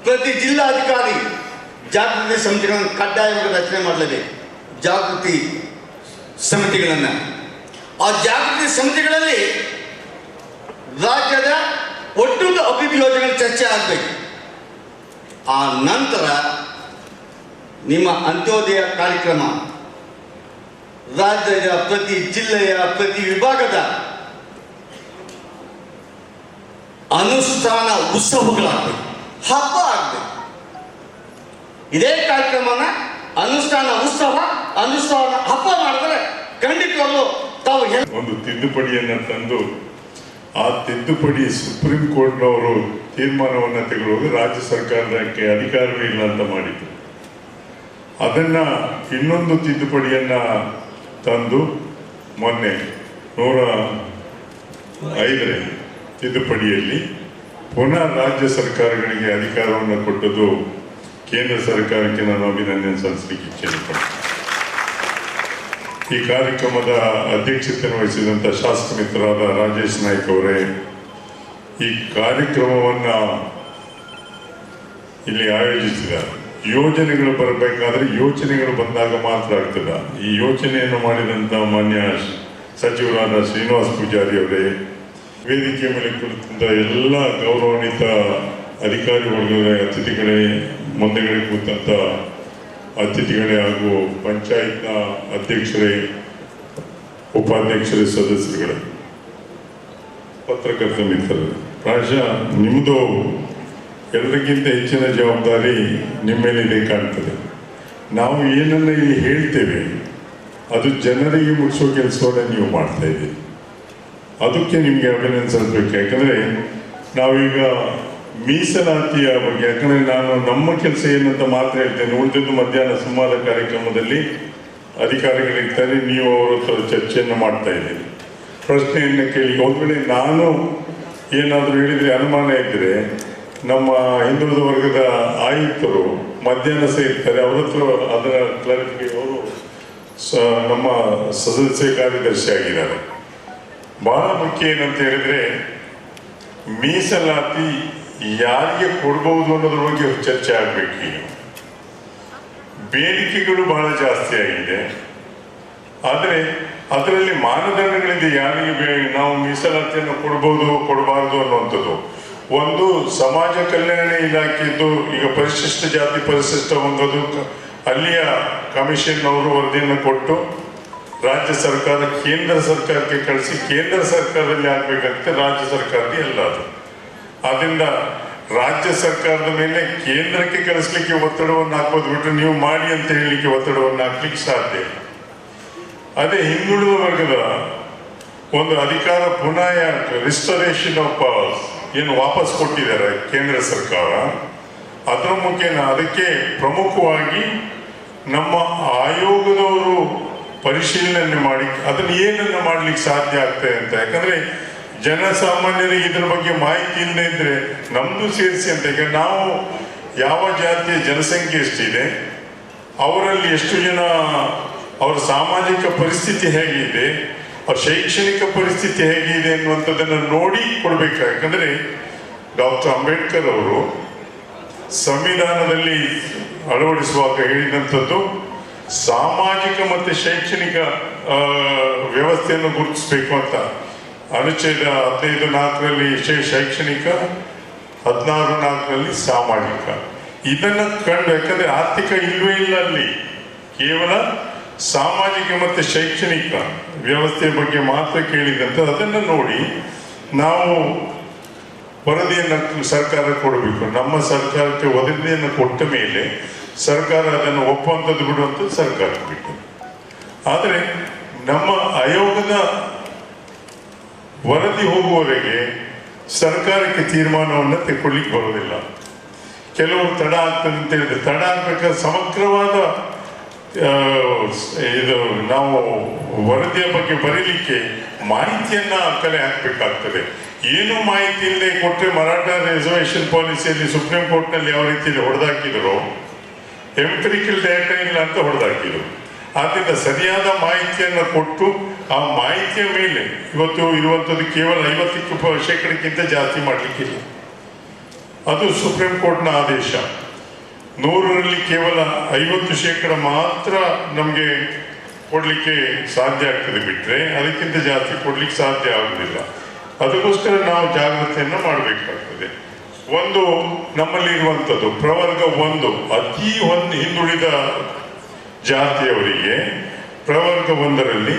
ಪ್ರತಿ ಜಿಲ್ಲಾಧಿಕಾರಿ ಜಾಗೃತಿ ಸಮಿತಿಗಳನ್ನು ಕಡ್ಡಾಯವಾಗಿ ರಚನೆ ಮಾಡಲೇಬೇಕು. ಜಾಗೃತಿ ಸಮಿತಿಗಳನ್ನು, ಆ ಜಾಗೃತಿ ಸಮಿತಿಗಳಲ್ಲಿ ರಾಜ್ಯದ ಒಟ್ಟು ಅಭಿವೃದ್ಧಿ ಯೋಜನೆಗಳ ಚರ್ಚೆ ಆಗಬೇಕು. ಆ ನಂತರ ನಿಮ್ಮ ಅಂತ್ಯೋದಯ ಕಾರ್ಯಕ್ರಮ ರಾಜ್ಯದ ಪ್ರತಿ ಜಿಲ್ಲೆಯ ಪ್ರತಿ ವಿಭಾಗದ ಅನುಷ್ಠಾನ ಉತ್ಸವಗಳಾಗಬೇಕು, ಹಬ್ಬ ಆಗಬೇಕು. ಇದೇ ಕಾರ್ಯಕ್ರಮನ ಅನುಷ್ಠಾನ ಉತ್ಸವ, ಅನುಷ್ಠಾನ ಹಬ್ಬ ಮಾಡಿದ್ರೆ ಖಂಡಿತವಾಗ್ಲೂ ತಾವು ಒಂದು ತಿದ್ದುಪಡಿಯನ್ನು ತಂದು ಆ ತಿದ್ದುಪಡಿ ಸುಪ್ರೀಂ ಕೋರ್ಟ್ನವರು ತೀರ್ಮಾನವನ್ನು ತೆಗೆದುಕೊಂಡು ರಾಜ್ಯ ಸರ್ಕಾರಕ್ಕೆ ಅಧಿಕಾರವೇ ಇಲ್ಲ ಅಂತ ಮಾಡಿದ್ರು. ಅದನ್ನು ಇನ್ನೊಂದು ತಿದ್ದುಪಡಿಯನ್ನು ತಂದು ಮೊನ್ನೆ 105ನೇ ತಿದ್ದುಪಡಿಯಲ್ಲಿ ಪುನಃ ರಾಜ್ಯ ಸರ್ಕಾರಗಳಿಗೆ ಅಧಿಕಾರವನ್ನು ಕೊಟ್ಟದ್ದು ಕೇಂದ್ರ ಸರ್ಕಾರಕ್ಕೆ ನಾನು ಅಭಿನಂದನೆ ಸಲ್ಲಿಸಲಿಕ್ಕೆ ಇಚ್ಛೆಪಡ್ತೇನೆ. ಈ ಕಾರ್ಯಕ್ರಮದ ಅಧ್ಯಕ್ಷತೆಯನ್ನು ವಹಿಸಿದಂಥ ಶಾಸಕ ಮಿತ್ರರಾದ ರಾಜೇಶ್ ನಾಯ್ಕ್ ಅವರೇ, ಈ ಕಾರ್ಯಕ್ರಮವನ್ನು ಇಲ್ಲಿ ಆಯೋಜಿಸಿದ್ದಾರೆ. ಯೋಜನೆಗಳು ಬರಬೇಕಾದ್ರೆ ಯೋಚನೆಗಳು ಬಂದಾಗ ಮಾತ್ರ ಆಗ್ತದ. ಈ ಯೋಚನೆಯನ್ನು ಮಾಡಿದಂಥ ಮಾನ್ಯ ಸಚಿವರಾದ ಶ್ರೀನಿವಾಸ್ ಪೂಜಾರಿ ಅವರೇ, ವೇದಿಕೆ ಮೇಲೆ ಕುಳಿತಿದ್ದ ಎಲ್ಲ ಗೌರವಾನ್ವಿತ ಅಧಿಕಾರಿ ವರ್ಗದ ಅತಿಥಿಗಳೇ, ಮುಂದೆಗಡೆ ಕೂತಂಥ ಅತಿಥಿಗಳೇ ಹಾಗೂ ಪಂಚಾಯತ್ನ ಅಧ್ಯಕ್ಷರೇ, ಉಪಾಧ್ಯಕ್ಷರೇ, ಸದಸ್ಯರುಗಳೇ, ಪತ್ರಕರ್ತ ಮಿತ್ರರೇ, ಪ್ರಾಯಶಃ ನಿಮ್ಮದು ಎಲ್ಲರಿಗಿಂತ ಹೆಚ್ಚಿನ ಜವಾಬ್ದಾರಿ ನಿಮ್ಮ ಮೇಲಿದೆ ಕಾಣ್ತದೆ. ನಾವು ಏನನ್ನ ಇಲ್ಲಿ ಹೇಳ್ತೇವೆ ಅದು ಜನರಿಗೆ ಮುಟ್ಟಿಸೋ ಕೆಲಸವನ್ನ ನೀವು ಮಾಡ್ತಾ ಇದ್ದೀರಿ. ಅದಕ್ಕೆ ನಿಮಗೆ ಅಭಿನಂದನೆ ಸಲ್ಲಿಸಬೇಕು. ಯಾಕಂದರೆ ನಾವೀಗ ಮೀಸಲಾತಿಯ ಬಗ್ಗೆ, ಯಾಕಂದರೆ ನಾನು ನಮ್ಮ ಕೆಲಸ ಏನಂತ ಮಾತ್ರ ಹೇಳ್ತೇನೆ, ಉಳಿದಿದ್ದು ಮಧ್ಯಾಹ್ನ ಸಂವಾದ ಕಾರ್ಯಕ್ರಮದಲ್ಲಿ ಅಧಿಕಾರಿಗಳಿರ್ತಾರೆ, ನೀವು ಅವರ ಹತ್ರ ಚರ್ಚೆಯನ್ನು ಮಾಡ್ತಾ ಇದ್ದೀರಿ, ಪ್ರಶ್ನೆಯನ್ನು ಕೇಳಿ. ಒಂದು ವೇಳೆ ನಾನು ಏನಾದರೂ ಹೇಳಿದರೆ ಅನುಮಾನ ಇದ್ದರೆ ನಮ್ಮ ಹಿಂದುಳಿದ ವರ್ಗದ ಆಯುಕ್ತರು ಮಧ್ಯಾಹ್ನ ಸೇರ್ತಾರೆ, ಅವ್ರ ಹತ್ರ ಅದರ ಕ್ಲಾರಿಫಿಕೇಶನ್. ಅವರು ನಮ್ಮ ಸದಸ್ಯ ಕಾರ್ಯದರ್ಶಿ ಆಗಿದ್ದಾರೆ. ಬಹಳ ಮುಖ್ಯ ಏನಂತ ಹೇಳಿದ್ರೆ, ಮೀಸಲಾತಿ ಯಾರಿಗೆ ಕೊಡ್ಬೋದು ಅನ್ನೋದ್ರ ಬಗ್ಗೆ ಚರ್ಚೆ ಆಗಬೇಕು. ಈಗ ಬೇಡಿಕೆಗಳು ಬಹಳ ಜಾಸ್ತಿ ಆಗಿದೆ, ಆದರೆ ಅದರಲ್ಲಿ ಮಾನದಂಡಗಳಿದೆ. ಯಾರಿಗೆ ನಾವು ಮೀಸಲಾತಿಯನ್ನು ಕೊಡ್ಬೋದು ಕೊಡಬಾರ್ದು ಅನ್ನುವಂಥದ್ದು. ಒಂದು ಸಮಾಜ ಕಲ್ಯಾಣ ಇಲಾಖೆದ್ದು ಈಗ ಪರಿಶಿಷ್ಟ ಜಾತಿ ಪರಿಶಿಷ್ಟ ಹೊಂದೋದು ಅಲ್ಲಿಯ ಕಮಿಷನ್ ಅವರು ವರದಿಯನ್ನು ಕೊಟ್ಟು ರಾಜ್ಯ ಸರ್ಕಾರ ಕೇಂದ್ರ ಸರ್ಕಾರಕ್ಕೆ ಕಳಿಸಿ ಕೇಂದ್ರ ಸರ್ಕಾರದಲ್ಲಿ ಆಗ್ಬೇಕಂತೆ ರಾಜ್ಯ ಸರ್ಕಾರಕ್ಕೆ ಎಲ್ಲ ಅದು. ಆದ್ದರಿಂದ ರಾಜ್ಯ ಸರ್ಕಾರದ ಮೇಲೆ ಕೇಂದ್ರಕ್ಕೆ ಕಳಿಸ್ಲಿಕ್ಕೆ ಒತ್ತಡವನ್ನು ಹಾಕೋದು ಬಿಟ್ಟು ನೀವು ಮಾಡಿ ಅಂತ ಹೇಳಲಿಕ್ಕೆ ಒತ್ತಡವನ್ನು ಹಾಕ್ಲಿಕ್ಕೆ ಸಾಧ್ಯ. ಅದೇ ಹಿಂದುಳಿದ ವರ್ಗದ ಒಂದು ಅಧಿಕಾರ ಪುನಃ ರಿಸ್ಟೋರೇಷನ್ ಆಫ್ ಪವರ್ಸ್ ಏನು ವಾಪಸ್ ಕೊಟ್ಟಿದ್ದಾರೆ ಕೇಂದ್ರ ಸರ್ಕಾರ, ಅದರ ಮುಖೇನ ಅದಕ್ಕೆ ಪ್ರಮುಖವಾಗಿ ನಮ್ಮ ಆಯೋಗದವರು ಪರಿಶೀಲನೆ ಮಾಡಿ ಅದನ್ನು ಏನನ್ನು ಮಾಡ್ಲಿಕ್ಕೆ ಸಾಧ್ಯ ಆಗ್ತದೆ ಅಂತ. ಯಾಕಂದ್ರೆ ಜನಸಾಮಾನ್ಯರಿಗೆ ಇದ್ರ ಬಗ್ಗೆ ಮಾಹಿತಿ ಇಲ್ಲದೆ ಇದ್ರೆ ನಮ್ದು ಸೇರಿಸಿ ಅಂತ. ಈಗ ನಾವು ಯಾವ ಜಾತಿಯ ಜನಸಂಖ್ಯೆ ಎಷ್ಟಿದೆ, ಅವರಲ್ಲಿ ಎಷ್ಟು ಜನ, ಅವರ ಸಾಮಾಜಿಕ ಪರಿಸ್ಥಿತಿ ಹೇಗಿದೆ, ಅವ್ರ ಶೈಕ್ಷಣಿಕ ಪರಿಸ್ಥಿತಿ ಹೇಗಿದೆ ಅನ್ನುವಂಥದ್ದನ್ನು ನೋಡಿ ಕೊಡಬೇಕು. ಯಾಕಂದರೆ ಡಾಕ್ಟರ್ ಅಂಬೇಡ್ಕರ್ ಅವರು ಸಂವಿಧಾನದಲ್ಲಿ ಅಳವಡಿಸುವಾಗ ಹೇಳಿದಂಥದ್ದು ಸಾಮಾಜಿಕ ಮತ್ತು ಶೈಕ್ಷಣಿಕ ವ್ಯವಸ್ಥೆಯನ್ನು ಗುರುತಿಸಬೇಕು ಅಂತ. ಅನುಚ್ಛೇದ 15(4) ಶೈಕ್ಷಣಿಕ, 16(4) ಸಾಮಾಜಿಕ. ಇದನ್ನು ಕಂಡು, ಯಾಕಂದರೆ ಆರ್ಥಿಕ ಇಲ್ಲವೇ ಇಲ್ಲ ಅಲ್ಲಿ, ಕೇವಲ ಸಾಮಾಜಿಕ ಮತ್ತು ಶೈಕ್ಷಣಿಕ ವ್ಯವಸ್ಥೆ ಬಗ್ಗೆ ಮಾತ್ರ ಕೇಳಿದಂಥ. ಅದನ್ನು ನೋಡಿ ನಾವು ವರದಿಯನ್ನು ಸರ್ಕಾರ ಕೊಡಬೇಕು. ನಮ್ಮ ಸರ್ಕಾರಕ್ಕೆ ವರದಿಯನ್ನು ಕೊಟ್ಟ ಮೇಲೆ ಸರ್ಕಾರ ಅದನ್ನು ಒಪ್ಪುವಂಥದ್ದು ಬಿಡುವಂಥದ್ದು ಸರ್ಕಾರಕ್ಕೆ ಬಿಟ್ಟು. ಆದರೆ ನಮ್ಮ ಆಯೋಗದ ವರದಿ ಹೋಗುವವರೆಗೆ ಸರ್ಕಾರಕ್ಕೆ ತೀರ್ಮಾನವನ್ನು ತೆಗೊಳ್ಳಿಕ್ಕೆ ಬರೋದಿಲ್ಲ. ಕೆಲವರು ತಡ ಆಗ್ತದೆ ಅಂತ ಹೇಳಿದ್ರೆ ತಡ ಆಗ್ಬೇಕಾದ್ರೆ ಸಮಗ್ರವಾದ ಇದು ನಾವು ವರದಿಯ ಬಗ್ಗೆ ಬರೀಲಿಕ್ಕೆ ಮಾಹಿತಿಯನ್ನ ಕಲೆ ಹಾಕಬೇಕಾಗ್ತದೆ. ಏನು ಮಾಹಿತಿ ಇಲ್ಲದೆ ಕೊಟ್ಟರೆ ಮರಾಠ ರಿಸರ್ವೇಷನ್ ಪಾಲಿಸಿಯಲ್ಲಿ ಸುಪ್ರೀಂ ಕೋರ್ಟ್ನಲ್ಲಿ ಯಾವ ರೀತಿಯಲ್ಲಿ ಹೊಡೆದಾಕಿದ್ರು, ಎಂಪಿರಿಕಲ್ ಡೇಟಾ ಇಲ್ಲ ಅಂತ ಹೊಡೆದಾಕಿದ್ರು. ಆದ್ದರಿಂದ ಸರಿಯಾದ ಮಾಹಿತಿಯನ್ನು ಕೊಟ್ಟು ಆ ಮಾಹಿತಿಯ ಮೇಲೆ ಇವತ್ತು ಇರುವಂಥದ್ದು ಕೇವಲ 50% ಜಾಸ್ತಿ ಮಾಡಲಿಕ್ಕಿಲ್ಲ. ಅದು ಸುಪ್ರೀಂ ಕೋರ್ಟ್ನ ಆದೇಶ. 100ರಲ್ಲಿ ಕೇವಲ 50% ಮಾತ್ರ ನಮಗೆ ಕೊಡಲಿಕ್ಕೆ ಸಾಧ್ಯ ಆಗ್ತದೆ, ಬಿಟ್ಟರೆ ಅದಕ್ಕಿಂತ ಜಾಸ್ತಿ ಕೊಡ್ಲಿಕ್ಕೆ ಸಾಧ್ಯ ಆಗುವುದಿಲ್ಲ. ಅದಕ್ಕೋಸ್ಕರ ನಾವು ಜಾಗ್ರತೆಯನ್ನು ಮಾಡಬೇಕಾಗ್ತದೆ. ಒಂದು ನಮ್ಮಲ್ಲಿ ಇರುವಂಥದ್ದು ಪ್ರವರ್ಗ 1 ಅತಿ ಹಿಂದುಳಿದ ಜಾತಿಯವರಿಗೆ ಪ್ರವರ್ಗ 1ರಲ್ಲಿ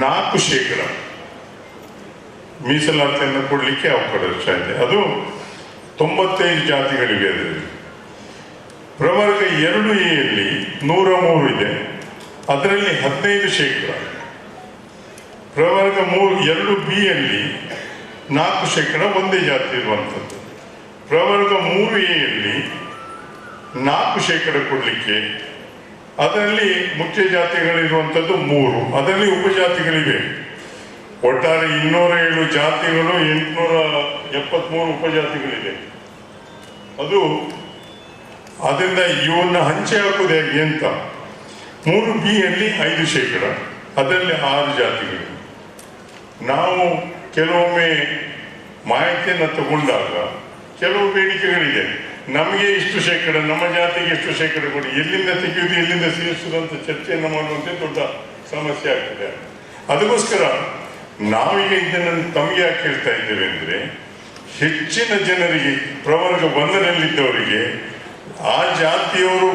4% ಮೀಸಲಾತಿಯನ್ನು ಕೊಡಲಿಕ್ಕೆ ಅವಕಾಶ ಇದೆ. ಅದು 95 ಜಾತಿಗಳಿವೆ. ಅದರಲ್ಲಿ ಪ್ರವರ್ಗ 2ಎಯಲ್ಲಿ 103 ಇದೆ, ಅದರಲ್ಲಿ 15%. ಪ್ರವರ್ಗ 2ಬಿಯಲ್ಲಿ 4% ಒಂದೇ ಜಾತಿ ಇರುವಂಥದ್ದು. ಪ್ರವರ್ಗ 3ಎಯಲ್ಲಿ 4% ಕೊಡಲಿಕ್ಕೆ, ಅದರಲ್ಲಿ ಮುಖ್ಯ ಜಾತಿಗಳಿರುವಂಥದ್ದು 3, ಅದರಲ್ಲಿ ಉಪಜಾತಿಗಳಿವೆ. ಒಟ್ಟಾರೆ 207 ಜಾತಿಗಳು, 873 ಉಪಜಾತಿಗಳಿವೆ. ಅದರಿಂದ ಇವನ್ನ ಹಂಚೆ ಹಾಕುವುದು ಹೇಗೆ ಅಂತ 3ಬಿಯಲ್ಲಿ 5%, ಅದರಲ್ಲಿ 6 ಜಾತಿಗಳು. ನಾವು ಕೆಲವೊಮ್ಮೆ ಮಾಹಿತಿಯನ್ನು ತಗೊಂಡಾಗ ಕೆಲವು ಬೇಡಿಕೆಗಳಿದೆ. ನಮಗೆ ಇಷ್ಟು ಶೇಕಡ, ನಮ್ಮ ಜಾತಿಗೆ ಎಷ್ಟು ಶೇಕಡ ಕೊಡಿ, ಎಲ್ಲಿಂದ ತೆಗೆಯುವುದು ಎಲ್ಲಿಂದ ಸೇರಿಸುವುದು ಅಂತ ಚರ್ಚೆಯನ್ನು ಮಾಡುವಂತೆ ದೊಡ್ಡ ಸಮಸ್ಯೆ ಆಗ್ತದೆ. ಅದಕ್ಕೋಸ್ಕರ ನಾವೀಗ ಇದನ್ನು ತಮಗೆ ಯಾಕೆ ಹೇಳ್ತಾ ಇದ್ದೇವೆ ಅಂದರೆ, ಹೆಚ್ಚಿನ ಜನರಿಗೆ ಪ್ರವರ್ಗ 1ರಲ್ಲಿದ್ದವರಿಗೆ ಆ ಜಾತಿಯವರು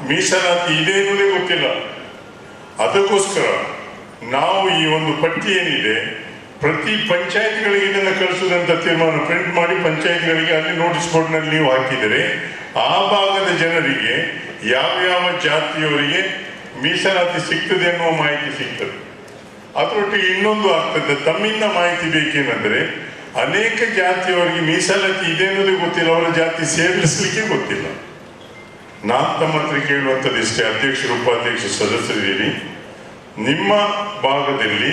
ಮೀಸಲಾತಿ ಇದೆ ಎನ್ನುವುದೇ ಗೊತ್ತಿಲ್ಲ. ಅದಕ್ಕೋಸ್ಕರ ನಾವು ಈ ಒಂದು ಪಟ್ಟಿ ಏನಿದೆ ಪ್ರತಿ ಪಂಚಾಯತ್ಗಳಿಗೆ ಇದನ್ನು ಕಳಿಸುವುದಂತ ತೀರ್ಮಾನ ಪ್ರಿಂಟ್ ಮಾಡಿ ಪಂಚಾಯತ್ಗಳಿಗೆ ಅಲ್ಲಿ ನೋಟಿಸ್ ಬೋರ್ಡ್ನಲ್ಲಿ ನೀವು ಹಾಕಿದರೆ ಆ ಭಾಗದ ಜನರಿಗೆ ಯಾವ ಜಾತಿಯವರಿಗೆ ಮೀಸಲಾತಿ ಸಿಗ್ತದೆ ಅನ್ನುವ ಮಾಹಿತಿ ಸಿಗ್ತದೆ. ಅದರೊಟ್ಟಿಗೆ ಇನ್ನೊಂದು ಆಗ್ತದೆ, ತಮ್ಮಿಂದ ಮಾಹಿತಿ ಬೇಕೇನೆಂದರೆ ಅನೇಕ ಜಾತಿಯವರಿಗೆ ಮೀಸಲಾತಿ ಇದೆ ಅನ್ನೋದೇ ಗೊತ್ತಿಲ್ಲ, ಅವರ ಜಾತಿ ಸೇರಿಸಲಿಕ್ಕೆ ಗೊತ್ತಿಲ್ಲ. ನಾನು ತಮ್ಮ ಹತ್ರ ಕೇಳುವಂಥದ್ದು ಇಷ್ಟೇ, ಅಧ್ಯಕ್ಷರು ಉಪಾಧ್ಯಕ್ಷ ಸದಸ್ಯರಿದ್ದೀರಿ, ನಿಮ್ಮ ಭಾಗದಲ್ಲಿ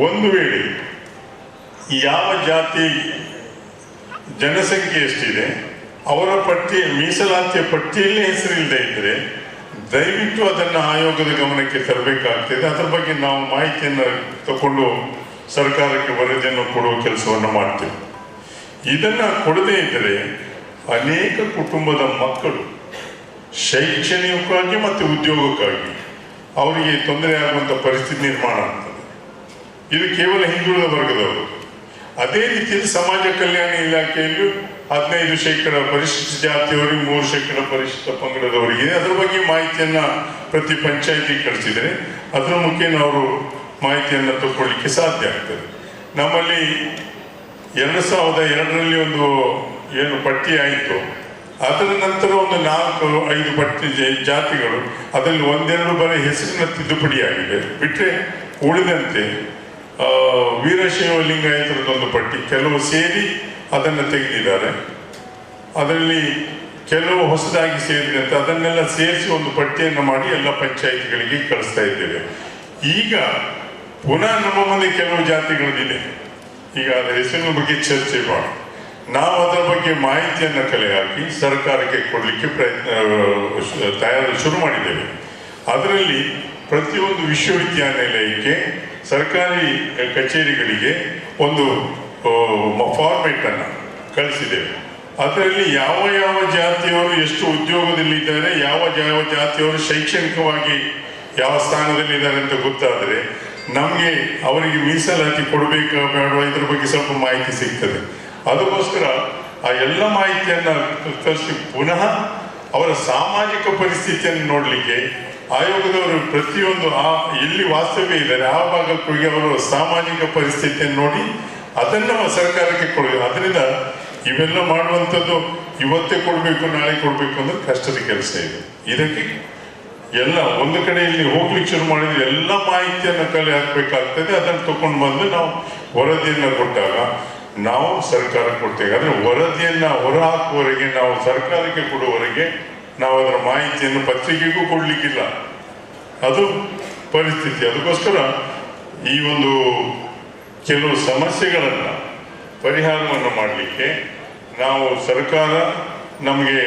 ಒಂದು ವೇಳೆ ಯಾವ ಜಾತಿ ಜನಸಂಖ್ಯೆ ಎಷ್ಟಿದೆ ಅವರ ಪಟ್ಟಿ ಮೀಸಲಾತಿಯ ಪಟ್ಟಿಯಲ್ಲೇ ಹೆಸರಿಲ್ಲದೆ ಇದ್ದರೆ ದಯವಿಟ್ಟು ಅದನ್ನು ಆಯೋಗದ ಗಮನಕ್ಕೆ ತರಬೇಕಾಗ್ತದೆ. ಅದರ ಬಗ್ಗೆ ನಾವು ಮಾಹಿತಿಯನ್ನು ತಗೊಂಡು ಸರ್ಕಾರಕ್ಕೆ ವರದಿಯನ್ನು ಕೊಡುವ ಕೆಲಸವನ್ನು ಮಾಡ್ತೇವೆ. ಇದನ್ನು ಕೊಡದೇ ಇದ್ದರೆ ಅನೇಕ ಕುಟುಂಬದ ಮಕ್ಕಳು ಶೈಕ್ಷಣಿಕವಾಗಿ ಮತ್ತು ಉದ್ಯೋಗಕ್ಕಾಗಿ ಅವರಿಗೆ ತೊಂದರೆ ಆಗುವಂಥ ಪರಿಸ್ಥಿತಿ ನಿರ್ಮಾಣ ಆಗ್ತದೆ. ಇದು ಕೇವಲ ಹಿಂದುಳಿದ ವರ್ಗದವರು. ಅದೇ ರೀತಿಯಲ್ಲಿ ಸಮಾಜ ಕಲ್ಯಾಣ ಇಲಾಖೆಯಲ್ಲೂ 15% ಪರಿಶಿಷ್ಟ ಜಾತಿಯವರಿಗೆ, 3% ಪರಿಶಿಷ್ಟ ಪಂಗಡದವರಿಗೆ ಅದರ ಬಗ್ಗೆ ಮಾಹಿತಿಯನ್ನು ಪ್ರತಿ ಪಂಚಾಯಿತಿಗೆ ಕಳಿಸಿದರೆ ಅದರ ಮುಖೇನ ಅವರು ಮಾಹಿತಿಯನ್ನು ತಗೊಳ್ಳಿಕ್ಕೆ ಸಾಧ್ಯ ಆಗ್ತದೆ. ನಮ್ಮಲ್ಲಿ 2002ರಲ್ಲಿ ಒಂದು ಏನು ಪಟ್ಟಿ ಆಯಿತು, ಅದರ ನಂತರ ಒಂದು 4-5 ಪಟ್ಟಿ ಜಾತಿಗಳು, ಅದರಲ್ಲಿ 1-2 ಬಾರಿ ಹೆಸರಿನ ತಿದ್ದುಪಡಿಯಾಗಿದೆ. ಬಿಟ್ಟರೆ ಉಳಿದಂತೆ ವೀರಶೈವ ಲಿಂಗಾಯತರದೊಂದು ಪಟ್ಟಿ ಕೆಲವು ಸೇರಿ ಅದನ್ನು ತೆಗೆದಿದ್ದಾರೆ. ಅದರಲ್ಲಿ ಕೆಲವು ಹೊಸದಾಗಿ ಸೇರಿದಂತೆ ಅದನ್ನೆಲ್ಲ ಸೇರಿಸಿ ಒಂದು ಪಟ್ಟಿಯನ್ನು ಮಾಡಿ ಎಲ್ಲ ಪಂಚಾಯಿತಿಗಳಿಗೆ ಕಳಿಸ್ತಾ ಇದ್ದೇವೆ. ಈಗ ಪುನಃ ನಮ್ಮ ಮುಂದೆ ಕೆಲವು ಜಾತಿಗಳದಿದೆ. ಈಗ ಅದರ ಹೆಸರಿನ ಬಗ್ಗೆ ಚರ್ಚೆ ಮಾಡಿ ನಾವು ಅದರ ಬಗ್ಗೆ ಮಾಹಿತಿಯನ್ನು ಕಲೆ ಹಾಕಿ ಸರ್ಕಾರಕ್ಕೆ ಕೊಡಲಿಕ್ಕೆ ಶುರು ಮಾಡಿದ್ದೇವೆ. ಅದರಲ್ಲಿ ಪ್ರತಿಯೊಂದು ವಿಶ್ವವಿದ್ಯಾನಿಲಯಕ್ಕೆ, ಸರ್ಕಾರಿ ಕಚೇರಿಗಳಿಗೆ ಒಂದು ಫಾರ್ಮೇಟನ್ನು ಕಳಿಸಿದ್ದೇವೆ. ಅದರಲ್ಲಿ ಯಾವ ಜಾತಿಯವರು ಎಷ್ಟು ಉದ್ಯೋಗದಲ್ಲಿದ್ದಾರೆ, ಯಾವ ಜಾತಿಯವರು ಶೈಕ್ಷಣಿಕವಾಗಿ ಯಾವ ಸ್ಥಾನದಲ್ಲಿದ್ದಾರೆ ಅಂತ ಗೊತ್ತಾದರೆ ನಮಗೆ ಅವರಿಗೆ ಮೀಸಲಾತಿ ಕೊಡಬೇಕಾ ಬೇಡವಾ ಇದರ ಬಗ್ಗೆ ಸ್ವಲ್ಪ ಮಾಹಿತಿ ಸಿಗ್ತದೆ. ಅದಕ್ಕೋಸ್ಕರ ಆ ಎಲ್ಲ ಮಾಹಿತಿಯನ್ನು ತರಿಸಿ ಪುನಃ ಅವರ ಸಾಮಾಜಿಕ ಪರಿಸ್ಥಿತಿಯನ್ನು ನೋಡಲಿಕ್ಕೆ ಆಯೋಗದವರು ಪ್ರತಿಯೊಂದು ಎಲ್ಲಿ ವಾಸ್ತವ್ಯ ಇದ್ದಾರೆ ಆ ಭಾಗಕ್ಕೆ ಹೋಗಿ ಅವರ ಸಾಮಾಜಿಕ ಪರಿಸ್ಥಿತಿಯನ್ನು ನೋಡಿ ಅದನ್ನು ನಮ್ಮ ಸರ್ಕಾರಕ್ಕೆ ಕೊಡಬೇಕು. ಅದರಿಂದ ಇವೆಲ್ಲ ಮಾಡುವಂಥದ್ದು ಇವತ್ತೇ ಕೊಡಬೇಕು ನಾಳೆ ಕೊಡಬೇಕು ಅಂದ್ರೆ ಕಷ್ಟದ ಕೆಲಸ ಇದೆ. ಇದಕ್ಕೆ ಎಲ್ಲ ಒಂದು ಕಡೆ ಇಲ್ಲಿ ಹೋಗ್ಲಿಕ್ಕೆ ಶುರು ಮಾಡಿದ್ರೆ ಎಲ್ಲ ಮಾಹಿತಿಯನ್ನು ಕಲೆ ಹಾಕಬೇಕಾಗ್ತದೆ. ಅದನ್ನು ತಗೊಂಡು ಬಂದು ನಾವು ವರದಿಯನ್ನು ಕೊಟ್ಟಾಗ ನಾವು ಸರ್ಕಾರ ಕೊಡ್ತೇವೆ. ಆದರೆ ವರದಿಯನ್ನು ಹೊರ ಹಾಕುವವರೆಗೆ, ನಾವು ಸರ್ಕಾರಕ್ಕೆ ಕೊಡುವವರೆಗೆ ನಾವು ಅದರ ಮಾಹಿತಿಯನ್ನು ಪತ್ರಿಕೆಗೂ ಕೊಡಲಿಕ್ಕಿಲ್ಲ. ಅದು ಪರಿಸ್ಥಿತಿ. ಅದಕ್ಕೋಸ್ಕರ ಈ ಒಂದು ಕೆಲವು ಸಮಸ್ಯೆಗಳನ್ನು ಪರಿಹಾರವನ್ನು ಮಾಡಲಿಕ್ಕೆ ನಾವು ಸರ್ಕಾರ ನಮಗೆ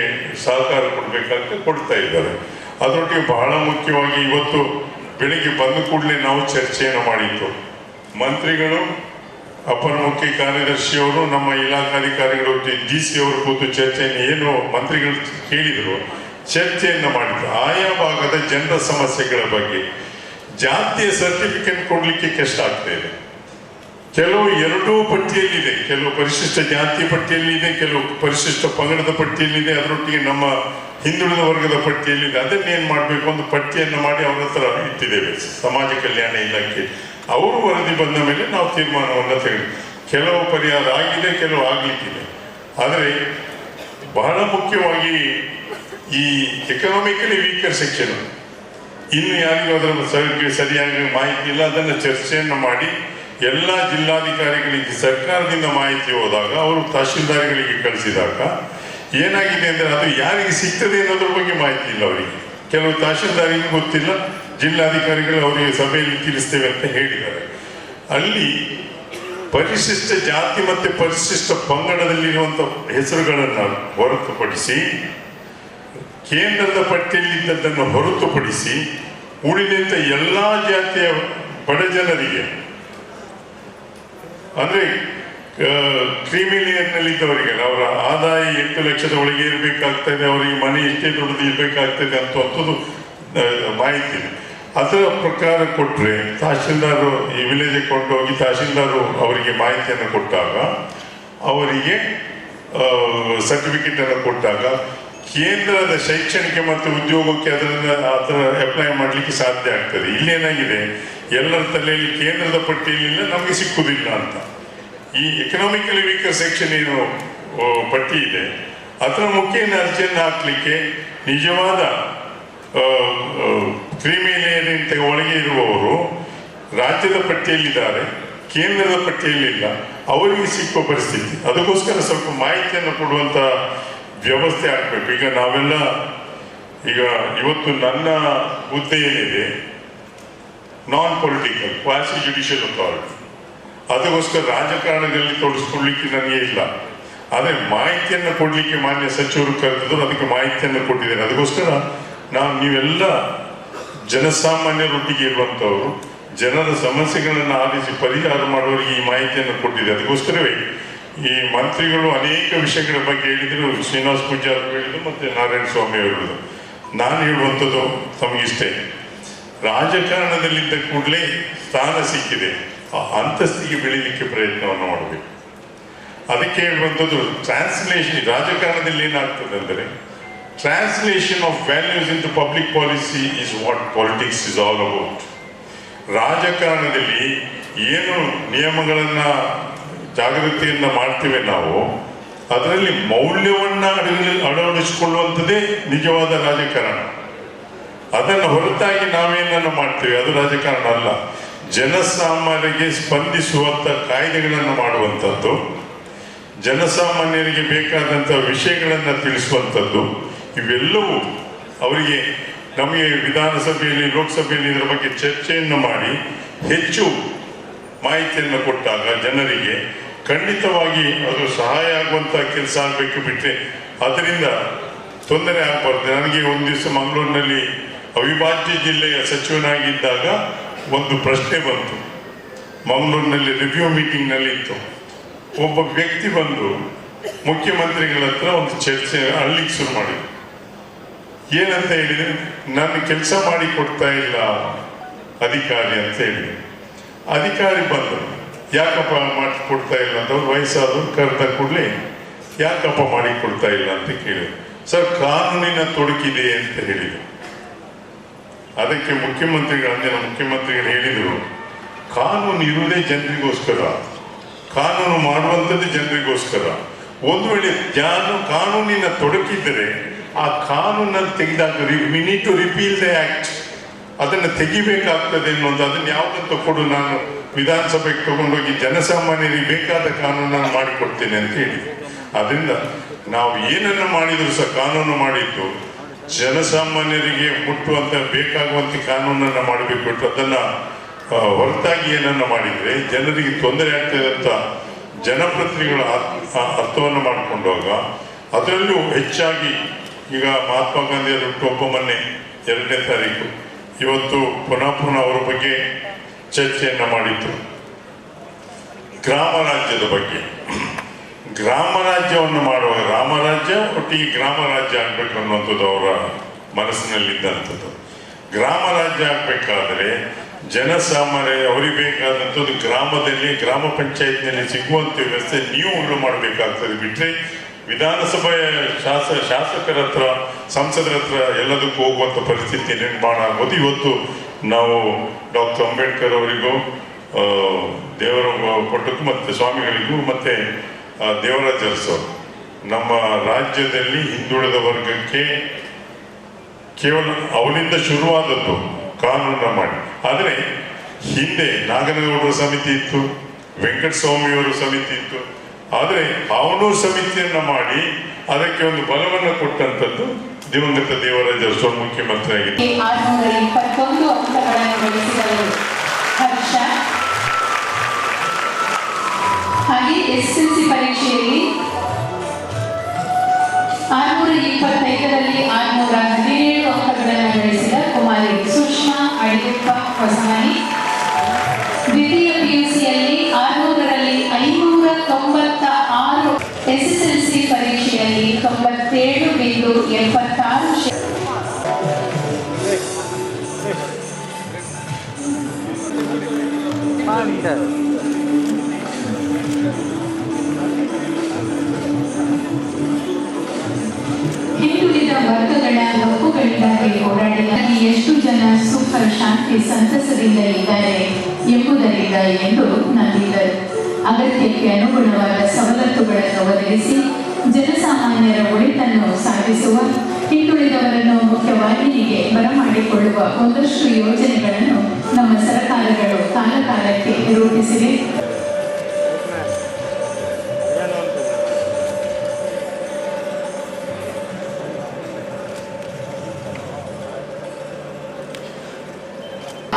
ಸಹಕಾರ ಕೊಡಬೇಕಾದ್ರೆ ಕೊಡ್ತಾ ಇದ್ದಾರೆ. ಅದರೊಟ್ಟಿಗೆ ಬಹಳ ಮುಖ್ಯವಾಗಿ ಇವತ್ತು ಬೆಳಿಗ್ಗೆ ಬಂದ ಕೂಡಲೇ ನಾವು ಚರ್ಚೆಯನ್ನು ಮಾಡಿದ್ದು. ಮಂತ್ರಿಗಳು, ಅಪರ ಮುಖ್ಯ ಕಾರ್ಯದರ್ಶಿಯವರು, ನಮ್ಮ ಇಲಾಖಾಧಿಕಾರಿಗಳು, DC ಅವರು ಕೂತು ಚರ್ಚೆಯನ್ನು ಏನು ಮಂತ್ರಿಗಳು ಕೇಳಿದರು ಚರ್ಚೆಯನ್ನು ಮಾಡಿದ್ರು. ಆಯಾ ಭಾಗದ ಜನರ ಸಮಸ್ಯೆಗಳ ಬಗ್ಗೆ. ಜಾತಿಯ ಸರ್ಟಿಫಿಕೇಟ್ ಕೊಡಲಿಕ್ಕೆ ಕಷ್ಟ ಆಗ್ತಾ ಇದೆ. ಕೆಲವು ಎರಡೂ ಪಟ್ಟಿಯಲ್ಲಿದೆ. ಕೆಲವು ಪರಿಶಿಷ್ಟ ಜಾತಿ ಪಟ್ಟಿಯಲ್ಲಿದೆ, ಕೆಲವು ಪರಿಶಿಷ್ಟ ಪಂಗಡದ ಪಟ್ಟಿಯಲ್ಲಿದೆ, ಅದರೊಟ್ಟಿಗೆ ನಮ್ಮ ಹಿಂದುಳಿದ ವರ್ಗದ ಪಟ್ಟಿಯಲ್ಲಿದೆ. ಅದನ್ನೇನು ಮಾಡಬೇಕು ಒಂದು ಪಟ್ಟಿಯನ್ನು ಮಾಡಿ ಅವರ ಹತ್ರ ಇಟ್ಟಿದ್ದೇವೆ ಸಮಾಜ ಕಲ್ಯಾಣ ಇಲಾಖೆ. ಅವರು ವರದಿ ಬಂದ ಮೇಲೆ ನಾವು ತೀರ್ಮಾನವನ್ನು ತೆಗೆದು ಕೆಲವು ಪರಿಹಾರ ಆಗಿದೆ, ಕೆಲವು ಆಗಲಿಕ್ಕಿದೆ. ಆದರೆ ಬಹಳ ಮುಖ್ಯವಾಗಿ ಈ ಎಕನಾಮಿಕಲಿ ವೀಕರ್ ಸೆಕ್ಷನ್ ಇನ್ನು ಯಾರಿಗೂ ಅದರ ಸರಿಯಾಗಿ ಮಾಹಿತಿ ಇಲ್ಲ. ಅದನ್ನು ಚರ್ಚೆಯನ್ನು ಮಾಡಿ ಎಲ್ಲ ಜಿಲ್ಲಾಧಿಕಾರಿಗಳಿಗೆ ಸರ್ಕಾರದಿಂದ ಮಾಹಿತಿ ಹೋದಾಗ ಅವರು ತಹಶೀಲ್ದಾರ್ಗಳಿಗೆ ಕಳಿಸಿದಾಗ ಏನಾಗಿದೆ ಅಂದರೆ ಅದು ಯಾರಿಗೆ ಸಿಗ್ತದೆ ಅನ್ನೋದ್ರ ಬಗ್ಗೆ ಮಾಹಿತಿ ಇಲ್ಲ ಅವರಿಗೆ. ಕೆಲವು ತಹಶೀಲ್ದಾರಿಗೆ ಗೊತ್ತಿಲ್ಲ, ಜಿಲ್ಲಾಧಿಕಾರಿಗಳು ಅವರಿಗೆ ಸಭೆಯಲ್ಲಿ ತಿಳಿಸ್ತೇವೆ ಅಂತ ಹೇಳಿದ್ದಾರೆ. ಅಲ್ಲಿ ಪರಿಶಿಷ್ಟ ಜಾತಿ ಮತ್ತು ಪರಿಶಿಷ್ಟ ಪಂಗಡದಲ್ಲಿರುವಂಥ ಹೆಸರುಗಳನ್ನು ಹೊರತುಪಡಿಸಿ, ಕೇಂದ್ರದ ಪಟ್ಟಿಯಲ್ಲಿದ್ದದ್ದನ್ನು ಹೊರತುಪಡಿಸಿ ಉಳಿದಂಥ ಎಲ್ಲ ಜಾತಿಯ ಬಡ ಜನರಿಗೆ, ಅಂದರೆ ಕ್ರಿಮಿಲಿಯರ್ನಲ್ಲಿದ್ದವರಿಗೆ ಅವರ ಆದಾಯ 8 ಲಕ್ಷದ ಒಳಗೆ ಇರಬೇಕಾಗ್ತದೆ, ಅವರಿಗೆ ಮನೆ ಎಷ್ಟೇ ದೊಡ್ಡದು ಇರಬೇಕಾಗ್ತದೆ ಅಂತದ್ದು ಮಾಹಿತಿ ಇದೆ. ಅದರ ಪ್ರಕಾರ ಕೊಟ್ಟರೆ ತಹಶೀಲ್ದಾರು ಈ ವಿಲೇಜಿಗೆ ಕೊಂಡೋಗಿ ತಹಶೀಲ್ದಾರು ಅವರಿಗೆ ಮಾಹಿತಿಯನ್ನು ಕೊಟ್ಟಾಗ, ಅವರಿಗೆ ಸರ್ಟಿಫಿಕೇಟನ್ನು ಕೊಟ್ಟಾಗ ಕೇಂದ್ರದ ಶೈಕ್ಷಣಿಕ ಮತ್ತು ಉದ್ಯೋಗಕ್ಕೆ ಅದನ್ನು ಅಪ್ಲೈ ಮಾಡಲಿಕ್ಕೆ ಸಾಧ್ಯ ಆಗ್ತದೆ. ಇಲ್ಲೇನಾಗಿದೆ, ಎಲ್ಲರ ತಲೆಯಲ್ಲಿ ಕೇಂದ್ರದ ಪಟ್ಟಿಯಲ್ಲಿಲ್ಲ, ನಮಗೆ ಸಿಕ್ಕುವುದಿಲ್ಲ ಅಂತ. ಈ ಎಕನಾಮಿಕಲಿ ವೀಕರ್ ಸೆಕ್ಷನ್ ಏನು ಪಟ್ಟಿ ಇದೆ ಅದರ ಮುಖೇನ ಅರ್ಜಿಯನ್ನು ಹಾಕಲಿಕ್ಕೆ ನಿಜವಾದ ಕ್ರಿಮಿಲೇಯರಿಂತ ಒಳಗೆ ಇರುವವರು ರಾಜ್ಯದ ಪಟ್ಟಿಯಲ್ಲಿದ್ದಾರೆ, ಕೇಂದ್ರದ ಪಟ್ಟಿಯಲ್ಲಿಲ್ಲ, ಅವರಿಗೆ ಸಿಕ್ಕುವ ಪರಿಸ್ಥಿತಿ. ಅದಕ್ಕೋಸ್ಕರ ಸ್ವಲ್ಪ ಮಾಹಿತಿಯನ್ನು ಕೊಡುವಂಥ ವ್ಯವಸ್ಥೆ ಆಗಬೇಕು. ಈಗ ನಾವೆಲ್ಲ ಇವತ್ತು ನನ್ನ ಹುದ್ದೆ ಏನಿದೆ ನಾನ್ ಪೊಲಿಟಿಕಲ್ ಕ್ವಾಸಿ ಜುಡಿಷಿಯಲ್ ಅಥಾರಿಟಿ, ಅದಕ್ಕೋಸ್ಕರ ರಾಜಕಾರಣದಲ್ಲಿ ತೊಡಗಿಸ್ಕೊಳ್ಳಿಕ್ಕೆ ನನಗೆ ಇಲ್ಲ. ಆದರೆ ಮಾಹಿತಿಯನ್ನು ಕೊಡಲಿಕ್ಕೆ ಮಾನ್ಯ ಸಚಿವರು ಕರೆದಿದ್ರು, ಅದಕ್ಕೆ ಮಾಹಿತಿಯನ್ನು ಕೊಟ್ಟಿದ್ದೇನೆ. ಅದಕ್ಕೋಸ್ಕರ ನೀವೆಲ್ಲ ಜನಸಾಮಾನ್ಯರೊಟ್ಟಿಗೆ ಇರುವಂಥವರು, ಜನರ ಸಮಸ್ಯೆಗಳನ್ನು ಆಲಿಸಿ ಪರಿಹಾರ ಮಾಡುವವರಿಗೆ ಈ ಮಾಹಿತಿಯನ್ನು ಕೊಟ್ಟಿದೆ. ಅದಕ್ಕೋಸ್ಕರವೇ ಈ ಮಂತ್ರಿಗಳು ಅನೇಕ ವಿಷಯಗಳ ಬಗ್ಗೆ ಹೇಳಿದರು. ಶ್ರೀನಿವಾಸ ಪೂಜಾರಿ ಹೇಳಿದರು ಮತ್ತು ನಾರಾಯಣ ಸ್ವಾಮಿ ಹೇಳಿದರು. ನಾನು ಹೇಳುವಂಥದ್ದು ತಮಗಿಷ್ಟೇ, ರಾಜಕಾರಣದಲ್ಲಿದ್ದ ಕೂಡಲೇ ಸ್ಥಾನ ಸಿಕ್ಕಿದೆ, ಆ ಅಂತಸ್ತಿಗೆ ಬೆಳೀಲಿಕ್ಕೆ ಪ್ರಯತ್ನವನ್ನು ಮಾಡಬೇಕು. ಅದಕ್ಕೆ ಹೇಳುವಂಥದ್ದು ಟ್ರಾನ್ಸ್ಲೇಷನ್. ರಾಜಕಾರಣದಲ್ಲಿ ಏನಾಗ್ತದೆ ಅಂದರೆ translation of values into public policy is what politics is all about. ರಾಜಕಾರಣದಲ್ಲಿ ಏನು ನಿಯಮಗಳನ್ನು ಜಾಗೃತಿಯನ್ನು ಮಾಡ್ತೇವೆ ನಾವು, ಅದರಲ್ಲಿ ಮೌಲ್ಯವನ್ನು ಅಳವಡಿಸಿಕೊಳ್ಳುವಂಥದ್ದೇ ನಿಜವಾದ ರಾಜಕಾರಣ. ಅದನ್ನು ಹೊರತಾಗಿ ನಾವೇನನ್ನು ಮಾಡ್ತೇವೆ ಅದು ರಾಜಕಾರಣ ಅಲ್ಲ. ಜನಸಾಮಾನ್ಯರಿಗೆ ಸ್ಪಂದಿಸುವಂಥ ಕಾಯ್ದೆಗಳನ್ನು ಮಾಡುವಂಥದ್ದು, ಜನಸಾಮಾನ್ಯರಿಗೆ ಬೇಕಾದಂಥ ವಿಷಯಗಳನ್ನು ತಿಳಿಸುವಂಥದ್ದು, ಇವೆಲ್ಲವೂ ಅವರಿಗೆ ನಮಗೆ ವಿಧಾನಸಭೆಯಲ್ಲಿ ಲೋಕಸಭೆಯಲ್ಲಿ ಇದರ ಬಗ್ಗೆ ಚರ್ಚೆಯನ್ನು ಮಾಡಿ ಹೆಚ್ಚು ಮಾಹಿತಿಯನ್ನು ಕೊಟ್ಟಾಗ ಜನರಿಗೆ ಖಂಡಿತವಾಗಿ ಅದು ಸಹಾಯ ಆಗುವಂಥ ಕೆಲಸ ಆಗಬೇಕು. ಬಿಟ್ಟರೆ ಅದರಿಂದ ತೊಂದರೆ ಆಗಬಾರ್ದು. ನನಗೆ ಒಂದು ದಿವಸ ಮಂಗಳೂರಿನಲ್ಲಿ ಅವಿಭಾಜ್ಯ ಜಿಲ್ಲೆಯ ಸಚಿವನಾಗಿದ್ದಾಗ ಒಂದು ಪ್ರಶ್ನೆ ಬಂತು. ಮಂಗಳೂರಿನಲ್ಲಿ ರಿವ್ಯೂ ಮೀಟಿಂಗ್ನಲ್ಲಿ ಇತ್ತು. ಒಬ್ಬ ವ್ಯಕ್ತಿ ಬಂದು ಮುಖ್ಯಮಂತ್ರಿಗಳ ಹತ್ರ ಒಂದು ಚರ್ಚೆ ಅಳ್ಳಿಕ್ಕೆ ಶುರು ಮಾಡಿದ್ರು. ಏನಂತ ಹೇಳಿದರೆ, ನಾನು ಕೆಲಸ ಮಾಡಿ ಕೊಡ್ತಾ ಇಲ್ಲ ಅಧಿಕಾರಿ ಅಂತ ಹೇಳಿದೆ. ಅಧಿಕಾರಿ ಬಂದರು, ಯಾಕಪ್ಪ ಮಾಡಿಕೊಡ್ತಾ ಇಲ್ಲ ಅಂತ. ಅವ್ರು ವಯಸ್ಸಾದ್ರು ಕರೆದ ಕೂಡಲೇ ಯಾಕಪ್ಪ ಮಾಡಿಕೊಡ್ತಾ ಇಲ್ಲ ಅಂತ ಕೇಳಿದ್ರು. ಸರ್, ಕಾನೂನಿನ ತೊಡಕಿದೆ ಅಂತ ಹೇಳಿದರು. ಅದಕ್ಕೆ ಅಂದಿನ ಮುಖ್ಯಮಂತ್ರಿಗಳು ಹೇಳಿದರು, ಕಾನೂನು ಇರುವುದೇ ಜನರಿಗೋಸ್ಕರ, ಕಾನೂನು ಮಾಡುವಂಥದ್ದು ಜನರಿಗೋಸ್ಕರ. ಒಂದು ವೇಳೆ ಕಾನೂನಿನ ತೊಡಕಿದ್ದರೆ ಆ ಕಾನೂನನ್ನು ತೆಗೆದಾಗ we need to repeal the act, ಅದನ್ನು ತೆಗಿಬೇಕಾಗ್ತದೆ ಅನ್ನೋದು. ಅದನ್ನು ಯಾವುದಂತ ಕೊಡು, ನಾನು ವಿಧಾನಸಭೆಗೆ ತಗೊಂಡೋಗಿ ಜನಸಾಮಾನ್ಯರಿಗೆ ಬೇಕಾದ ಕಾನೂನನ್ನು ಮಾಡಿಕೊಡ್ತೇನೆ ಅಂತ ಹೇಳಿ. ಅದರಿಂದ ನಾವು ಏನನ್ನು ಮಾಡಿದರೂ ಸಹ ಕಾನೂನು ಮಾಡಿದ್ದು ಜನಸಾಮಾನ್ಯರಿಗೆ ಮುಟ್ಟುವಂತ ಬೇಕಾಗುವಂತ ಕಾನೂನನ್ನು ಮಾಡಬೇಕು. ಅದನ್ನು ಹೊರತಾಗಿ ಏನನ್ನ ಮಾಡಿದರೆ ಜನರಿಗೆ ತೊಂದರೆ ಆಗ್ತದೆ ಅಂತ ಜನಪ್ರತಿನಿಧಿಗಳ ಅರ್ಥವನ್ನು ಮಾಡಿಕೊಂಡಾಗ, ಅದರಲ್ಲೂ ಹೆಚ್ಚಾಗಿ ಈಗ ಮಹಾತ್ಮ ಗಾಂಧಿಯವರು ಹುಟ್ಟುಹಬ್ಬ ಮೊನ್ನೆ 2ನೇ ತಾರೀಕು, ಇವತ್ತು ಪುನಃ ಅವರ ಬಗ್ಗೆ ಚರ್ಚೆಯನ್ನು ಮಾಡಿತ್ತು. ಗ್ರಾಮ ರಾಜ್ಯದ ಬಗ್ಗೆ, ಗ್ರಾಮ ರಾಜ್ಯವನ್ನು ಮಾಡುವಾಗ ರಾಮರಾಜ್ಯ ಒಟ್ಟಿಗೆ ಗ್ರಾಮ ರಾಜ್ಯ ಆಗ್ಬೇಕು ಅನ್ನುವಂಥದ್ದು ಅವರ ಮನಸ್ಸಿನಲ್ಲಿದ್ದಂಥದ್ದು. ಗ್ರಾಮ ರಾಜ್ಯ ಆಗಬೇಕಾದ್ರೆ ಜನಸಾಮಾನ್ಯ ಅವರಿಗೆ ಬೇಕಾದಂಥದ್ದು ಗ್ರಾಮದಲ್ಲಿ ಗ್ರಾಮ ಪಂಚಾಯತ್ನಲ್ಲಿ ಸಿಗುವಂಥ ವ್ಯವಸ್ಥೆ ನೀವುಗಳು ಮಾಡಬೇಕಾಗ್ತದೆ. ಬಿಟ್ಟರೆ ವಿಧಾನಸಭೆಯ ಶಾಸಕರ ಹತ್ರ ಸಂಸದರ ಹತ್ರ ಎಲ್ಲದಕ್ಕೂ ಹೋಗುವಂಥ ಪರಿಸ್ಥಿತಿ ನಿರ್ಮಾಣ ಆಗೋದು. ಇವತ್ತು ನಾವು ಡಾಕ್ಟರ್ ಅಂಬೇಡ್ಕರ್ ಅವರಿಗೂ ದೇವರ ಕೊಟ್ಟಕ್ಕೂ ಮತ್ತು ಸ್ವಾಮಿಗಳಿಗೂ ಮತ್ತು ದೇವರಾಜ ಅರಸು ನಮ್ಮ ರಾಜ್ಯದಲ್ಲಿ ಹಿಂದುಳಿದ ವರ್ಗಕ್ಕೆ ಕೇವಲ ಅವನಿಂದ ಶುರುವಾದದ್ದು ಕಾನೂನನ್ನು ಮಾಡಿ. ಆದರೆ ಹಿಂದೆ ನಾಗನಗೌಡರ ಸಮಿತಿ ಇತ್ತು, ವೆಂಕಟಸ್ವಾಮಿಯವರ ಸಮಿತಿ ಇತ್ತು. ಆದರೆ ಅವನೂರು ಸಮಿತಿಯನ್ನು ಮಾಡಿ ಅದಕ್ಕೆ ಒಂದು ಬಲವನ್ನು ಕೊಟ್ಟಂಥದ್ದು ದಿವಂಗತ ದೇವರಾಜ ಅರಸು ಮುಖ್ಯಮಂತ್ರಿ ಆಗಿದ್ದರು. 621 ಅಂಕಗಳನ್ನು ಗಳಿಸಿದವರು ಹರ್ಷ. ಹಾಗೆ SSLC ಪರೀಕ್ಷೆಯಲ್ಲಿ 625ರಲ್ಲಿ 617 ಅಂಕಗಳನ್ನು ಗಳಿಸಿದ ಕುಮಾರಿ ಸುಷ್ಮಾ ಅಡಿಯಪ್ಪ ಹೊಸಮನಿ. ದ್ವಿತೀಯ PUCಯಲ್ಲಿ 600ರಲ್ಲಿ 596, SSLC ಪರೀಕ್ಷೆಯಲ್ಲಿ 97.76. ಹಿಂದುಳಿದ ವರ್ಗಗಳ ಹಕ್ಕುಗಳಿಗಾಗಿ ಹೋರಾಡಿದ ಎಷ್ಟು ಜನ ಸುಖ ಶಾಂತಿ ಸಂತಸದಿಂದ ಇದ್ದಾರೆ ಎಂಬುದರಿಂದ ಎಂದು ನಂಬಿದರು. ಅಗತ್ಯಕ್ಕೆ ಅನುಗುಣವಾದ ಸವಲತ್ತುಗಳನ್ನು ಒದಗಿಸಿ ಜನಸಾಮಾನ್ಯರ ಒಳಿತನ್ನು ಸಾಧಿಸುವ, ಹಿಂದುಳಿದವರನ್ನು ಮುಖ್ಯವಾಹಿನಿಗೆ ಬರಮಾಡಿಕೊಳ್ಳುವ ಒಂದಷ್ಟು ಯೋಜನೆಗಳನ್ನು ನಮ್ಮ ಸರ್ಕಾರಗಳು ಕಾಲಕಾಲಕ್ಕೆ ರೂಪಿಸಿವೆ.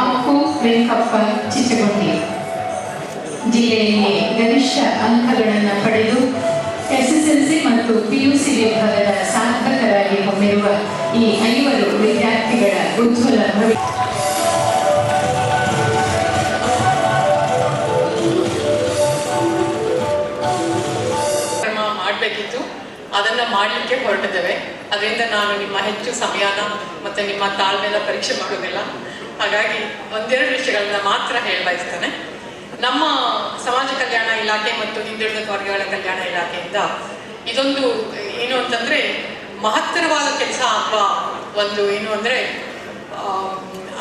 ಅಪ್ಪು ವೆಂಕಪ್ಪ ಚಿಟ್ಟಗುಂಡಿ ಜಿಲ್ಲೆಯಲ್ಲಿ ಗರಿಷ್ಠ ಅಂಕಗಳನ್ನು ಪಡೆದು SSLC ಮತ್ತು PUC ವಿಭಾಗದ ಸಾಧಕರಾಗಿ ಹೊಮ್ಮಿರುವ ಈ 5 ವಿದ್ಯಾರ್ಥಿಗಳ ಉಜ್ವಲ ಭವಿಷ್ಯ ಮಾಡಬೇಕಿತ್ತು. ಅದನ್ನು ಮಾಡಲಿಕ್ಕೆ ಹೊರಟಿದ್ದೇವೆ. ಅದರಿಂದ ನಾನು ನಿಮ್ಮ ಹೆಚ್ಚು ಸಮಯನ ಮತ್ತು ನಿಮ್ಮ ತಾಳ್ಮೆನ ಪರೀಕ್ಷೆ ಮಾಡೋದಿಲ್ಲ. ಹಾಗಾಗಿ ಒಂದೆರಡು ವಿಷಯಗಳನ್ನ ಮಾತ್ರ ಹೇಳಬಯಸ್ತೇನೆ. ನಮ್ಮ ಸಮಾಜ ಕಲ್ಯಾಣ ಇಲಾಖೆ ಮತ್ತು ಹಿಂದುಳಿದ ವರ್ಗಗಳ ಕಲ್ಯಾಣ ಇಲಾಖೆಯಿಂದ ಇದೊಂದು ಏನು ಅಂತಂದರೆ ಮಹತ್ತರವಾದ ಕೆಲಸ, ಅಥವಾ ಒಂದು ಏನು ಅಂದರೆ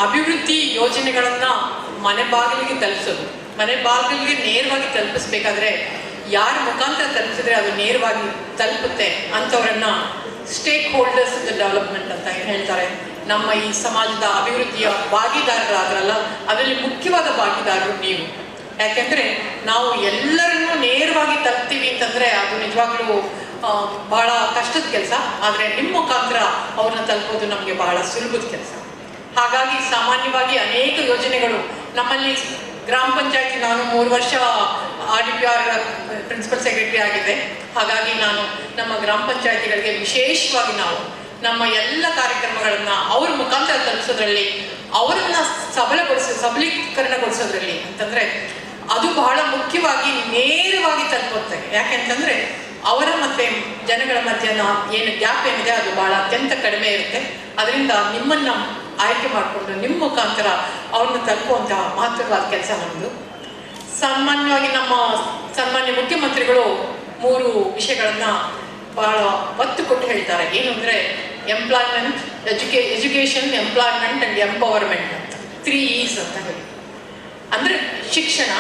ಅಭಿವೃದ್ಧಿ ಯೋಜನೆಗಳನ್ನು ಮನೆ ಬಾಗಿಲಿಗೆ ತಲುಪಿಸೋದು. ಮನೆ ಬಾಗಿಲಿಗೆ ನೇರವಾಗಿ ತಲುಪಿಸ್ಬೇಕಾದ್ರೆ ಯಾರ ಮುಖಾಂತರ ತಲುಪಿಸಿದ್ರೆ ಅದು ನೇರವಾಗಿ ತಲುಪುತ್ತೆ ಅಂಥವ್ರನ್ನ stakeholders in the development ಅಂತ ಹೇಳ್ತಾರೆ. ನಮ್ಮ ಈ ಸಮಾಜದ ಅಭಿವೃದ್ಧಿಯ ಭಾಗಿದಾರರಾದ್ರಲ್ಲ, ಅದರಲ್ಲಿ ಮುಖ್ಯವಾದ ಭಾಗಿದಾರರು ನೀವು. ಯಾಕೆಂದರೆ ನಾವು ಎಲ್ಲರನ್ನೂ ನೇರವಾಗಿ ತಲುಪ್ತೀವಿ ಅಂತಂದರೆ ಅದು ನಿಜವಾಗ್ಲೂ ಬಹಳ ಕಷ್ಟದ ಕೆಲಸ. ಆದರೆ ನಿಮ್ಮ ಮುಖಾಂತರ ಅವ್ರನ್ನ ತಲುಪೋದು ನಮಗೆ ಬಹಳ ಸುಲಭದ ಕೆಲಸ. ಹಾಗಾಗಿ ಸಾಮಾನ್ಯವಾಗಿ ಅನೇಕ ಯೋಜನೆಗಳು ನಮ್ಮಲ್ಲಿ ಗ್ರಾಮ ಪಂಚಾಯತಿ, ನಾನು 3 ವರ್ಷ RDPR ಪ್ರಿನ್ಸಿಪಲ್ ಸೆಕ್ರೆಟರಿ ಆಗಿದೆ. ಹಾಗಾಗಿ ನಾನು ನಮ್ಮ ಗ್ರಾಮ ಪಂಚಾಯತಿಗಳಿಗೆ ವಿಶೇಷವಾಗಿ ನಾವು ನಮ್ಮ ಎಲ್ಲ ಕಾರ್ಯಕ್ರಮಗಳನ್ನು ಅವ್ರ ಮುಖಾಂತರ ತಲುಪಿಸೋದ್ರಲ್ಲಿ, ಅವರನ್ನ ಸಬಲೀಕರಣಗೊಳಿಸೋದ್ರಲ್ಲಿ ಅಂತಂದರೆ ಅದು ಬಹಳ ಮುಖ್ಯವಾಗಿ ನೇರವಾಗಿ ತಲುಪುತ್ತೆ. ಯಾಕೆಂತಂದರೆ ಅವರ ಮತ್ತು ಜನಗಳ ಮಧ್ಯನ ಏನು ಗ್ಯಾಪ್ ಏನಿದೆ ಅದು ಬಹಳ ಅತ್ಯಂತ ಕಡಿಮೆ ಇರುತ್ತೆ. ಅದರಿಂದ ನಿಮ್ಮನ್ನು ಆಯ್ಕೆ ಮಾಡಿಕೊಂಡು ನಿಮ್ಮ ಮುಖಾಂತರ ಅವ್ರನ್ನ ತಲುಪುವಂತಹ ಮಹತ್ವವಾದ ಕೆಲಸ ನಮ್ಮದು. ಸಾಮಾನ್ಯವಾಗಿ ನಮ್ಮ ಸನ್ಮಾನ್ಯ ಮುಖ್ಯಮಂತ್ರಿಗಳು 3 ವಿಷಯಗಳನ್ನು ಬಹಳ ಒತ್ತು ಕೊಟ್ಟು ಹೇಳ್ತಾರೆ. ಏನು ಅಂದರೆ employment, education, employment and empowerment ಅಂತ 3 E's ಅಂತ ಹೇಳಿ. ಅಂದರೆ ಶಿಕ್ಷಣ,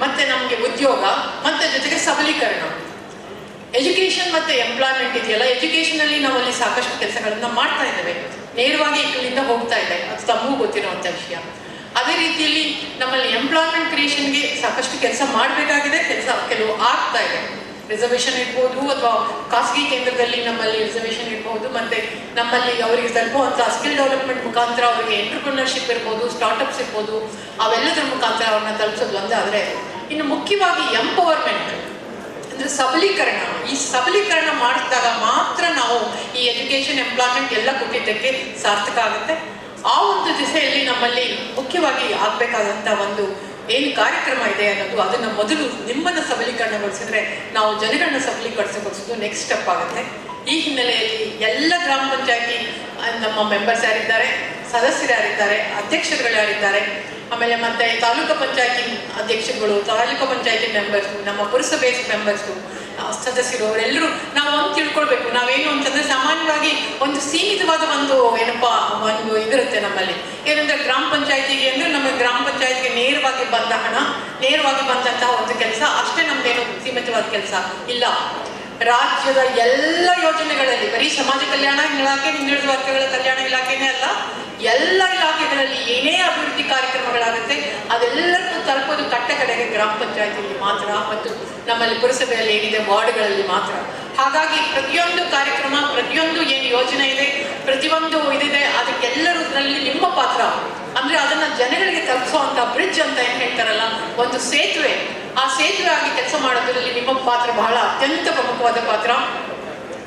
ಮತ್ತೆ ನಮಗೆ ಉದ್ಯೋಗ, ಮತ್ತೆ ಜೊತೆಗೆ ಸಬಲೀಕರಣ. ಎಜುಕೇಶನ್ ಮತ್ತೆ ಎಂಪ್ಲಾಯ್ಮೆಂಟ್ ಇದೆಯಲ್ಲ, ಎಜುಕೇಶನ್ ಅಲ್ಲಿ ನಾವಲ್ಲಿ ಸಾಕಷ್ಟು ಕೆಲಸಗಳನ್ನ ಮಾಡ್ತಾ ಇದ್ದೇವೆ, ನೇರವಾಗಿ ಇಲ್ಲಿಂದ ಹೋಗ್ತಾ ಇದೆ, ಅದು ತಮಗೂ ಗೊತ್ತಿರುವಂತ ವಿಷಯ. ಅದೇ ರೀತಿಯಲ್ಲಿ ನಮ್ಮಲ್ಲಿ ಎಂಪ್ಲಾಯ್ಮೆಂಟ್ ಕ್ರಿಯೇಷನ್ಗೆ ಸಾಕಷ್ಟು ಕೆಲಸ ಮಾಡಬೇಕಾಗಿದೆ, ಕೆಲವು ಆಗ್ತಾ ಇದೆ. ರಿಸರ್ವೇಷನ್ ಇರ್ಬೋದು ಅಥವಾ ಖಾಸಗಿ ಕೇಂದ್ರದಲ್ಲಿ ನಮ್ಮಲ್ಲಿ ರಿಸರ್ವೇಷನ್ ಇರ್ಬೋದು, ಮತ್ತೆ ನಮ್ಮಲ್ಲಿ ಅವರಿಗೆ ತಲುಪುವಂಥ ಸ್ಕಿಲ್ ಡೆವಲಪ್ಮೆಂಟ್ ಮುಖಾಂತರ ಅವರಿಗೆ ಎಂಟರ್ಪ್ರಿನರ್ಶಿಪ್ ಇರ್ಬೋದು, ಸ್ಟಾರ್ಟ್ಅಪ್ಸ್ ಇರ್ಬೋದು, ಅವೆಲ್ಲದರ ಮುಖಾಂತರ ಅವ್ರನ್ನ ತಲುಪಿಸೋದು ಒಂದೇ. ಆದರೆ ಇನ್ನು ಮುಖ್ಯವಾಗಿ ಎಂಪವರ್ಮೆಂಟ್ ಅಂದರೆ ಸಬಲೀಕರಣ. ಈ ಸಬಲೀಕರಣ ಮಾಡಿದಾಗ ಮಾತ್ರ ನಾವು ಈ ಎಜುಕೇಷನ್, ಎಂಪ್ಲಾಯ್ಮೆಂಟ್ ಎಲ್ಲ ಕೊಟ್ಟಿದ್ದಕ್ಕೆ ಸಾರ್ಥಕ ಆಗುತ್ತೆ. ಆ ಒಂದು ದಿಸೆಯಲ್ಲಿ ನಮ್ಮಲ್ಲಿ ಮುಖ್ಯವಾಗಿ ಆಗಬೇಕಾದಂಥ ಒಂದು ಏನು ಕಾರ್ಯಕ್ರಮ ಇದೆ ಅನ್ನೋದು, ಅದನ್ನು ಮೊದಲು ನಿಮ್ಮನ್ನು ಸಬಲೀಕರಣಗೊಳಿಸಿದ್ರೆ ನಾವು ಜನಗಳನ್ನ ಸಬಲೀಕರಿಸಗೊಳಿಸೋದು ನೆಕ್ಸ್ಟ್ ಸ್ಟೆಪ್ ಆಗುತ್ತೆ. ಈ ಹಿನ್ನೆಲೆಯಲ್ಲಿ ಎಲ್ಲ ಗ್ರಾಮ ಪಂಚಾಯತಿ ನಮ್ಮ ಮೆಂಬರ್ಸ್ ಯಾರಿದ್ದಾರೆ, ಸದಸ್ಯರು ಯಾರಿದ್ದಾರೆ, ಅಧ್ಯಕ್ಷರುಗಳು ಯಾರಿದ್ದಾರೆ, ಆಮೇಲೆ ಮತ್ತೆ ತಾಲೂಕು ಪಂಚಾಯತಿ ಅಧ್ಯಕ್ಷರುಗಳು, ತಾಲೂಕು ಪಂಚಾಯತಿ ಮೆಂಬರ್ಸು, ನಮ್ಮ ಪುರಸಭೆ ಮೆಂಬರ್ಸು, ಸದಸ್ಯರು, ಅವರೆಲ್ಲರೂ ನಾವು ಒಂದು ತಿಳ್ಕೊಳ್ಬೇಕು. ನಾವೇನು ಅಂತಂದ್ರೆ ಸಾಮಾನ್ಯವಾಗಿ ಒಂದು ಸೀಮಿತವಾದ ಒಂದು ಒಂದು ಇದಿರುತ್ತೆ ನಮ್ಮಲ್ಲಿ. ಏನಂದ್ರೆ ಗ್ರಾಮ ಪಂಚಾಯತಿಗೆ ಅಂದ್ರೆ ನಮ್ಮ ಗ್ರಾಮ ಪಂಚಾಯತಿಗೆ ನೇರವಾಗಿ ಬಂದ ಹಣ, ನೇರವಾಗಿ ಬಂದಂತಹ ಒಂದು ಕೆಲಸ ಅಷ್ಟೇ ನಮ್ದೇನು ಸೀಮಿತವಾದ ಕೆಲಸ ಇಲ್ಲ. ರಾಜ್ಯದ ಎಲ್ಲ ಯೋಜನೆಗಳಲ್ಲಿ, ಬರೀ ಸಮಾಜ ಕಲ್ಯಾಣ ಇಲಾಖೆ, ಹಿಂದುಳಿದ ವರ್ಗಗಳ ಕಲ್ಯಾಣ ಇಲಾಖೆನೇ ಅಲ್ಲ, ಎಲ್ಲ ಇಲಾಖೆಗಳಲ್ಲಿ ಏನೇ ಅಭಿವೃದ್ಧಿ ಕಾರ್ಯಕ್ರಮಗಳಾಗುತ್ತೆ ಅದೆಲ್ಲರೂ ತಲುಪೋದು ಕಟ್ಟ ಕಡೆಗೆ ಗ್ರಾಮ ಪಂಚಾಯತಿಯಲ್ಲಿ ಮಾತ್ರ, ಮತ್ತು ನಮ್ಮಲ್ಲಿ ಪುರಸಭೆಯಲ್ಲಿ ಏನಿದೆ ವಾರ್ಡ್ಗಳಲ್ಲಿ ಮಾತ್ರ. ಹಾಗಾಗಿ ಪ್ರತಿಯೊಂದು ಕಾರ್ಯಕ್ರಮ, ಪ್ರತಿಯೊಂದು ಏನು ಯೋಜನೆ ಇದೆ, ಪ್ರತಿಯೊಂದು ಇದಿದೆ, ಅದಕ್ಕೆಲ್ಲರಲ್ಲಿ ನಿಮ್ಮ ಪಾತ್ರ ಅಂದ್ರೆ ಅದನ್ನ ಜನಗಳಿಗೆ ತಲುಪಿಸುವಂತ ಬ್ರಿಡ್ಜ್ ಅಂತ ಏನ್ ಹೇಳ್ತಾರಲ್ಲ, ಒಂದು ಸೇತುವೆ, ಆ ಸೇತುವೆ ಆಗಿ ಕೆಲಸ ಮಾಡೋದ್ರಲ್ಲಿ ನಿಮ್ಮ ಪಾತ್ರ ಬಹಳ ಅತ್ಯಂತ ಪ್ರಮುಖವಾದ ಪಾತ್ರ.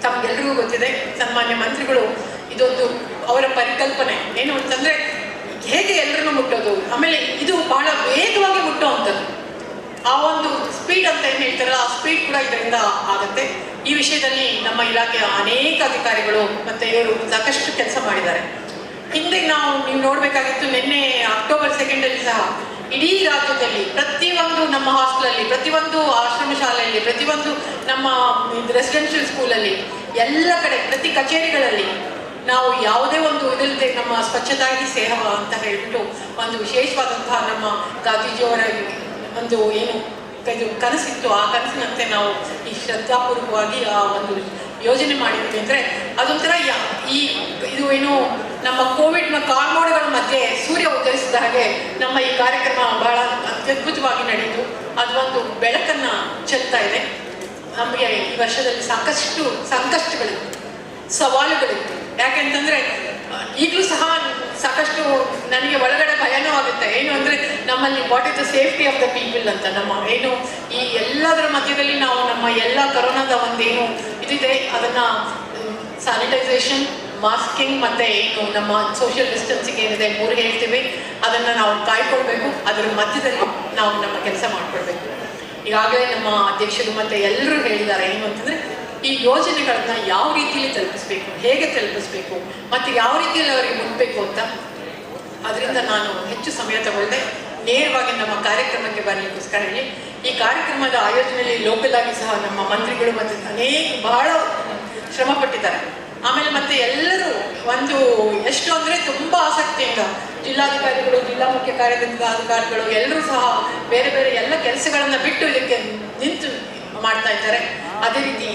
ತಮ್ಗೆಲ್ರಿಗೂ ಗೊತ್ತಿದೆ, ಸನ್ಮಾನ್ಯ ಮಂತ್ರಿಗಳು ಇದೊಂದು ಅವರ ಪರಿಕಲ್ಪನೆ ಏನು ಅಂತಂದ್ರೆ ಹೇಗೆ ಎಲ್ಲರನ್ನು ಮುಟ್ಟೋದು, ಆಮೇಲೆ ಇದು ಬಹಳ ವೇಗವಾಗಿ ಮುಟ್ಟುವಂಥದ್ದು. ಆ ಒಂದು ಸ್ಪೀಡ್ ಅಂತ ಏನ್ ಹೇಳ್ತಾರಲ್ಲ, ಆ ಸ್ಪೀಡ್ ಕೂಡ ಇದರಿಂದ ಆಗುತ್ತೆ. ಈ ವಿಷಯದಲ್ಲಿ ನಮ್ಮ ಇಲಾಖೆಯ ಅನೇಕ ಅಧಿಕಾರಿಗಳು ಮತ್ತೆ ಇವರು ಸಾಕಷ್ಟು ಕೆಲಸ ಮಾಡಿದ್ದಾರೆ. ಹಿಂದೆ ನೀವು ನೋಡ್ಬೇಕಾಗಿತ್ತು, ನಿನ್ನೆ ಅಕ್ಟೋಬರ್ 2 ಸಹ ಇಡೀ ರಾಜ್ಯದಲ್ಲಿ ಪ್ರತಿಯೊಂದು ನಮ್ಮ ಹಾಸ್ಟೆಲಲ್ಲಿ, ಪ್ರತಿಯೊಂದು ಆಶ್ರಮ ಶಾಲೆಯಲ್ಲಿ, ಪ್ರತಿಯೊಂದು ನಮ್ಮ ರೆಸಿಡೆನ್ಷಿಯಲ್ ಸ್ಕೂಲಲ್ಲಿ, ಎಲ್ಲ ಕಡೆ ಪ್ರತಿ ಕಚೇರಿಗಳಲ್ಲಿ ನಾವು ಯಾವುದೇ ಒಂದು ಇದಿಲ್ಲದೆ ನಮ್ಮ ಸ್ವಚ್ಛತಾ ಹಿ ಸೇವಾ ಅಂತ ಹೇಳ್ಬಿಟ್ಟು ಒಂದು ವಿಶೇಷವಾದಂತಹ ನಮ್ಮ ಗಾಂಧೀಜಿಯವರ ಒಂದು ಏನು ಕನಸಿತ್ತು, ಆ ಕನಸಿನಂತೆ ನಾವು ಈ ಶ್ರದ್ಧಾಪೂರ್ವಕವಾಗಿ ಆ ಒಂದು ಯೋಜನೆ ಮಾಡಿದ್ವಿ. ಅಂದರೆ ಅದೊಂಥರ ಇದು ಏನು ನಮ್ಮ ಕೋವಿಡ್ನ ಕಾರ್ಮೋಡಗಳ ಮಧ್ಯೆ ಸೂರ್ಯ ಉದಯಿಸಿದ ಹಾಗೆ ನಮ್ಮ ಈ ಕಾರ್ಯಕ್ರಮ ಬಹಳ ಅತ್ಯದ್ಭುತವಾಗಿ ನಡೆಯಿತು. ಅದು ಒಂದು ಬೆಳಕನ್ನು ಚೆಲ್ತಾ ಇದೆ. ನಮಗೆ ಈ ವರ್ಷದಲ್ಲಿ ಸಾಕಷ್ಟು ಸಂಕಷ್ಟಗಳಿತ್ತು, ಸವಾಲುಗಳಿತ್ತು. ಯಾಕೆಂತಂದ್ರೆ ಈಗಲೂ ಸಹ ಸಾಕಷ್ಟು ನನಗೆ ಒಳಗಡೆ ಭಯನೂ ಆಗುತ್ತೆ. ಏನು ಅಂದ್ರೆ ನಮ್ಮಲ್ಲಿ what is the safety of the people ಅಂತ, ನಮ್ಮ ಏನು ಈ ಎಲ್ಲದರ ಮಧ್ಯದಲ್ಲಿ ನಾವು ನಮ್ಮ ಎಲ್ಲ ಕರೋನಾದ ಒಂದೇನು ಇದಿದೆ ಅದನ್ನ ಸ್ಯಾನಿಟೈಸೇಷನ್, ಮಾಸ್ಕಿಂಗ್ ಮತ್ತೆ ಏನು ನಮ್ಮ ಸೋಷಿಯಲ್ ಡಿಸ್ಟೆನ್ಸಿಂಗ್ ಏನಿದೆ 3 ಹೇಳ್ತೀವಿ, ಅದನ್ನ ನಾವು ಕಾಯ್ಕೊಳ್ಬೇಕು. ಅದರ ಮಧ್ಯದಲ್ಲಿ ನಾವು ನಮ್ಮ ಕೆಲಸ ಮಾಡ್ಕೊಳ್ಬೇಕು. ಈಗಾಗಲೇ ನಮ್ಮ ಅಧ್ಯಕ್ಷರು ಮತ್ತೆ ಎಲ್ಲರೂ ಹೇಳಿದ್ದಾರೆ ಏನು ಅಂತಂದ್ರೆ ಈ ಯೋಜನೆಗಳನ್ನ ಯಾವ ರೀತಿಯಲ್ಲಿ ತಲುಪಿಸ್ಬೇಕು, ಹೇಗೆ ತಲುಪಿಸ್ಬೇಕು, ಮತ್ತೆ ಯಾವ ರೀತಿಯಲ್ಲಿ ಅವರಿಗೆ ಮುಟ್ಬೇಕು ಅಂತ. ಅದರಿಂದ ನಾನು ಹೆಚ್ಚು ಸಮಯ ತಗೊಳ್ದೆ ನೇರವಾಗಿ ನಮ್ಮ ಕಾರ್ಯಕ್ರಮಕ್ಕೆ ಬರಲಿಕ್ಕೋಸ್ಕರ ಹೇಳಿ, ಈ ಕಾರ್ಯಕ್ರಮದ ಆಯೋಜನೆಯಲ್ಲಿ ಲೋಕಲ್ ಆಗಿ ಸಹ ನಮ್ಮ ಮಂತ್ರಿಗಳು ಮತ್ತೆ ಬಹಳ ಶ್ರಮ ಪಟ್ಟಿದ್ದಾರೆ. ಆಮೇಲೆ ಮತ್ತೆ ಎಲ್ಲರೂ ಒಂದು ಎಷ್ಟು ಅಂದ್ರೆ ತುಂಬಾ ಆಸಕ್ತಿಯಿಂದ ಜಿಲ್ಲಾಧಿಕಾರಿಗಳು, ಜಿಲ್ಲಾ ಮುಖ್ಯ ಕಾರ್ಯದರ್ಶಿಗಳು ಎಲ್ಲರೂ ಸಹ ಬೇರೆ ಬೇರೆ ಎಲ್ಲ ಕೆಲಸಗಳನ್ನ ಬಿಟ್ಟು ಇದಕ್ಕೆ ನಿಂತು ಮಾಡ್ತಾ ಇದ್ದಾರೆ. ಅದೇ ರೀತಿ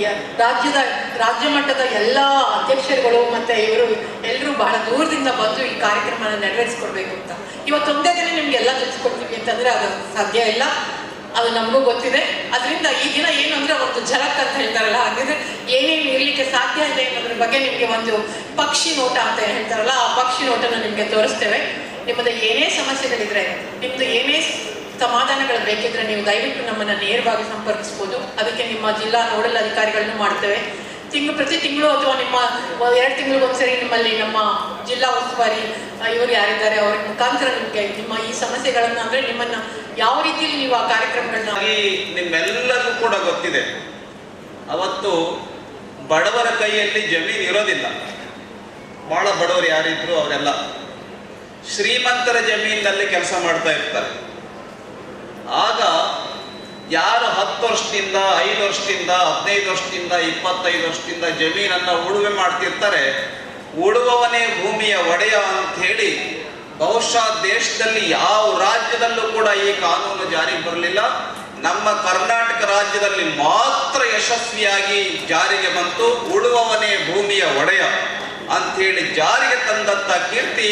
ರಾಜ್ಯ ಮಟ್ಟದ ಎಲ್ಲ ಅಧ್ಯಕ್ಷರುಗಳು ಮತ್ತೆ ಇವರು ಎಲ್ಲರೂ ಬಹಳ ದೂರದಿಂದ ಬಂದು ಈ ಕಾರ್ಯಕ್ರಮನ ನೆರವೇರಿಸ್ಕೊಡ್ಬೇಕು ಅಂತ. ಇವತ್ತೊಂದೇ ದಿನ ನಿಮ್ಗೆ ಎಲ್ಲ ತಿಳಿಸ್ಕೊಡ್ತೀವಿ ಅಂತಂದ್ರೆ ಅದು ಸಾಧ್ಯ ಇಲ್ಲ, ಅದು ನಮಗೂ ಗೊತ್ತಿದೆ. ಅದರಿಂದ ಈ ದಿನ ಏನು ಅಂದ್ರೆ ಒಂದು ಝಲಕ್ ಅಂತ ಹೇಳ್ತಾರಲ್ಲ, ಹಾಗಿದ್ರೆ ಏನೇನು ಇರ್ಲಿಕ್ಕೆ ಸಾಧ್ಯ ಇದೆ ಅನ್ನೋದ್ರ ಬಗ್ಗೆ ನಿಮ್ಗೆ ಒಂದು ಪಕ್ಷಿ ನೋಟ ಅಂತ ಹೇಳ್ತಾರಲ್ಲ, ಆ ಪಕ್ಷಿ ನೋಟನ ನಿಮ್ಗೆ ತೋರಿಸ್ತೇವೆ. ನಿಮ್ಮದು ಏನೇ ಸಮಸ್ಯೆಗಳಿದ್ರೆ, ನಿಮ್ದು ಏನೇ ಸಮಾಧಾನಗಳು ಬೇಕಿದ್ರೆ ನೀವು ದಯವಿಟ್ಟು ನಮ್ಮನ್ನ ನೇರವಾಗಿ ಸಂಪರ್ಕಿಸ್ಬೋದು. ಅದಕ್ಕೆ ನಿಮ್ಮ ಜಿಲ್ಲಾ ನೋಡಲ್ ಅಧಿಕಾರಿಗಳನ್ನು ಮಾಡ್ತೇವೆ. ಪ್ರತಿ ತಿಂಗಳು ಅಥವಾ ನಿಮ್ಮ 2 ತಿಂಗಳಿಗೊಂದ್ಸರಿ ನಿಮ್ಮಲ್ಲಿ ನಮ್ಮ ಜಿಲ್ಲಾ ಉಸ್ತುವಾರಿ ಇವರು ಯಾರಿದ್ದಾರೆ ಅವರ ಮುಖಾಂತರ ನಿಮಗೆ ನಿಮ್ಮ ಈ ಸಮಸ್ಯೆಗಳನ್ನ ಅಂದ್ರೆ ನಿಮ್ಮನ್ನ ಯಾವ ರೀತಿಯಲ್ಲಿ ನೀವು ಆ ಕಾರ್ಯಕ್ರಮಗಳನ್ನ. ನಿಮ್ಮೆಲ್ಲರಿಗೂ ಕೂಡ ಗೊತ್ತಿದೆ, ಅವತ್ತು ಬಡವರ ಕೈಯಲ್ಲಿ ಜಮೀನು ಇರೋದಿಲ್ಲ. ಬಹಳ ಬಡವರು ಯಾರಿದ್ರು ಅವರೆಲ್ಲ ಶ್ರೀಮಂತರ ಜಮೀನಿನಲ್ಲಿ ಕೆಲಸ ಮಾಡ್ತಾ ಇರ್ತಾರೆ. ಆಗ ಯಾರು 10 ವರ್ಷದಿಂದ 5 ವರ್ಷದಿಂದ 15 ವರ್ಷದಿಂದ 25 ವರ್ಷದಿಂದ ಜಮೀನನ್ನ ಉಳುಮೆ ಮಾಡ್ತಿರ್ತಾರೆ, ಉಳುವವನೇ ಭೂಮಿಯ ಒಡೆಯ ಅಂತ ಹೇಳಿ ಬಹುಶಃ ದೇಶದಲ್ಲಿ ಯಾವ ರಾಜ್ಯದಲ್ಲೂ ಕೂಡ ಈ ಕಾನೂನು ಜಾರಿಗೆ ಬರಲಿಲ್ಲ. ನಮ್ಮ ಕರ್ನಾಟಕ ರಾಜ್ಯದಲ್ಲಿ ಮಾತ್ರ ಯಶಸ್ವಿಯಾಗಿ ಜಾರಿಗೆ ಬಂತು. ಉಳುವವನೇ ಭೂಮಿಯ ಒಡೆಯ ಅಂಥೇಳಿ ಜಾರಿಗೆ ತಂದಂಥ ಕೀರ್ತಿ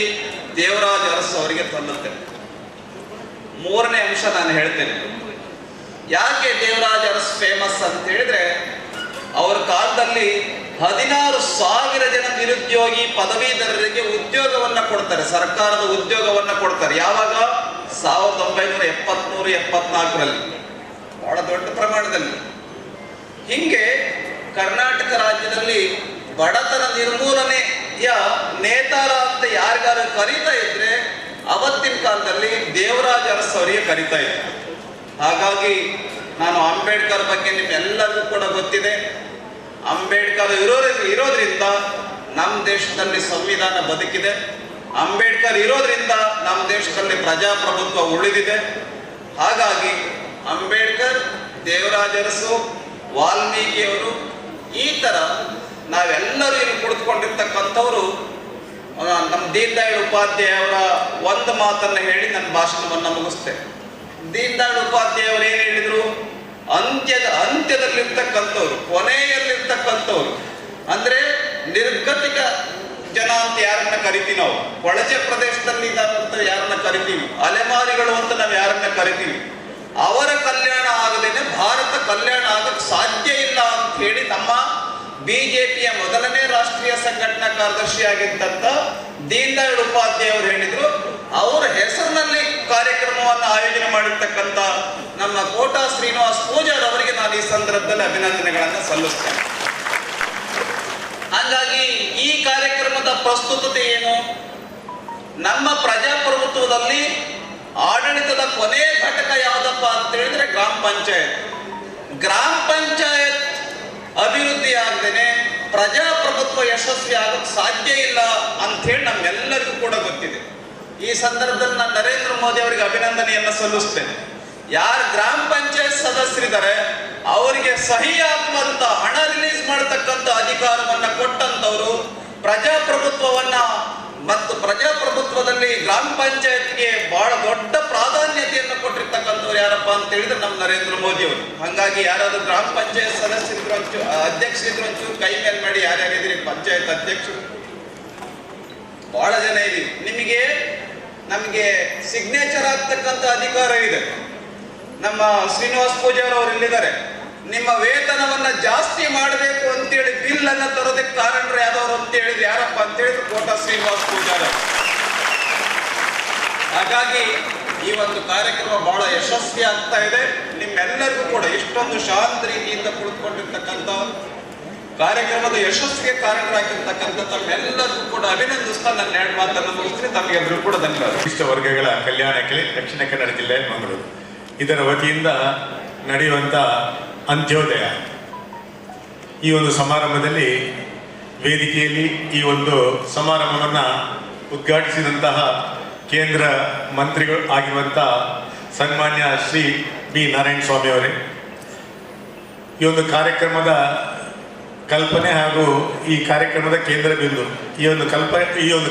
ದೇವರಾಜ ಅರಸು ಅವರಿಗೆ ಸಲ್ಲುತ್ತೆ. ಮೂರನೇ ಅಂಶ ನಾನು ಹೇಳ್ತೇನೆ. ಯಾಕೆ ದೇವರಾಜ ಅರಸು ಫೇಮಸ್ ಅಂತ ಹೇಳಿದ್ರೆ, ಅವರ ಕಾಲದಲ್ಲಿ 16,000 ಜನ ನಿರುದ್ಯೋಗಿ ಪದವೀಧರರಿಗೆ ಉದ್ಯೋಗವನ್ನ ಕೊಡ್ತಾರೆ, ಸರ್ಕಾರದ ಉದ್ಯೋಗವನ್ನ ಕೊಡ್ತಾರೆ. ಯಾವಾಗ? 1973-74ರಲ್ಲಿ, ಬಹಳ ದೊಡ್ಡ ಪ್ರಮಾಣದಲ್ಲಿ. ಹಿಂಗೆ ಕರ್ನಾಟಕ ರಾಜ್ಯದಲ್ಲಿ ಬಡತನ ನಿರ್ಮೂಲನೆಯ ನೇತಾರ ಅಂತ ಯಾರಿಗಾರು ಕರೀತಾ ಇದ್ರೆ ಅವತ್ತಿನ ಕಾಲದಲ್ಲಿ ದೇವರಾಜ ಅರಸು ಅವರಿಗೆ ಕರೀತಾ ಇದ್ರು. ಹಾಗಾಗಿ ನಾನು ಅಂಬೇಡ್ಕರ್ ಬಗ್ಗೆ ನಿಮ್ಮೆಲ್ಲರಿಗೂ ಕೂಡ ಗೊತ್ತಿದೆ. ಅಂಬೇಡ್ಕರ್ ಇರೋದ್ರಿಂದ ನಮ್ಮ ದೇಶದಲ್ಲಿ ಸಂವಿಧಾನ ಬದುಕಿದೆ. ಅಂಬೇಡ್ಕರ್ ಇರೋದ್ರಿಂದ ನಮ್ಮ ದೇಶದಲ್ಲಿ ಪ್ರಜಾಪ್ರಭುತ್ವ ಉಳಿದಿದೆ. ಹಾಗಾಗಿ ಅಂಬೇಡ್ಕರ್, ದೇವರಾಜ ಅರಸು, ವಾಲ್ಮೀಕಿಯವರು, ಈ ಥರ ನಾವೆಲ್ಲರೂ ಇಲ್ಲಿ ಕುಳಿತುಕೊಂಡಿರ್ತಕ್ಕಂಥವ್ರು ನಮ್ಮ ದೀನ್ ದಯಾಳ್ ಉಪಾಧ್ಯಾಯ ಅವರ ಒಂದು ಮಾತನ್ನು ಹೇಳಿ ನನ್ನ ಭಾಷಣವನ್ನು ಮುಗಿಸ್ತೇನೆ. ದೀನ್ ದಯಾಳ್ ಉಪಾಧ್ಯಾಯ ಅವರು ಏನು ಹೇಳಿದ್ರು? ಅಂತ್ಯದಲ್ಲಿರ್ತಕ್ಕಂಥವ್ರು, ಕೊನೆಯಲ್ಲಿರ್ತಕ್ಕಂಥವ್ರು, ಅಂದ್ರೆ ನಿರ್ಗತಿಕ ಜನ ಅಂತ ಯಾರನ್ನ ಕರಿತೀವಿ ನಾವು, ಕೊಳಚೆ ಪ್ರದೇಶದಲ್ಲಿ ಇದ್ದಂತ ಯಾರನ್ನ ಕರಿತೀವಿ, ಅಲೆಮಾರಿಗಳು ಅಂತ ನಾವು ಯಾರನ್ನ ಕರಿತೀವಿ, ಅವರ ಕಲ್ಯಾಣ ಆಗದೇನೆ ಭಾರತ ಕಲ್ಯಾಣ ಆಗಕ್ಕೆ ಸಾಧ್ಯ ಇಲ್ಲ ಅಂತ ಹೇಳಿ ನಮ್ಮ ಬಿಜೆಪಿಯ ಮೊದಲನೇ ರಾಷ್ಟ್ರೀಯ ಸಂಘಟನಾ ಕಾರ್ಯದರ್ಶಿ ಆಗಿದ್ದಂತ ದೀನ್ ದಯಾಳ್ ಉಪಾಧ್ಯಾಯ ಅವರು ಹೇಳಿದ್ರು. ಅವರ ಹೆಸರಿನಲ್ಲಿ ಕಾರ್ಯಕ್ರಮವನ್ನು ಆಯೋಜನೆ ಮಾಡಿರ್ತಕ್ಕಂಥ ನಮ್ಮ ಕೋಟಾ ಶ್ರೀನಿವಾಸ್ ಪೂಜಾರ್ ಅವರಿಗೆ ನಾನು ಈ ಸಂದರ್ಭದಲ್ಲಿ ಅಭಿನಂದನೆಗಳನ್ನು ಸಲ್ಲಿಸ್ತೇನೆ. ಹಾಗಾಗಿ ಈ ಕಾರ್ಯಕ್ರಮದ ಪ್ರಸ್ತುತತೆ ಏನು? ನಮ್ಮ ಪ್ರಜಾಪ್ರಭುತ್ವದಲ್ಲಿ ಆಡಳಿತದ ಕೊನೆಯ ಘಟಕ ಯಾವುದಪ್ಪ ಅಂತ ಹೇಳಿದ್ರೆ ಗ್ರಾಮ ಪಂಚಾಯತ್. ಗ್ರಾಮ ಪಂಚಾಯತ್ ಅಭಿವೃದ್ಧಿ ಆಗದೇನೆ ಪ್ರಜಾಪ್ರಭುತ್ವ ಯಶಸ್ವಿ ಆಗಕ್ಕೆ ಸಾಧ್ಯ ಇಲ್ಲ ಅಂತ ಹೇಳಿ ನಮ್ಮೆಲ್ಲರಿಗೂ ಕೂಡ ಗೊತ್ತಿದೆ. ಈ ಸಂದರ್ಭದಲ್ಲಿ ನಾನು ನರೇಂದ್ರ ಮೋದಿ ಅವರಿಗೆ ಅಭಿನಂದನೆಯನ್ನು ಸಲ್ಲಿಸ್ತೇನೆ. ಯಾರು ಗ್ರಾಮ ಪಂಚಾಯತ್ ಸದಸ್ಯರಿದ್ದಾರೆ ಅವರಿಗೆ ಸಹಿ ಹಾಕುವಂತ, ಹಣ ರಿಲೀಸ್ ಮಾಡತಕ್ಕಂಥ ಅಧಿಕಾರವನ್ನ ಕೊಟ್ಟಂತವರು, ಪ್ರಜಾಪ್ರಭುತ್ವವನ್ನ ಮತ್ತು ಪ್ರಜಾಪ್ರಭುತ್ವದಲ್ಲಿ ಗ್ರಾಮ ಪಂಚಾಯತ್ಗೆ ಬಹಳ ದೊಡ್ಡ ಪ್ರಾಧಾನ್ಯತೆಯನ್ನು ಕೊಟ್ಟಿರ್ತಕ್ಕಂಥವ್ರು ಯಾರಪ್ಪ ಅಂತ ಹೇಳಿದ್ರೆ ನಮ್ಮ ನರೇಂದ್ರ ಮೋದಿ ಅವರು. ಹಾಗಾಗಿ ಯಾರಾದ್ರೂ ಗ್ರಾಮ ಪಂಚಾಯತ್ ಸದಸ್ಯರಿದ್ರು, ಅಧ್ಯಕ್ಷರಿದ್ರು ಒಂಚೂರು ಕೈ ಮೇಲೆ ಮಾಡಿ. ಯಾರ್ಯಾರಿದ್ರಿ ಪಂಚಾಯತ್ ಅಧ್ಯಕ್ಷರು? ಬಹಳ ಜನ ಇದೀವಿ. ನಮಗೆ ಸಿಗ್ನೇಚರ್ ಆಗ್ತಕ್ಕಂಥ ಅಧಿಕಾರ ಇದೆ. ನಮ್ಮ ಶ್ರೀನಿವಾಸ್ ಪೂಜಾರ್ ಅವರು ಇಲ್ಲಿದ್ದಾರೆ. ನಿಮ್ಮ ವೇತನವನ್ನ ಜಾಸ್ತಿ ಮಾಡಬೇಕು ಅಂತೇಳಿ ಬಿಲ್ ಅನ್ನ ತರೋದಕ್ಕೆ ಕಾರಣರು ಯಾವ್ದವ್ರು ಅಂತ ಹೇಳಿದ್ರೆ ಯಾರಪ್ಪ ಅಂತ ಹೇಳಿದ್ರು ಕೋಟಾ ಶ್ರೀನಿವಾಸ್ ಪೂಜಾರ್. ಹಾಗಾಗಿ ಈ ಒಂದು ಕಾರ್ಯಕ್ರಮ ಬಹಳ ಯಶಸ್ವಿ ಆಗ್ತಾ ಇದೆ. ನಿಮ್ಮೆಲ್ಲರಿಗೂ ಕೂಡ ಇಷ್ಟೊಂದು ಶಾಂತ ರೀತಿಯಿಂದ ಕುಳಿತುಕೊಂಡಿರ್ತಕ್ಕಂಥ ಕಾರ್ಯಕ್ರಮದ ಯಶಸ್ವಿಗೆ ಕಾರಣರಾಗಿರ್ತಕ್ಕಂಥ ತಮ್ಮೆಲ್ಲರಿಗೂ ಕೂಡ ಅಭಿನಂದಿಸ್ತಾ ನನ್ನ 2 ಮಾತನ್ನು ಮುಗಿಸ್ತೀನಿ. ತಮಗೆಲ್ಲರೂ ಕೂಡ ಧನ್ಯವಾದ. ಇಷ್ಟ ವರ್ಗಗಳ ಕಲ್ಯಾಣಕ್ಕೆ ದಕ್ಷಿಣ ಕನ್ನಡ ಜಿಲ್ಲೆ ಮಂಗಳೂರು ಇದರ ವತಿಯಿಂದ ನಡೆಯುವಂಥ ಅಂತ್ಯೋದಯ ಈ ಒಂದು ಸಮಾರಂಭದಲ್ಲಿ ವೇದಿಕೆಯಲ್ಲಿ ಈ ಒಂದು ಸಮಾರಂಭವನ್ನು ಉದ್ಘಾಟಿಸಿದಂತಹ ಕೇಂದ್ರ ಮಂತ್ರಿಗಳು ಆಗಿರುವಂಥ ಸನ್ಮಾನ್ಯ ಶ್ರೀ ಬಿ ನಾರಾಯಣ ಸ್ವಾಮಿ ಅವರೇ, ಈ ಒಂದು ಕಾರ್ಯಕ್ರಮದ ಕಲ್ಪನೆ ಹಾಗೂ ಈ ಕಾರ್ಯಕ್ರಮದ ಕೇಂದ್ರ ಬಿಂದು, ಈ ಒಂದು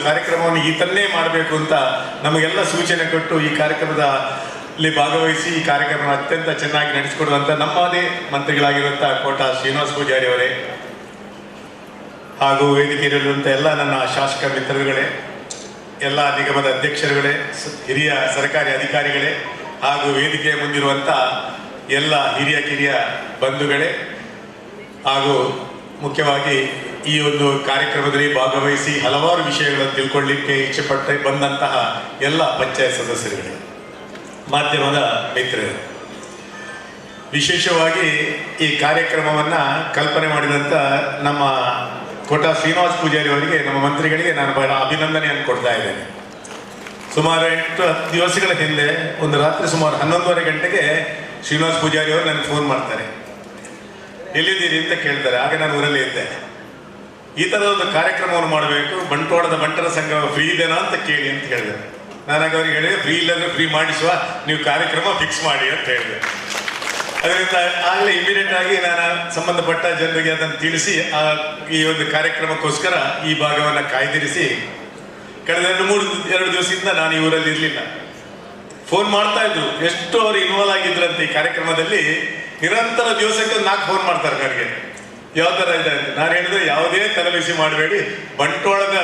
ಕಾರ್ಯಕ್ರಮವನ್ನು ಈತನ್ನೇ ಮಾಡಬೇಕು ಅಂತ ನಮಗೆಲ್ಲ ಸೂಚನೆ ಕೊಟ್ಟು ಈ ಕಾರ್ಯಕ್ರಮದಲ್ಲಿ ಭಾಗವಹಿಸಿ ಈ ಕಾರ್ಯಕ್ರಮ ಅತ್ಯಂತ ಚೆನ್ನಾಗಿ ನಡೆಸಿಕೊಡುವಂಥ ನಮ್ಮದೇ ಮಂತ್ರಿಗಳಾಗಿರುವಂಥ ಕೋಟಾ ಶ್ರೀನಿವಾಸ್ ಪೂಜಾರಿ ಅವರೇ ಹಾಗೂ ವೇದಿಕೆಯಲ್ಲಿರುವಂಥ ಎಲ್ಲ ನನ್ನ ಶಾಸಕ ಮಿತ್ರರುಗಳೇ, ಎಲ್ಲ ನಿಗಮದ ಅಧ್ಯಕ್ಷರುಗಳೇ, ಹಿರಿಯ ಸರ್ಕಾರಿ ಅಧಿಕಾರಿಗಳೇ ಹಾಗೂ ವೇದಿಕೆಯ ಮುಂದಿರುವಂಥ ಎಲ್ಲ ಹಿರಿಯ ಕಿರಿಯ ಬಂಧುಗಳೇ ಹಾಗೂ ಮುಖ್ಯವಾಗಿ ಈ ಒಂದು ಕಾರ್ಯಕ್ರಮದಲ್ಲಿ ಭಾಗವಹಿಸಿ ಹಲವಾರು ವಿಷಯಗಳನ್ನು ತಿಳ್ಕೊಳ್ಳಿಕ್ಕೆ ಇಚ್ಛೆಪಟ್ಟ ಬಂದಂತಹ ಎಲ್ಲ ಪಂಚಾಯತ್ ಸದಸ್ಯರುಗಳೇ, ಮಾಧ್ಯಮದ ಮಿತ್ರರು, ವಿಶೇಷವಾಗಿ ಈ ಕಾರ್ಯಕ್ರಮವನ್ನು ಕಲ್ಪನೆ ಮಾಡಿದಂಥ ನಮ್ಮ ಕೋಟಾ ಶ್ರೀನಿವಾಸ್ ಪೂಜಾರಿ ಅವರಿಗೆ, ನಮ್ಮ ಮಂತ್ರಿಗಳಿಗೆ ನಾನು ಬಹಳ ಅಭಿನಂದನೆಯನ್ನು ಕೊಡ್ತಾ ಇದ್ದೇನೆ. ಸುಮಾರು 8-10 ದಿವಸಗಳ ಹಿಂದೆ ಒಂದು ರಾತ್ರಿ ಸುಮಾರು 11:30 ಗಂಟೆಗೆ ಶ್ರೀನಿವಾಸ್ ಪೂಜಾರಿ ಅವರು ನನಗೆ ಫೋನ್ ಮಾಡ್ತಾರೆ. ಎಲ್ಲಿದ್ದೀರಿ ಅಂತ ಕೇಳ್ತಾರೆ. ಆಗ ನಾನು ಊರಲ್ಲಿ ಇದ್ದೆ. ಈ ಥರದ ಒಂದು ಕಾರ್ಯಕ್ರಮವನ್ನು ಮಾಡಬೇಕು, ಬಂಟ್ವಾಳದ ಬಂಟರ ಸಂಘ ಫ್ರೀ ಇದೆನಾ ಅಂತ ಕೇಳಿ ಅಂತ ಹೇಳಿದೆ. ನಾನಾಗ ಅವ್ರಿಗೆ ಹೇಳಿದೆ, ಫ್ರೀ ಇಲ್ಲಾಂದ್ರೆ ಫ್ರೀ ಮಾಡಿಸುವ, ನೀವು ಕಾರ್ಯಕ್ರಮ ಫಿಕ್ಸ್ ಮಾಡಿ ಅಂತ ಹೇಳಿದೆ. ಅದರಿಂದ ಆಗಲೇ ಇಮಿಡಿಯೇಟ್ ಆಗಿ ನಾನು ಸಂಬಂಧಪಟ್ಟ ಜನರಿಗೆ ಅದನ್ನು ತಿಳಿಸಿ ಈ ಒಂದು ಕಾರ್ಯಕ್ರಮಕ್ಕೋಸ್ಕರ ಈ ಭಾಗವನ್ನು ಕಾಯ್ದಿರಿಸಿ ಕಳೆದ 2 ದಿವಸದಿಂದ ನಾನು ಈ ಊರಲ್ಲಿ ಇರಲಿಲ್ಲ. ಫೋನ್ ಮಾಡ್ತಾ ಇದ್ರು, ಎಷ್ಟು ಅವರು ಇನ್ವಾಲ್ವ್ ಆಗಿದ್ರಂತೆ ಈ ಕಾರ್ಯಕ್ರಮದಲ್ಲಿ. ನಿರಂತರ ದಿವಸಕ್ಕೆ 4 ಫೋನ್ ಮಾಡ್ತಾರೆ ನನಗೆ, ಯಾವ ಥರ ಇದೆ ಅಂತ. ನಾನು ಹೇಳಿದ್ರೆ ಯಾವುದೇ ತಲೆಬಿಸಿ ಮಾಡಬೇಡಿ, ಬಂಟ್ವಾಳದ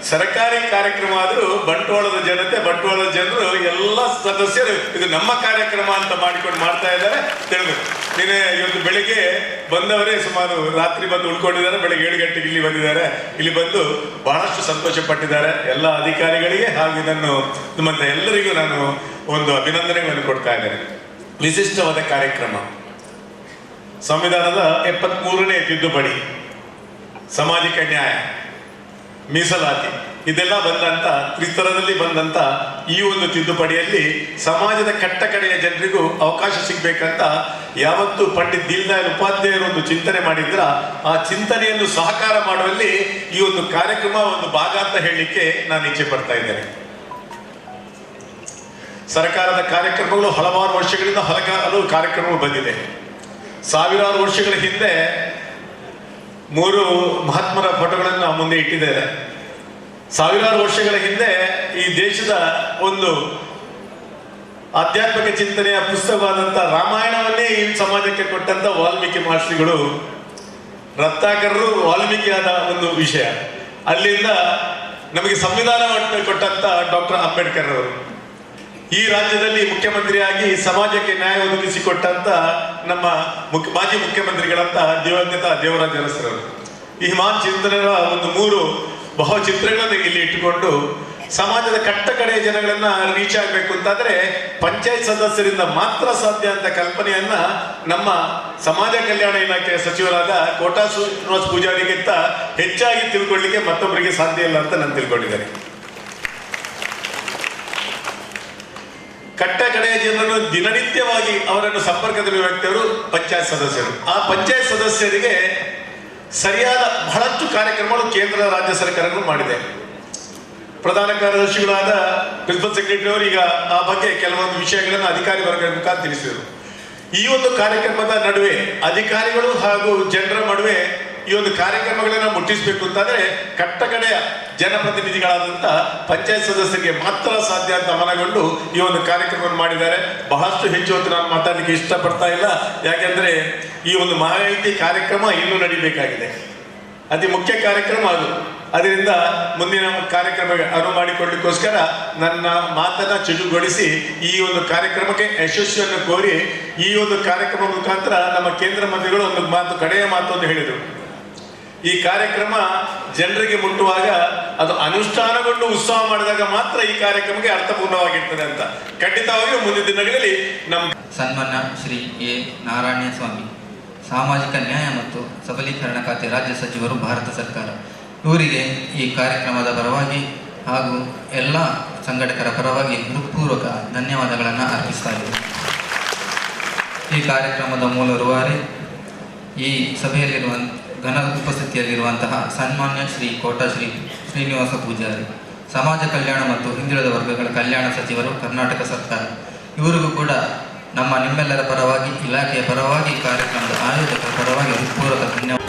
ಸರ್ಕಾರಿ ಕಾರ್ಯಕ್ರಮ ಆದರೂ ಬಂಟ್ವಾಳದ ಜನತೆ, ಬಂಟ್ವಾಳದ ಜನರು ಎಲ್ಲ ಸದಸ್ಯರು ಇದು ನಮ್ಮ ಕಾರ್ಯಕ್ರಮ ಅಂತ ಮಾಡಿಕೊಂಡು ಮಾಡ್ತಾ ಇದ್ದಾರೆ ತಿಳಿದ್ರು. ನೀನೇ ಇವತ್ತು ಬೆಳಿಗ್ಗೆ ಬಂದವರೇ ಸುಮಾರು ರಾತ್ರಿ ಬಂದು ಉಳ್ಕೊಂಡಿದ್ದಾರೆ, ಬೆಳಗ್ಗೆ 7 ಗಂಟೆಗೆ ಇಲ್ಲಿ ಬಂದಿದ್ದಾರೆ. ಇಲ್ಲಿ ಬಂದು ಬಹಳಷ್ಟು ಸಂತೋಷ ಪಟ್ಟಿದ್ದಾರೆ. ಎಲ್ಲ ಅಧಿಕಾರಿಗಳಿಗೆ ಹಾಗೂ ಇದನ್ನು ನಿಮ್ಮಂತ ಎಲ್ಲರಿಗೂ ನಾನು ಒಂದು ಅಭಿನಂದನೆಗಳನ್ನು ಕೊಡ್ತಾ ಇದ್ದೇನೆ. ವಿಶಿಷ್ಟವಾದ ಕಾರ್ಯಕ್ರಮ, ಸಂವಿಧಾನದ 73ನೇ ತಿದ್ದುಪಡಿ, ಸಾಮಾಜಿಕ ನ್ಯಾಯ, ಮೀಸಲಾತಿ ಇದೆಲ್ಲ ಬಂದಂತ ತ್ರಿಸ್ತರದಲ್ಲಿ ಬಂದಂತ ಈ ಒಂದು ತಿದ್ದುಪಡಿಯಲ್ಲಿ ಸಮಾಜದ ಕಟ್ಟಕಡೆಯ ಜನರಿಗೂ ಅವಕಾಶ ಸಿಗ್ಬೇಕಂತ ಯಾವತ್ತು ಪಂಡಿತ್ ದೀನ್ ದಯಾಳ್ ಉಪಾಧ್ಯಾಯರು ಒಂದು ಚಿಂತನೆ ಮಾಡಿದ್ರ, ಆ ಚಿಂತನೆಯನ್ನು ಸಹಕಾರ ಮಾಡುವಲ್ಲಿ ಈ ಒಂದು ಕಾರ್ಯಕ್ರಮ ಒಂದು ಭಾಗ ಅಂತ ಹೇಳಲಿಕ್ಕೆ ನಾನು ಇಚ್ಛೆ ಪಡ್ತಾ ಇದ್ದೇನೆ. ಸರ್ಕಾರದ ಕಾರ್ಯಕ್ರಮಗಳು ಹಲವಾರು ವರ್ಷಗಳಿಂದ ಹಲವು ಕಾರ್ಯಕ್ರಮಗಳು ಬಂದಿದೆ. ಸಾವಿರಾರು ವರ್ಷಗಳ ಹಿಂದೆ 3 ಮಹಾತ್ಮರ ಫೋಟೋಗಳನ್ನು ಮುಂದೆ ಇಟ್ಟಿದ್ದಾರೆ. ಸಾವಿರಾರು ವರ್ಷಗಳ ಹಿಂದೆ ಈ ದೇಶದ ಒಂದು ಆಧ್ಯಾತ್ಮಿಕ ಚಿಂತನೆಯ ಪುಸ್ತಕವಾದಂಥ ರಾಮಾಯಣವನ್ನೇ ಈ ಸಮಾಜಕ್ಕೆ ಕೊಟ್ಟಂತ ವಾಲ್ಮೀಕಿ ಮಹರ್ಷಿಗಳು, ರತ್ನಾಕರರು ವಾಲ್ಮೀಕಿಯಾದ ಒಂದು ವಿಷಯ. ಅಲ್ಲಿಂದ ನಮಗೆ ಸಂವಿಧಾನವನ್ನು ಕೊಟ್ಟಂತ ಡಾಕ್ಟರ್ ಅಂಬೇಡ್ಕರ್ ಅವರು, ಈ ರಾಜ್ಯದಲ್ಲಿ ಮುಖ್ಯಮಂತ್ರಿಯಾಗಿ ಸಮಾಜಕ್ಕೆ ನ್ಯಾಯ ಒದಗಿಸಿಕೊಟ್ಟಂತ ನಮ್ಮ ಮಾಜಿ ಮುಖ್ಯಮಂತ್ರಿಗಳಂತ ದಿವಂಗತ ದೇವರಾಜ ಅರಸರವರು. ಈ ಮಹಾನ್ ಚಿಂತನೆಗಳ ಒಂದು 3 ಭಾವಚಿತ್ರಗಳನ್ನು ಇಲ್ಲಿ ಇಟ್ಟುಕೊಂಡು ಸಮಾಜದ ಕಟ್ಟ ಕಡೆಯ ಜನಗಳನ್ನ ರೀಚ್ ಆಗಬೇಕು ಅಂತಾದ್ರೆ ಪಂಚಾಯತ್ ಸದಸ್ಯರಿಂದ ಮಾತ್ರ ಸಾಧ್ಯ ಅಂತ ಕಲ್ಪನೆಯನ್ನ ನಮ್ಮ ಸಮಾಜ ಕಲ್ಯಾಣ ಇಲಾಖೆಯ ಸಚಿವರಾದ ಕೋಟಾ ಶ್ರೀನಿವಾಸ ಪೂಜಾರಿಗಿಂತ ಹೆಚ್ಚಾಗಿ ತಿಳ್ಕೊಳ್ಳಿಕ್ಕೆ ಮತ್ತೊಬ್ಬರಿಗೆ ಸಾಧ್ಯ ಇಲ್ಲ ಅಂತ ನಾನು ತಿಳ್ಕೊಂಡಿದ್ದೇನೆ. ಕಟ್ಟ ಕಡೆಯ ಜನರನ್ನು ದಿನನಿತ್ಯವಾಗಿ ಅವರನ್ನು ಸಂಪರ್ಕದಲ್ಲಿ ವ್ಯಕ್ತಿಯವರು ಪಂಚಾಯತ್ ಸದಸ್ಯರು. ಆ ಪಂಚಾಯತ್ ಸದಸ್ಯರಿಗೆ ಸರಿಯಾದ ಬಹಳಷ್ಟು ಕಾರ್ಯಕ್ರಮಗಳು ಕೇಂದ್ರ ರಾಜ್ಯ ಸರ್ಕಾರಗಳು ಮಾಡಿದೆ. ಪ್ರಧಾನ ಕಾರ್ಯದರ್ಶಿಗಳಾದ ಪ್ರಿನ್ಸಿಪಲ್ ಸೆಕ್ರೆಟರಿ ಅವರು ಈಗ ಆ ಬಗ್ಗೆ ಕೆಲವೊಂದು ವಿಷಯಗಳನ್ನು ಅಧಿಕಾರಿ ವರ್ಗದ ಮುಖಾಂತರ ತಿಳಿಸಿದರು. ಈ ಒಂದು ಕಾರ್ಯಕ್ರಮದ ನಡುವೆ ಅಧಿಕಾರಿಗಳು ಹಾಗೂ ಜನರ ನಡುವೆ ಈ ಒಂದು ಕಾರ್ಯಕ್ರಮಗಳನ್ನ ಮುಟ್ಟಿಸಬೇಕು ಅಂತಂದ್ರೆ ಕಟ್ಟ ಕಡೆಯ ಜನಪ್ರತಿನಿಧಿಗಳಾದಂಥ ಪಂಚಾಯತ್ ಸದಸ್ಯರಿಗೆ ಮಾತ್ರ ಸಾಧ್ಯ ಅಂತ ಮನಗೊಂಡು ಈ ಒಂದು ಕಾರ್ಯಕ್ರಮವನ್ನು ಮಾಡಿದ್ದಾರೆ. ಬಹಳಷ್ಟು ಹೆಚ್ಚು ಹೊತ್ತು ನಾನು ಮಾತಾಡಲಿಕ್ಕೆ ಇಷ್ಟಪಡ್ತಾ ಇಲ್ಲ, ಯಾಕೆಂದ್ರೆ ಈ ಒಂದು ಮಾಹಿತಿ ಕಾರ್ಯಕ್ರಮ ಇನ್ನೂ ನಡೀಬೇಕಾಗಿದೆ. ಅತಿ ಮುಖ್ಯ ಕಾರ್ಯಕ್ರಮ ಅದು. ಅದರಿಂದ ಮುಂದಿನ ಕಾರ್ಯಕ್ರಮ ಅನುವು ಮಾಡಿಕೊಳ್ಳಿಕ್ಕೋಸ್ಕರ ನನ್ನ ಮಾತನ್ನ ಚುಟುಗೊಳಿಸಿ ಈ ಒಂದು ಕಾರ್ಯಕ್ರಮಕ್ಕೆ ಯಶಸ್ವಿಯನ್ನು ಕೋರಿ ಈ ಒಂದು ಕಾರ್ಯಕ್ರಮ ಮುಖಾಂತರ ನಮ್ಮ ಕೇಂದ್ರ ಮಂತ್ರಿಗಳು ಒಂದು ಮಾತು, ಕಡೆಯ ಮಾತು ಅಂತ ಹೇಳಿದರು. ಈ ಕಾರ್ಯಕ್ರಮ ಜನರಿಗೆ ಮುಟ್ಟುವಾಗ ಅದು ಅನುಷ್ಠಾನಗೊಂಡು ಉತ್ಸವ ಮಾಡಿದಾಗ ಮಾತ್ರ ಈ ಕಾರ್ಯಕ್ರಮಕ್ಕೆ ಅರ್ಥಪೂರ್ಣವಾಗಿರ್ತದೆ ಅಂತ ಖಂಡಿತವಾಗಿಯೂ ಮುಂದಿನ ದಿನಗಳಲ್ಲಿ ನಮ್ಮ ಸನ್ಮಾನ್ಯ ಶ್ರೀ ಎ ನಾರಾಯಣ ಸ್ವಾಮಿ, ಸಾಮಾಜಿಕ ನ್ಯಾಯ ಮತ್ತು ಸಬಲೀಕರಣ ಖಾತೆ ರಾಜ್ಯ ಸಚಿವರು, ಭಾರತ ಸರ್ಕಾರ, ಇವರಿಗೆ ಈ ಕಾರ್ಯಕ್ರಮದ ಪರವಾಗಿ ಹಾಗೂ ಎಲ್ಲ ಸಂಘಟಕರ ಪರವಾಗಿ ಹೃತ್ಪೂರ್ವಕ ಧನ್ಯವಾದಗಳನ್ನು ಅರ್ಪಿಸ್ತಾ ಇದ್ದೇವೆ. ಈ ಕಾರ್ಯಕ್ರಮದ ಮೂಲ ರೂವಾರಿ ಈ ಸಭೆಯಲ್ಲಿರುವ ಘನ ಉಪಸ್ಥಿತಿಯಲ್ಲಿರುವಂತಹ ಸನ್ಮಾನ್ಯ ಶ್ರೀ ಕೋಟಾ ಶ್ರೀನಿವಾಸ ಪೂಜಾರಿ, ಸಮಾಜ ಕಲ್ಯಾಣ ಮತ್ತು ಹಿಂದುಳಿದ ವರ್ಗಗಳ ಕಲ್ಯಾಣ ಸಚಿವರು, ಕರ್ನಾಟಕ ಸರ್ಕಾರ, ಇವರಿಗೂ ಕೂಡ ನಿಮ್ಮೆಲ್ಲರ ಪರವಾಗಿ, ಇಲಾಖೆಯ ಪರವಾಗಿ, ಕಾರ್ಯಕ್ರಮದ ಆಯೋಜಕರ ಪರವಾಗಿ ಹೃತ್ಪೂರ್ವಕ ಧನ್ಯವಾದ.